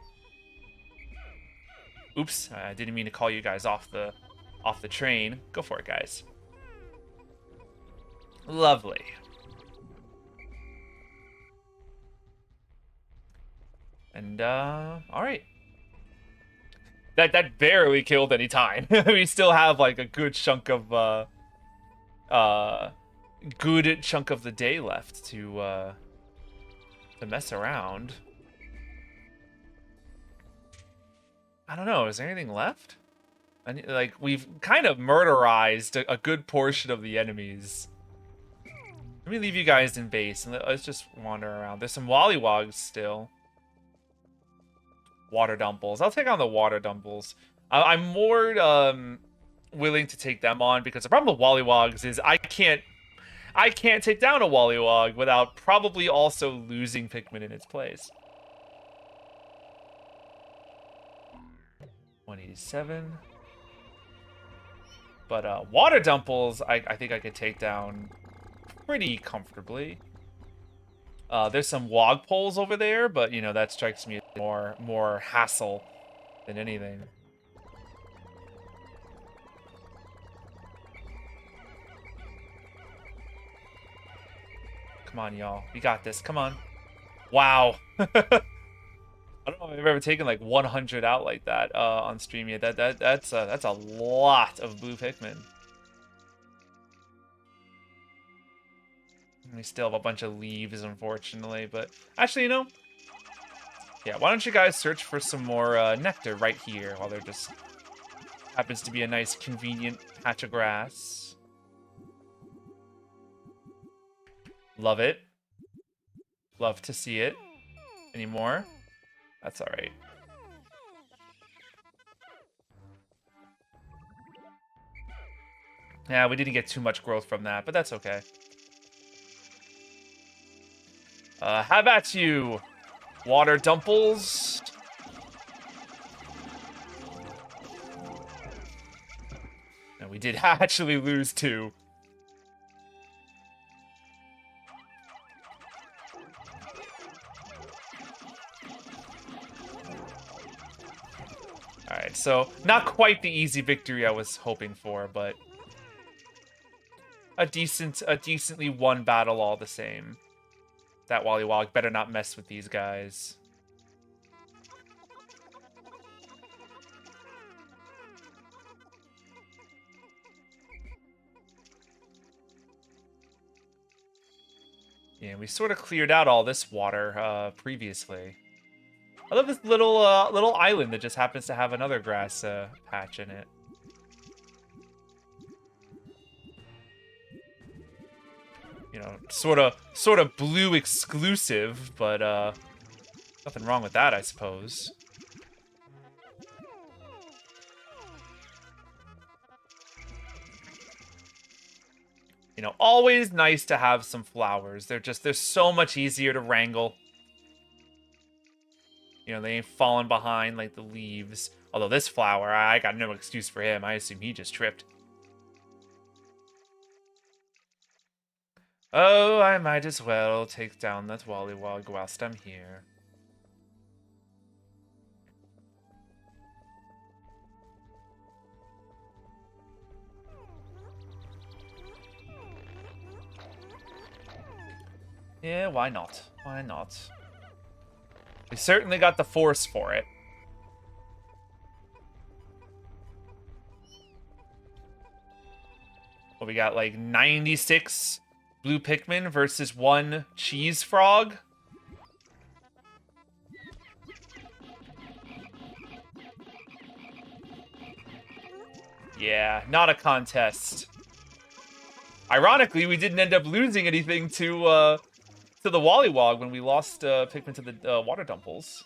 Oops, I didn't mean to call you guys off the train. Go for it, guys. Lovely. And all right. That barely killed any time. We still have like a good chunk of the day left to mess around. I don't know. Is there anything left? Like, we've kind of murderized a good portion of the enemies. Let me leave you guys in base and let's just wander around. There's some Wollywogs still. Water Dumples. I'll take on the Water Dumples. I'm more willing to take them on because the problem with Wollywogs is I can't take down a Wollywog without probably also losing Pikmin in its place. 187. But Water Dumples, I think I could take down pretty comfortably. There's some Wog poles over there, but you know that strikes me as more hassle than anything. Come on, y'all. We got this. Come on. Wow. I don't know if I've ever taken like 100 out like that on stream yet. That's a lot of blue Pikmin. We still have a bunch of leaves, unfortunately, but actually, you know, yeah, why don't you guys search for some more nectar right here while there just happens to be a nice, convenient patch of grass. Love it. Love to see it. Any more? That's all right. Yeah, we didn't get too much growth from that, but that's okay. How about you, Water Dumples? And we did actually lose 2. Alright, so not quite the easy victory I was hoping for, but a decently won battle all the same. That Wollywog better not mess with these guys. Yeah, we sort of cleared out all this water previously. I love this little island that just happens to have another grass patch in it. You know, sort of blue exclusive, but nothing wrong with that, I suppose. You know, always nice to have some flowers. They're so much easier to wrangle. You know, they ain't falling behind like the leaves. Although this flower, I got no excuse for him. I assume he just tripped. Oh, I might as well take down that Wollywog whilst I'm here. Yeah, why not? Why not? We certainly got the force for it. Well, we got like 96 blue Pikmin versus 1 cheese frog. Yeah, not a contest. Ironically, we didn't end up losing anything to the Wollywog when we lost Pikmin to the Water Dumples.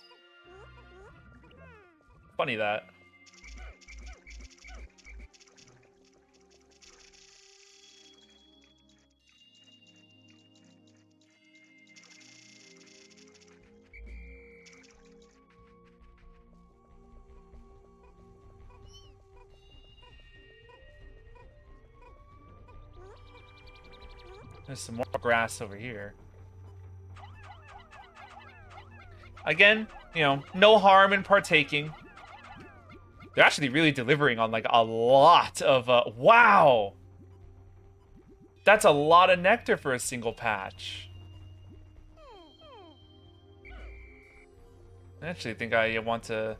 Funny that. There's some more grass over here. Again, you know, no harm in partaking. They're actually really delivering on like a lot of wow. That's a lot of nectar for a single patch. I actually think I want to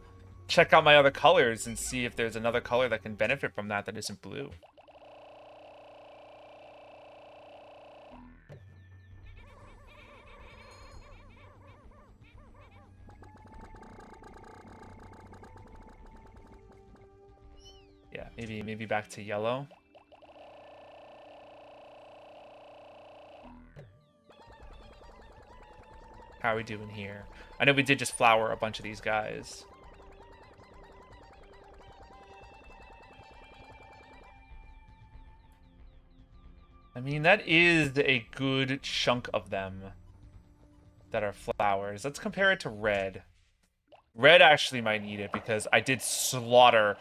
check out my other colors and see if there's another color that can benefit from that isn't blue. Yeah, maybe back to yellow. How are we doing here? I know we did just flower a bunch of these guys. I mean, that is a good chunk of them that are flowers. Let's compare it to red. Red actually might need it because I did slaughter.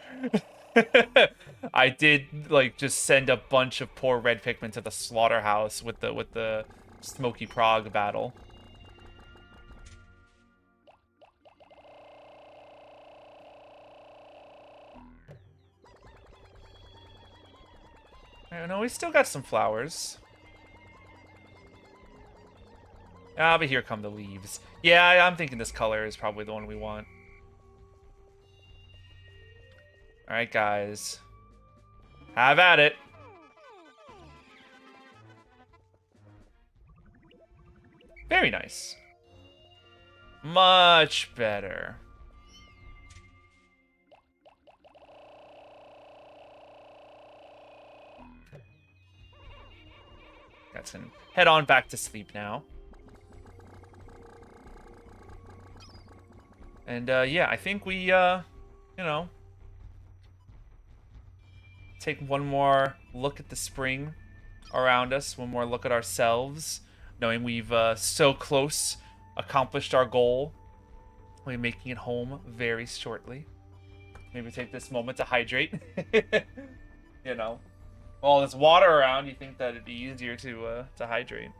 I did like just send a bunch of poor red Pikmin to the slaughterhouse with the Smoky Prog battle. I know we still got some flowers. Ah, but here come the leaves. Yeah, I'm thinking this color is probably the one we want. Alright, guys. Have at it. Very nice. Much better. Got to head on back to sleep now. And, yeah, I think we, you know, take one more look at the spring around us, one more look at ourselves, knowing we've, so close accomplished our goal. We'll be making it home very shortly. Maybe take this moment to hydrate. You know, all this water around, you think that it'd be easier to hydrate.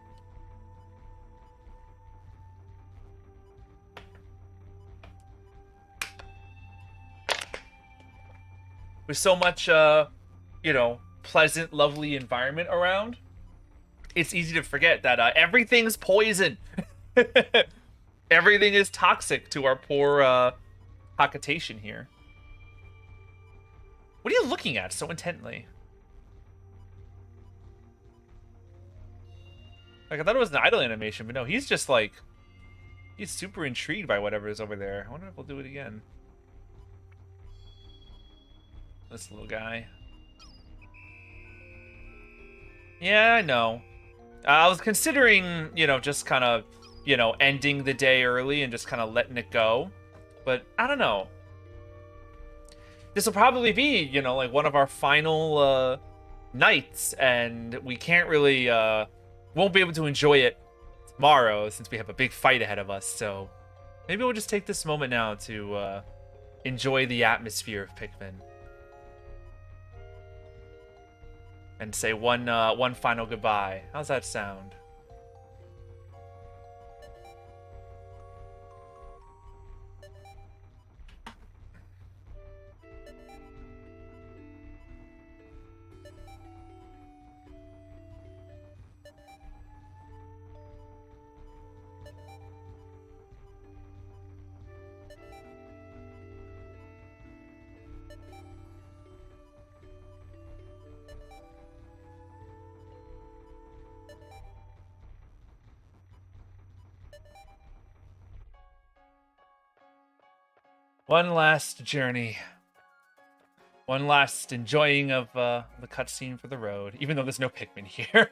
With so much, you know, pleasant, lovely environment around, it's easy to forget that everything's poison. Everything is toxic to our poor habitation here. What are you looking at so intently? Like, I thought it was an idle animation, but no, he's just like... He's super intrigued by whatever is over there. I wonder if we'll do it again. This little guy. Yeah, I know. I was considering, you know, just kind of, you know, ending the day early and just kind of letting it go. But I don't know. This will probably be, you know, like one of our final nights, and we can't really, won't be able to enjoy it tomorrow since we have a big fight ahead of us. So maybe we'll just take this moment now to enjoy the atmosphere of Pikmin. And say one final goodbye. How's that sound? One last journey. One last enjoying of the cutscene for the road, even though there's no Pikmin here.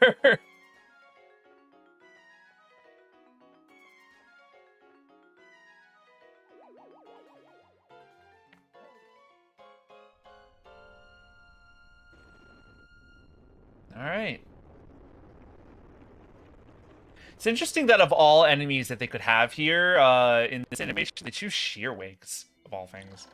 All right. It's interesting that of all enemies that they could have here in this animation, they choose Shearwigs, of all things.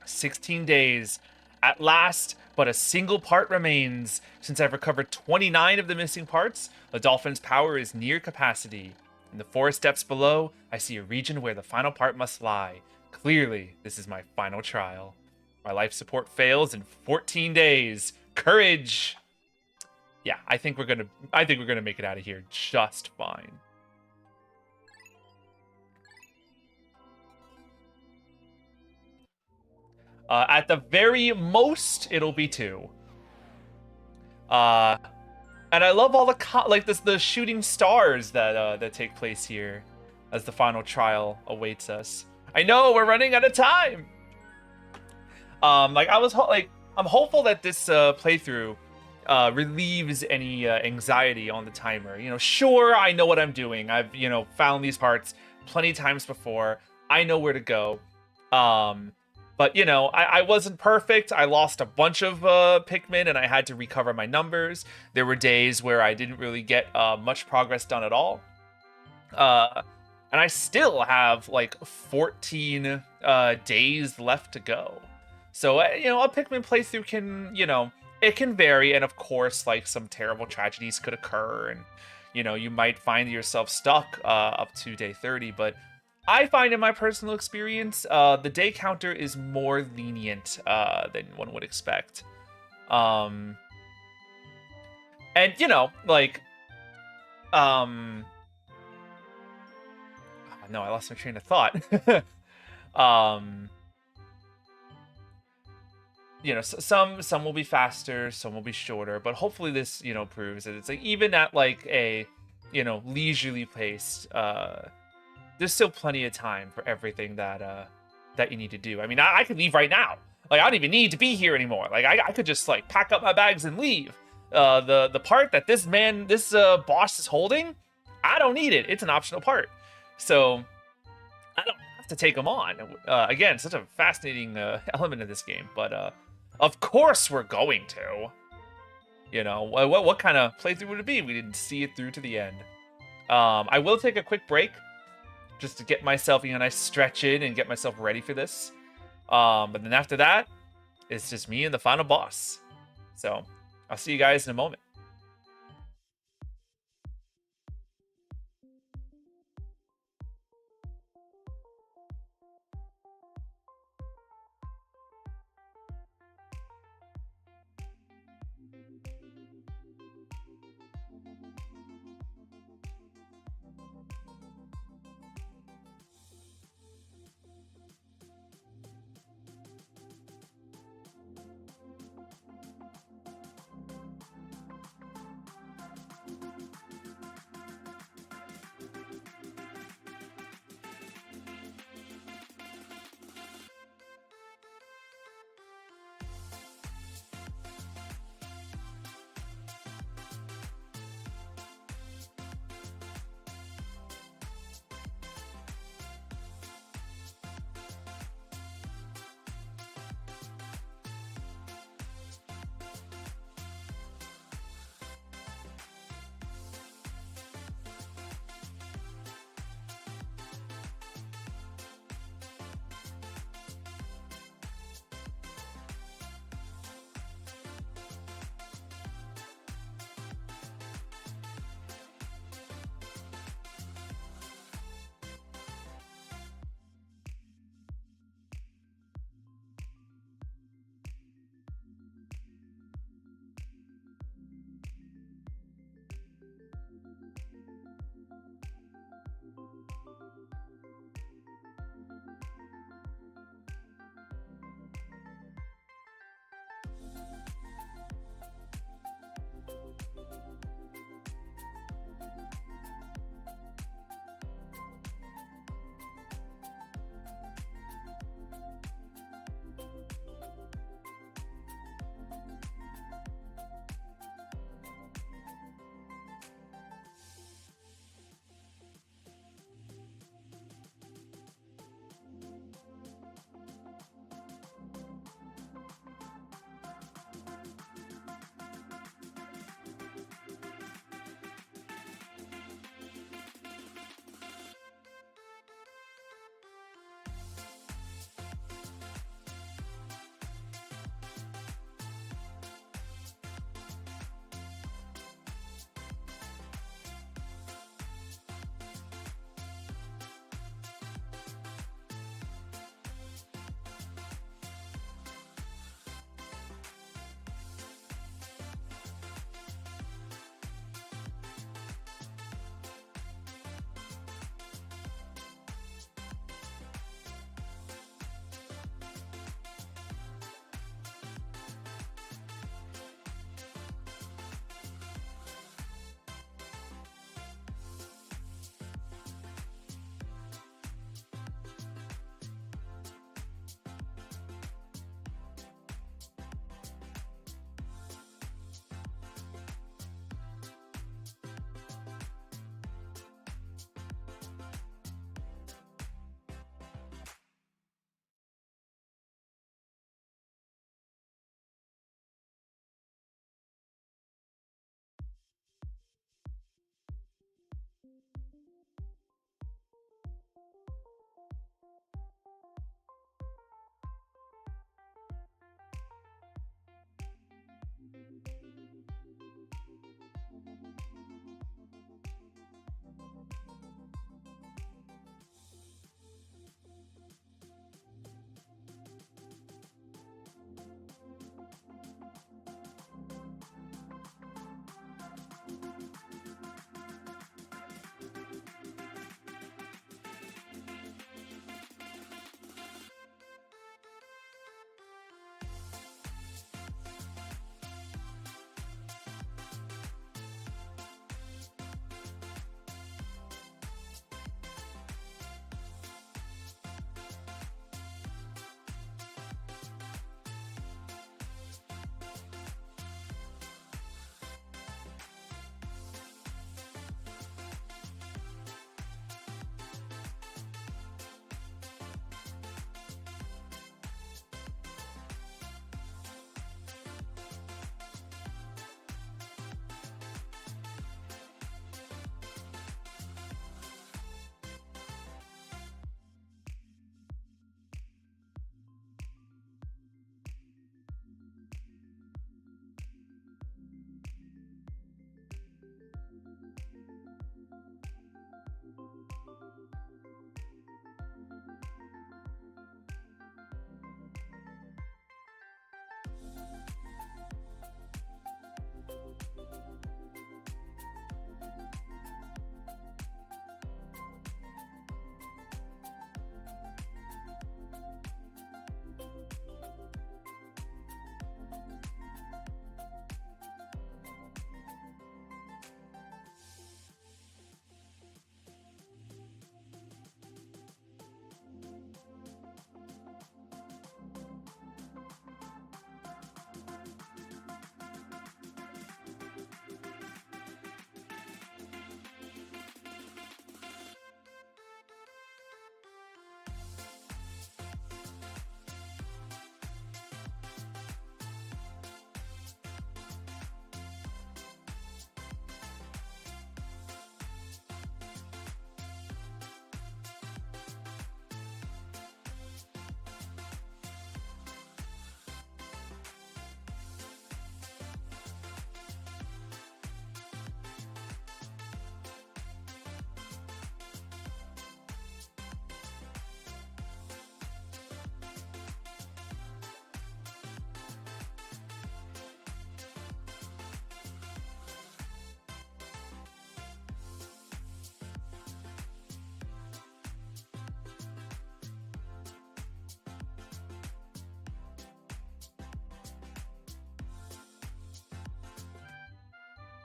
16 days. At last, but a single part remains. Since I've recovered 29 of the missing parts, the dolphin's power is near capacity. In the forest depths below, I see a region where the final part must lie. Clearly, this is my final trial. My life support fails in 14 days. Courage! Yeah, I think we're gonna make it out of here just fine. At the very most, it'll be 2. And I love all the shooting stars that take place here as the final trial awaits us. I know we're running out of time. I'm hopeful that this playthrough relieves any anxiety on the timer. You know, sure, I know what I'm doing. I've found these parts plenty of times before. I know where to go. But, I wasn't perfect. I lost a bunch of Pikmin, and I had to recover my numbers. There were days where I didn't really get much progress done at all. And I still have, 14 days left to go. So, a Pikmin playthrough can, it can vary. And, of course, some terrible tragedies could occur. And, you might find yourself stuck up to day 30. But I find in my personal experience, the day counter is more lenient than one would expect. And, no, I lost my train of thought. Some will be faster, some will be shorter, but hopefully this, proves that it's even at a, leisurely pace, there's still plenty of time for everything that you need to do. I mean, I could leave right now. I don't even need to be here anymore. I could just pack up my bags and leave. The part that this boss is holding, I don't need it. It's an optional part. So I don't have to take them on. Again, such a fascinating element of this game. But of course we're going to. What kind of playthrough would it be? We didn't see it through to the end. I will take a quick break just to get myself, nice stretch in and get myself ready for this. But then after that, it's just me and the final boss. So I'll see you guys in a moment.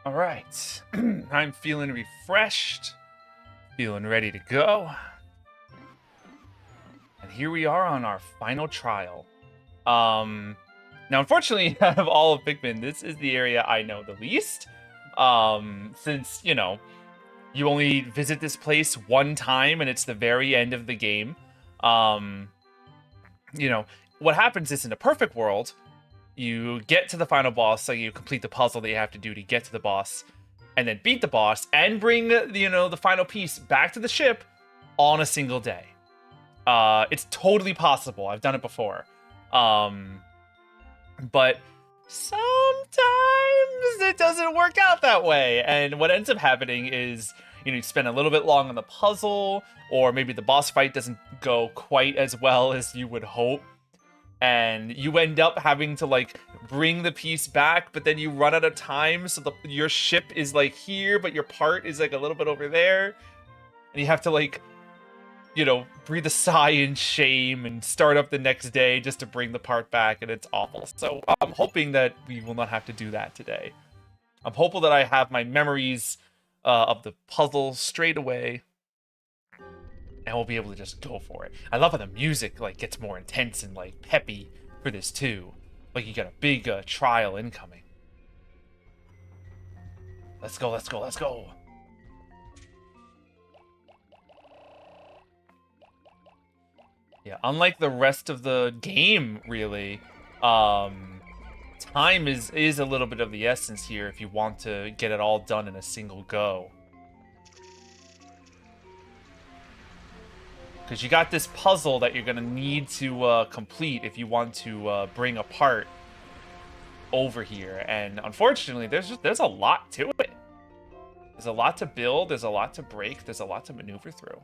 All right. I'm feeling refreshed, feeling ready to go. And here we are on our final trial. Now, unfortunately, out of all of Pikmin, this is the area I know the least. Since, you know, you only visit this place one time and it's the very end of the game. You know, what happens is in a perfect world, you get to the final boss, so you complete the puzzle that you have to do to get to the boss, and then beat the boss and bring, you know, the final piece back to the ship on a single day. It's totally possible. I've done it before. But sometimes it doesn't work out that way. And what ends up happening is, you know, you spend a little bit long on the puzzle, or maybe the boss fight doesn't go quite as well as you would hope. And you end up having to, like, bring the piece back, but then you run out of time, so your ship is, like, here, but your part is, like, a little bit over there. And you have to, like, you know, breathe a sigh in shame and start up the next day just to bring the part back, and it's awful. So I'm hoping that we will not have to do that today. I'm hopeful that I have my memories of the puzzle straight away, and we'll be able to just go for it. I love how the music, like, gets more intense and, like, peppy for this too. Like, you got a big trial incoming. Let's go, let's go, let's go. Yeah, unlike the rest of the game, really, time is a little bit of the essence here if you want to get it all done in a single go. Because you got this puzzle that you're going to need to complete if you want to bring apart over here, and unfortunately, there's a lot to it. There's a lot to build, there's a lot to break, there's a lot to maneuver through.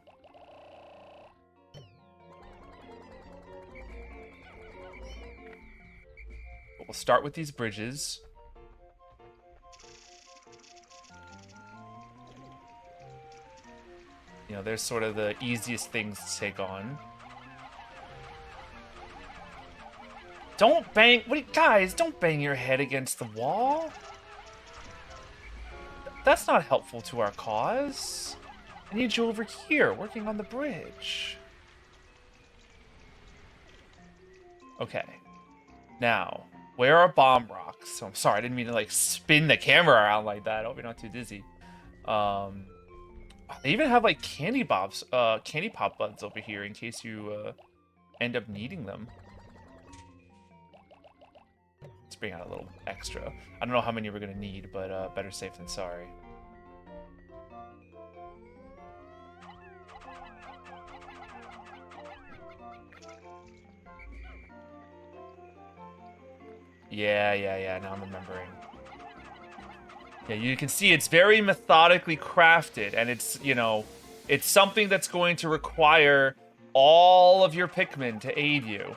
But we'll start with these bridges. You know, there's sort of the easiest things to take on. Don't bang... guys, don't bang your head against the wall. That's not helpful to our cause. I need you over here, working on the bridge. Okay. Now, where are bomb rocks? So I'm sorry, I didn't mean to, like, spin the camera around like that. I hope you're not too dizzy. They even have, like, candy pop buds over here in case you end up needing them. Let's bring out a little extra. I don't know how many we're gonna need, but better safe than sorry. Yeah, now I'm remembering. Yeah, you can see it's very methodically crafted, and it's, you know, it's something that's going to require all of your Pikmin to aid you.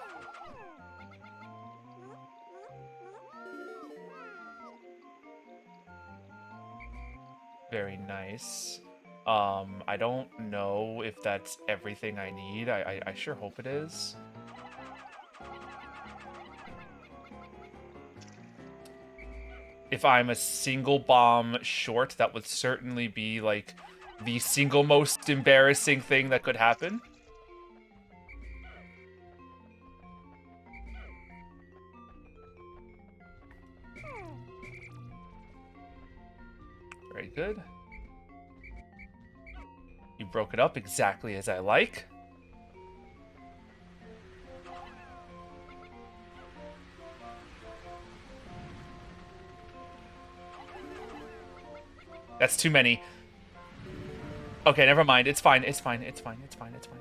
Very nice. I don't know if that's everything I need. I sure hope it is. If I'm a single bomb short, that would certainly be, like, the single most embarrassing thing that could happen. Very good. You broke it up exactly as I like. That's too many. Okay, never mind. It's fine. It's fine. It's fine. It's fine. It's fine.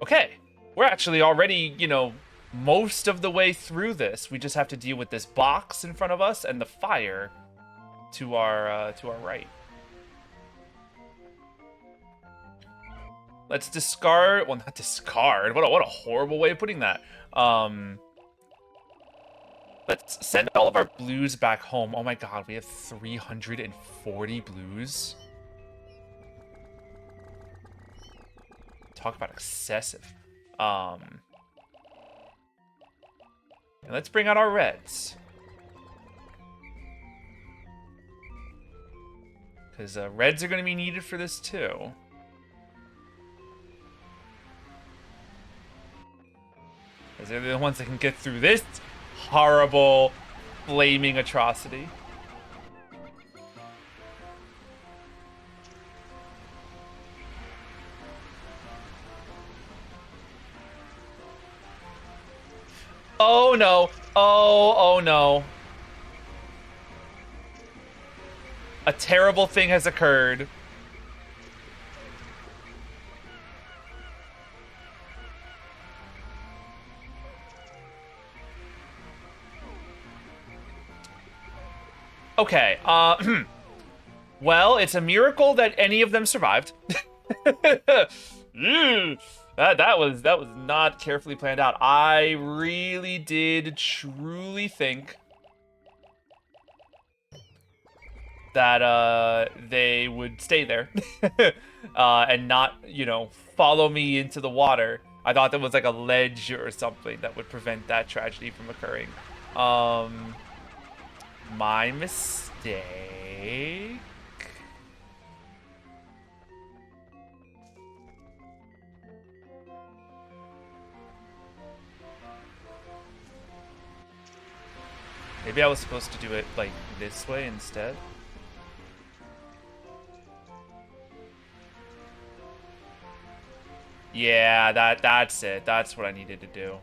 Okay. We're actually already, you know, most of the way through this. We just have to deal with this box in front of us and the fire to our right. Let's discard. Well, not discard. What a horrible way of putting that. Let's send all of our blues back home. Oh my god, we have 340 blues. Talk about excessive. And let's bring out our reds. Because reds are going to be needed for this too. Because they're the ones that can get through this horrible, flaming atrocity. Oh no. Oh no. A terrible thing has occurred. Okay, well, it's a miracle that any of them survived. That was not carefully planned out. I really did truly think that they would stay there and not, you know, follow me into the water. I thought there was like a ledge or something that would prevent that tragedy from occurring. My mistake. Maybe I was supposed to do it like this way instead. Yeah, that's it. That's what I needed to do.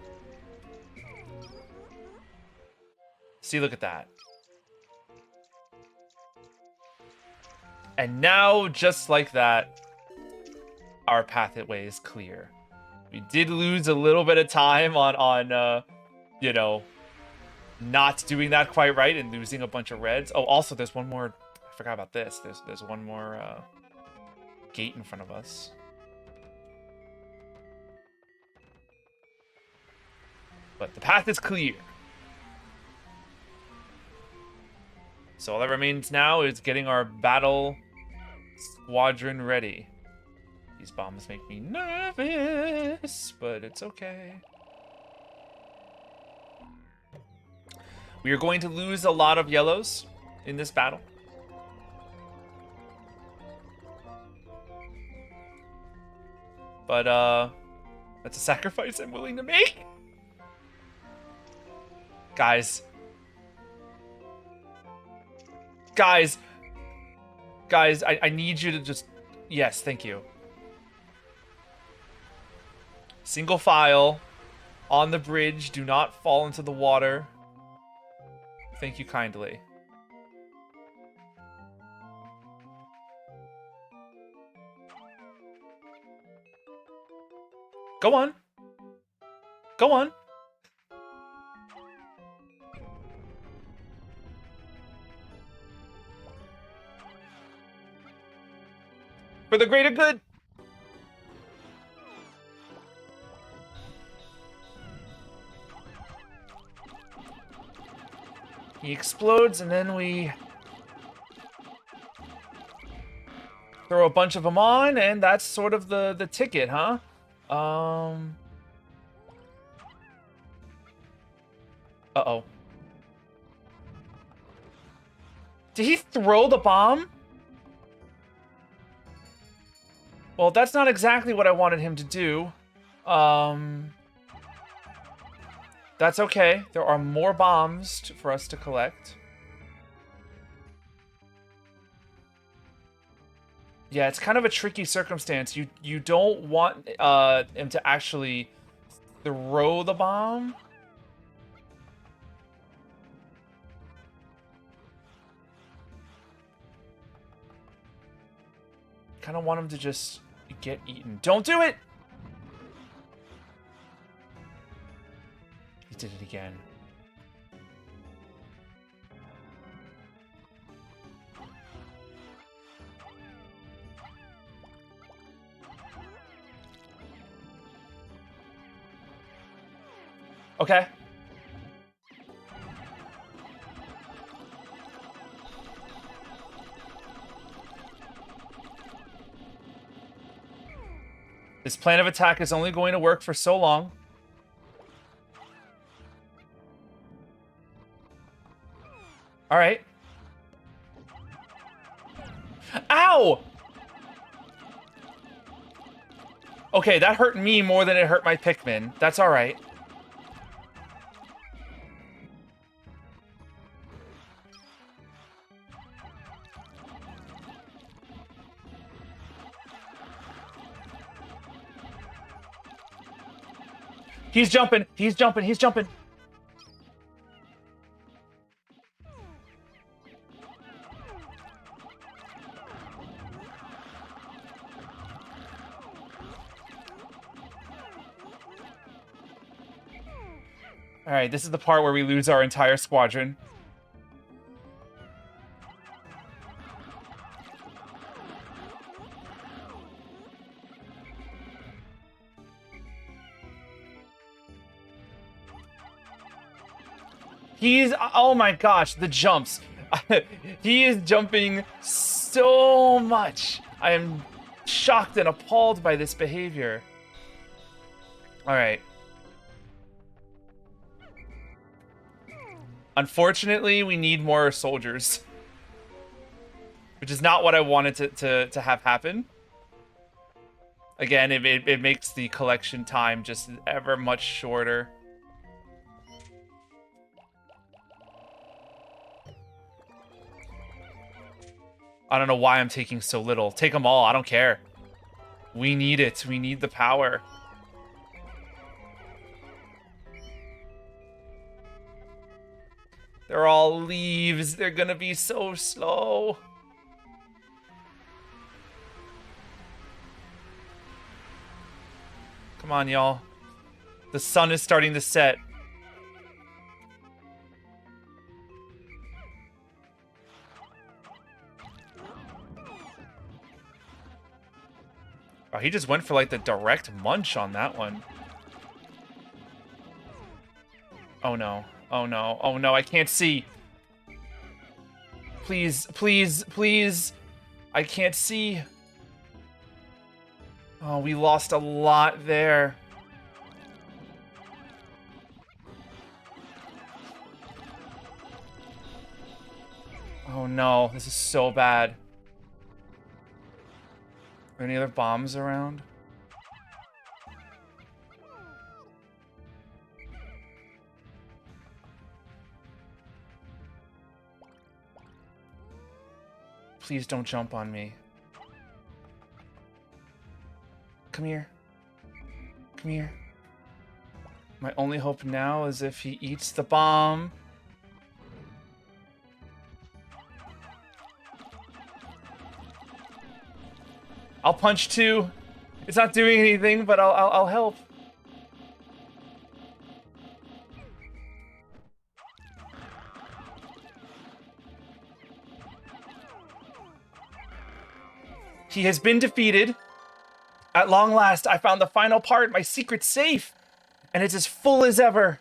See, look at that. And now, just like that, our pathway is clear. We did lose a little bit of time on you know, not doing that quite right and losing a bunch of reds. Oh, also there's one more. I forgot about this. There's one more gate in front of us. But the path is clear. So all that remains now is getting our battle squadron ready. These bombs make me nervous, but it's okay. We are going to lose a lot of yellows in this battle. But that's a sacrifice I'm willing to make. Guys, I need you to just... Yes, thank you. Single file on the bridge. Do not fall into the water. Thank you kindly. Go on. Go on. For the greater good. He explodes, and then we throw a bunch of them on, and that's sort of the ticket, huh? Uh-oh. Did he throw the bomb? Well, that's not exactly what I wanted him to do. That's okay. There are more bombs for us to collect. Yeah, it's kind of a tricky circumstance. You don't want him to actually throw the bomb. Kind of want him to just get eaten. Don't do it! He did it again. Okay. This plan of attack is only going to work for so long. All right. Ow! Okay, that hurt me more than it hurt my Pikmin. That's all right. He's jumping. He's jumping. He's jumping. All right, this is the part where we lose our entire squadron. He's, oh my gosh, the jumps. He is jumping so much. I am shocked and appalled by this behavior. All right. Unfortunately, we need more soldiers. Which is not what I wanted to have happen. Again, it makes the collection time just ever much shorter. I don't know why I'm taking so little. Take them all. I don't care. We need it. We need the power. They're all leaves. They're gonna be so slow. Come Come on, y'all. The sun is starting to set. Oh, he just went for like the direct munch on that one. Oh no. Oh no. Oh no, I can't see. Please, please, please. I can't see. Oh, we lost a lot there. Oh no, this is so bad. Are any other bombs around? Please don't jump on me. Come here. Come here. My only hope now is if he eats the bomb. I'll punch too. It's not doing anything, but I'll help. He has been defeated. At long last, I found the final part, my secret safe, and it's as full as ever.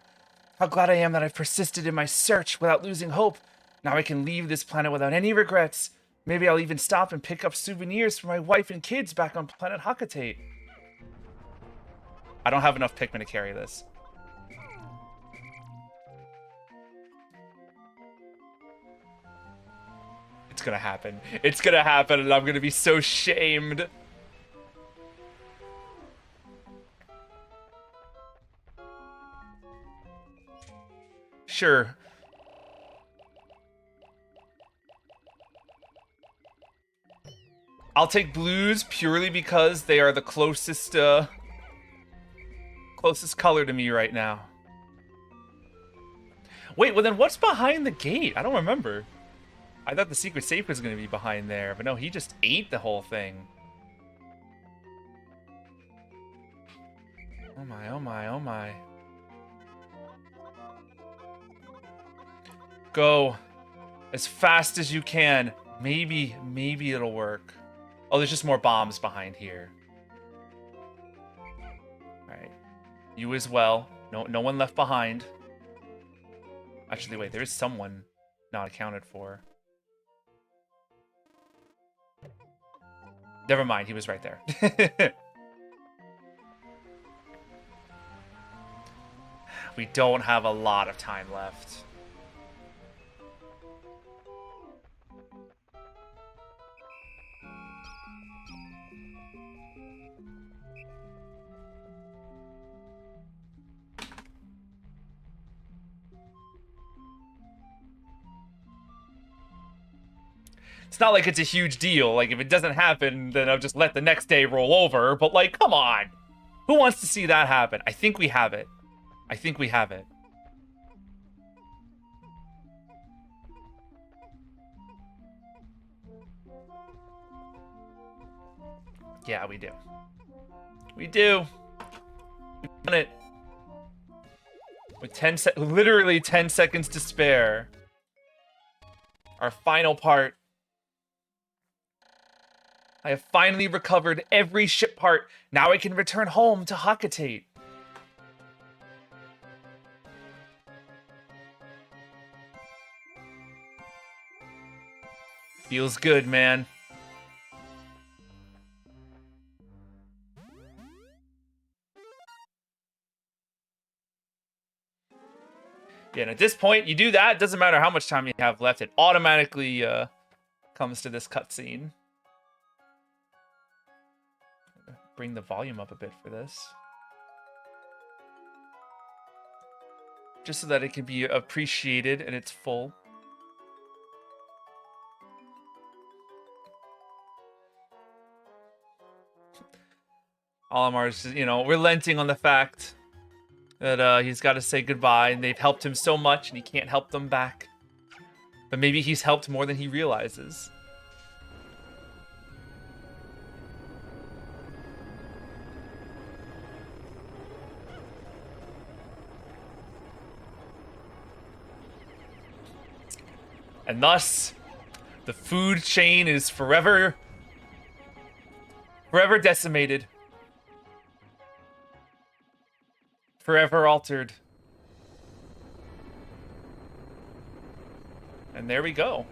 How glad I am that I've persisted in my search without losing hope. Now I can leave this planet without any regrets. Maybe I'll even stop and pick up souvenirs for my wife and kids back on planet Hachiko. I don't have enough Pikmin to carry this. It's gonna happen. It's gonna happen, and I'm gonna be so shamed. Sure. I'll take blues purely because they are the closest color to me right now. Wait, well then what's behind the gate? I don't remember. I thought the secret safe was going to be behind there, but no, he just ate the whole thing. Oh my, oh my, oh my. Go as fast as you can. Maybe it'll work. Oh, there's just more bombs behind here. Alright. You as well. No one left behind. Actually, wait, there is someone not accounted for. Never mind, he was right there. We don't have a lot of time left. It's not like it's a huge deal. Like, if it doesn't happen, then I'll just let the next day roll over. But, like, come on. Who wants to see that happen? I think we have it. I think we have it. Yeah, we do. We do. We've done it. With literally 10 seconds to spare. Our final part. I have finally recovered every ship part. Now I can return home to Hachiko. Feels good, man. Yeah, and at this point, you do that. It doesn't matter how much time you have left. It automatically comes to this cutscene. Bring the volume up a bit for this. Just so that it can be appreciated in its full. Olimar's, you know, relenting on the fact that he's got to say goodbye, and they've helped him so much, and he can't help them back. But maybe he's helped more than he realizes. And thus, the food chain is forever decimated. Forever altered. And there we go.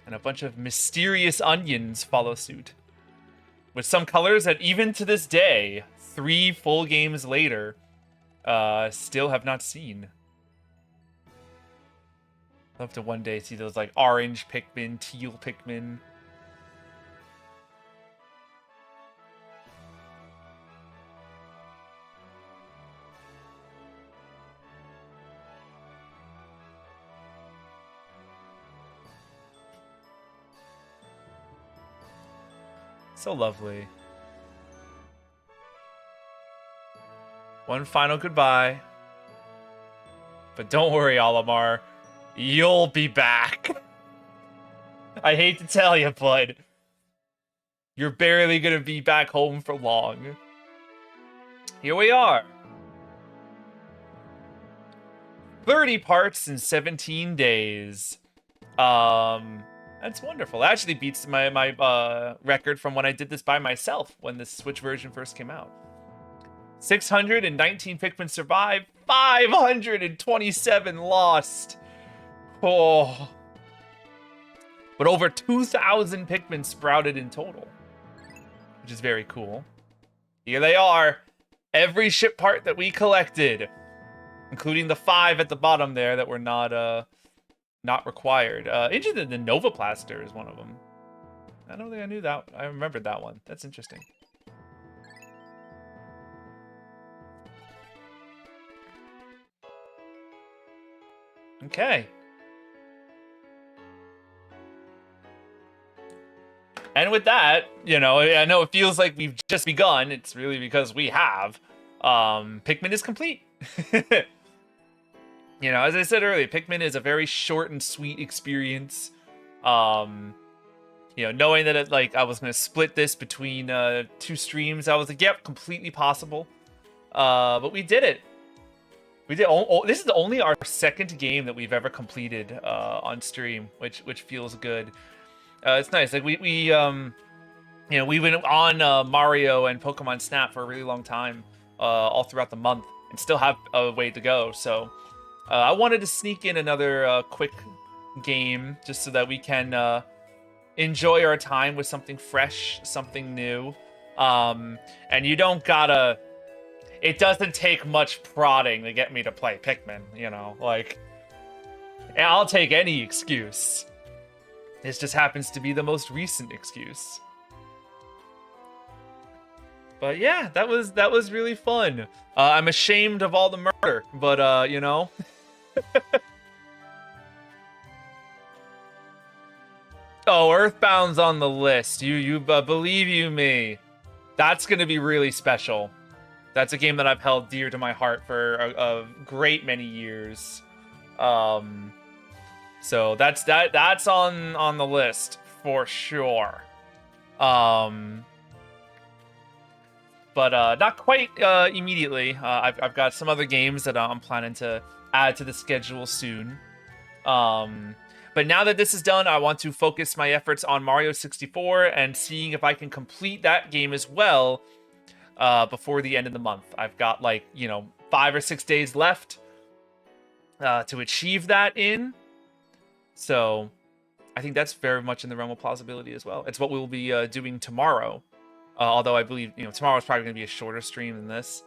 And a bunch of mysterious onions follow suit. With some colors that even to this day, 3 full games later, still have not seen. Love to one day see those like orange Pikmin, teal Pikmin. So lovely. One final goodbye. But don't worry, Olimar. You'll be back. I hate to tell you, bud. You're barely gonna be back home for long. Here we are. 30 parts in 17 days. That's wonderful. It actually beats my record from when I did this by myself when the Switch version first came out. 619 Pikmin survived, 527 lost. Oh. But over 2,000 Pikmin sprouted in total, which is very cool. Here they are. Every ship part that we collected, including the 5 at the bottom there that were not required. Interesting, the Nova Plaster is one of them. I don't think I knew that. I remembered that one. That's interesting. Okay. And with that, you know, I know it feels like we've just begun. It's really because we have. Pikmin is complete. You know, as I said earlier, Pikmin is a very short and sweet experience. You know, knowing that I was going to split this between 2 streams, I was like, yep, completely possible. But we did it. We did. This is only our 2nd game that we've ever completed on stream, which feels good. It's nice. Like we you know, we went on Mario and Pokemon Snap for a really long time, all throughout the month, and still have a way to go. So I wanted to sneak in another quick game just so that we can enjoy our time with something fresh, something new. And you don't gotta. It doesn't take much prodding to get me to play Pikmin, you know? Like, I'll take any excuse. This just happens to be the most recent excuse. But yeah, that was really fun. I'm ashamed of all the murder, but you know. Oh, Earthbound's on the list. You believe you me. That's gonna be really special. That's a game that I've held dear to my heart for a great many years. So that's on the list for sure. But not quite immediately. I've got some other games that I'm planning to add to the schedule soon. But now that this is done, I want to focus my efforts on Mario 64 and seeing if I can complete that game as well before the end of the month. I've got 5 or 6 days left to achieve that in. So I think that's very much in the realm of plausibility as well. It's what we'll be doing tomorrow. Although I believe, tomorrow's probably going to be a shorter stream than this.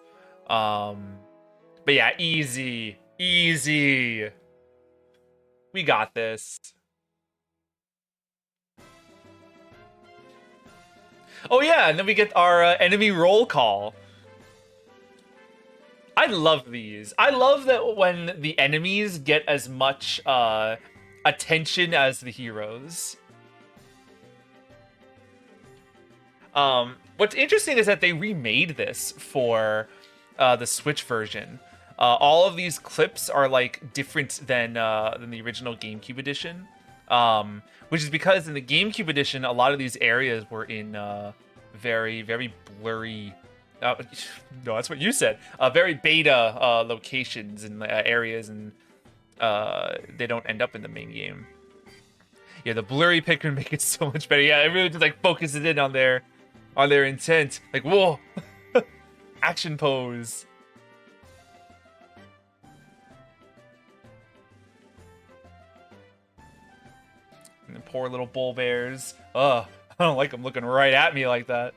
But yeah, easy. We got this. Oh yeah, and then we get our enemy roll call. I love these. I love that when the enemies get as much attention as the heroes. What's interesting is that they remade this for the Switch version. All of these clips are different than the original GameCube edition, which is because in the GameCube edition, a lot of these areas were in very, very blurry. No, that's what you said. Very beta locations and areas, and they don't end up in the main game. Yeah, the blurry Pikmin make it so much better. Yeah, it really just like focuses in on their intent. Like, whoa, action pose. And the poor little bull bears. Ugh, I don't like them looking right at me like that.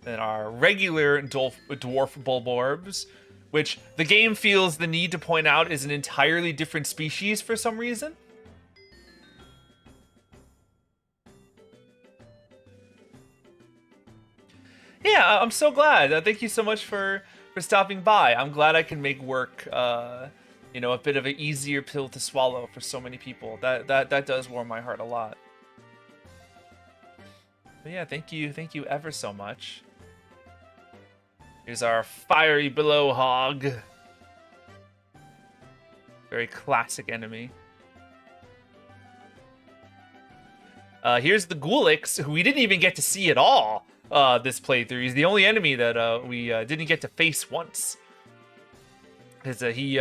Then our regular dwarf bulborbs, which the game feels the need to point out is an entirely different species for some reason. Yeah, I'm so glad. Thank you so much for stopping by. I'm glad I can make work, you know, a bit of an easier pill to swallow for so many people. That does warm my heart a lot. But yeah, thank you ever so much. Here's our fiery below hog. Very classic enemy. Here's the Ghoulix, who we didn't even get to see at all this playthrough. He's the only enemy that we didn't get to face once. Because he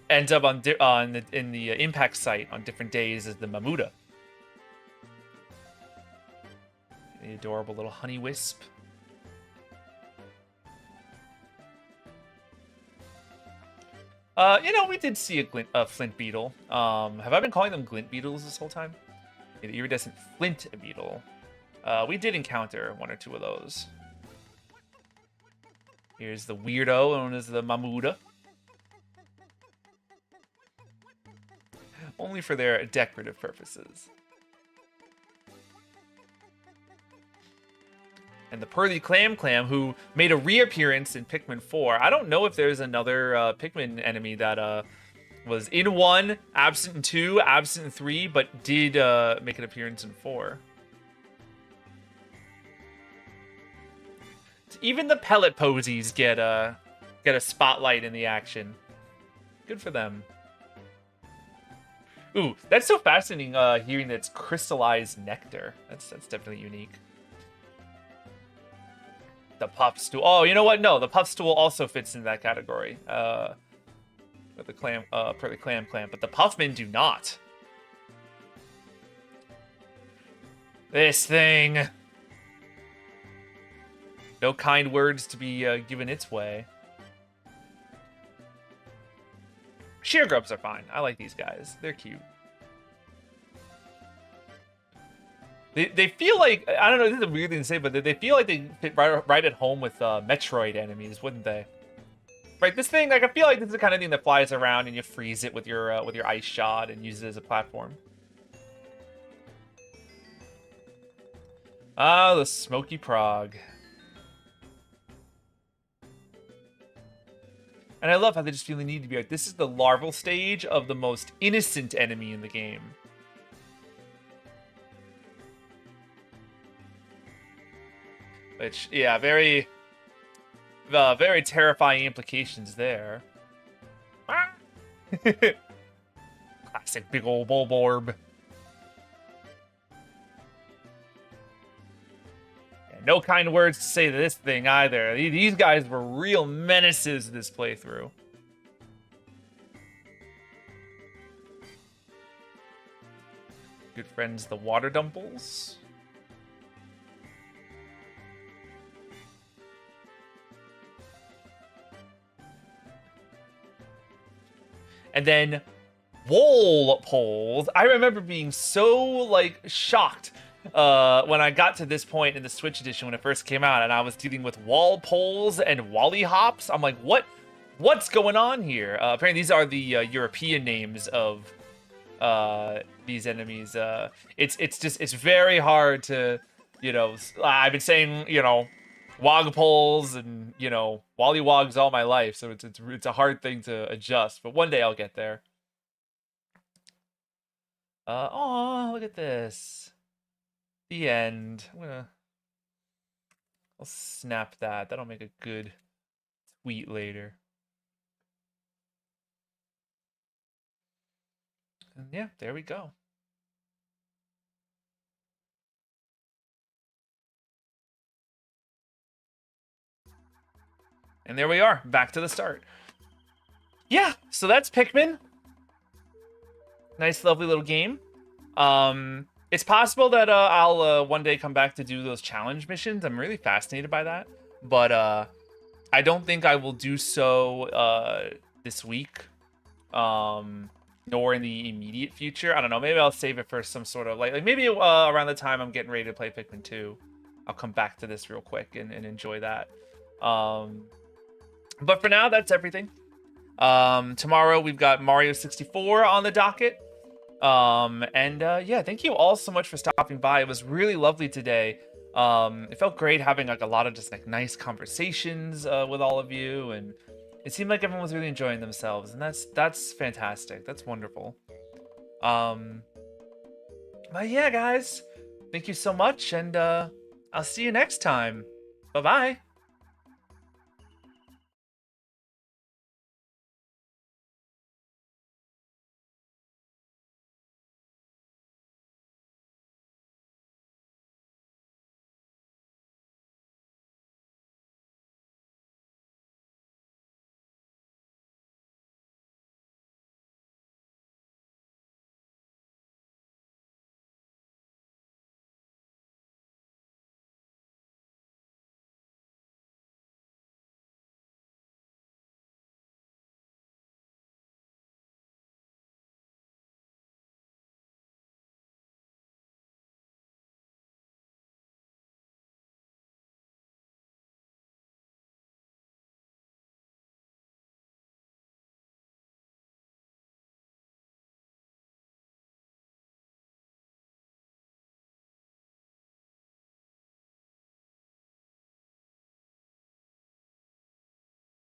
ends up in the impact site on different days as the Mamuda. The adorable little honey wisp. You know, we did see a flint beetle. Have I been calling them glint beetles this whole time? The iridescent flint beetle. We did encounter one or two of those. Here's the weirdo known as the Mamuda. Only for their decorative purposes. And the Pearly Clam, who made a reappearance in Pikmin 4. I don't know if there's another Pikmin enemy that was in 1, absent in 2, absent in 3, but did make an appearance in 4. Even the pellet posies get a spotlight in the action. Good for them. Ooh, that's so fascinating hearing that it's crystallized nectar. That's definitely unique. The puff stool. Oh, you know what? No, the puff stool also fits in that category. With the clam, per the clam, but the puffmen do not. This thing. No kind words to be given its way. Sheer grubs are fine. I like these guys. They're cute. They feel like, I don't know, this is a weird thing to say, but they feel like they fit right at home with Metroid enemies, wouldn't they? Right, this thing, like, I feel like this is the kind of thing that flies around and you freeze it with your ice shot and use it as a platform. Ah, the Smoky Prog. And I love how they just feel the need to be like, this is the larval stage of the most innocent enemy in the game. Which, yeah, very terrifying implications there. Classic big old bulborb. Yeah, no kind words to say to this thing either. These guys were real menaces this playthrough. Good friends, the water dumples. And then wall poles. I remember being so like shocked when I got to this point in the Switch edition when it first came out, and I was dealing with wall poles and wally hops. I'm like, what's going on here? Apparently, these are the European names of these enemies. It's very hard to, you know. I've been saying, you know, Wogpoles and, you know, Wollywogs all my life, so it's a hard thing to adjust, but one day I'll get there. Oh, look at this. The end. I'll snap that. That'll make a good tweet later. And yeah, there we go. And there we are, back to the start. Yeah, so that's Pikmin. Nice, lovely little game. It's possible that I'll one day come back to do those challenge missions. I'm really fascinated by that. But I don't think I will do so this week. Nor in the immediate future. I don't know. Maybe I'll save it for some sort of like maybe around the time I'm getting ready to play Pikmin 2. I'll come back to this real quick and enjoy that. But for now, that's everything. Tomorrow we've got Mario 64 on the docket. Yeah, thank you all so much for stopping by. It was really lovely today. It felt great having like a lot of just like nice conversations with all of you, and it seemed like everyone was really enjoying themselves, and that's fantastic. That's wonderful. But yeah, guys, thank you so much, and I'll see you next time. Bye-bye.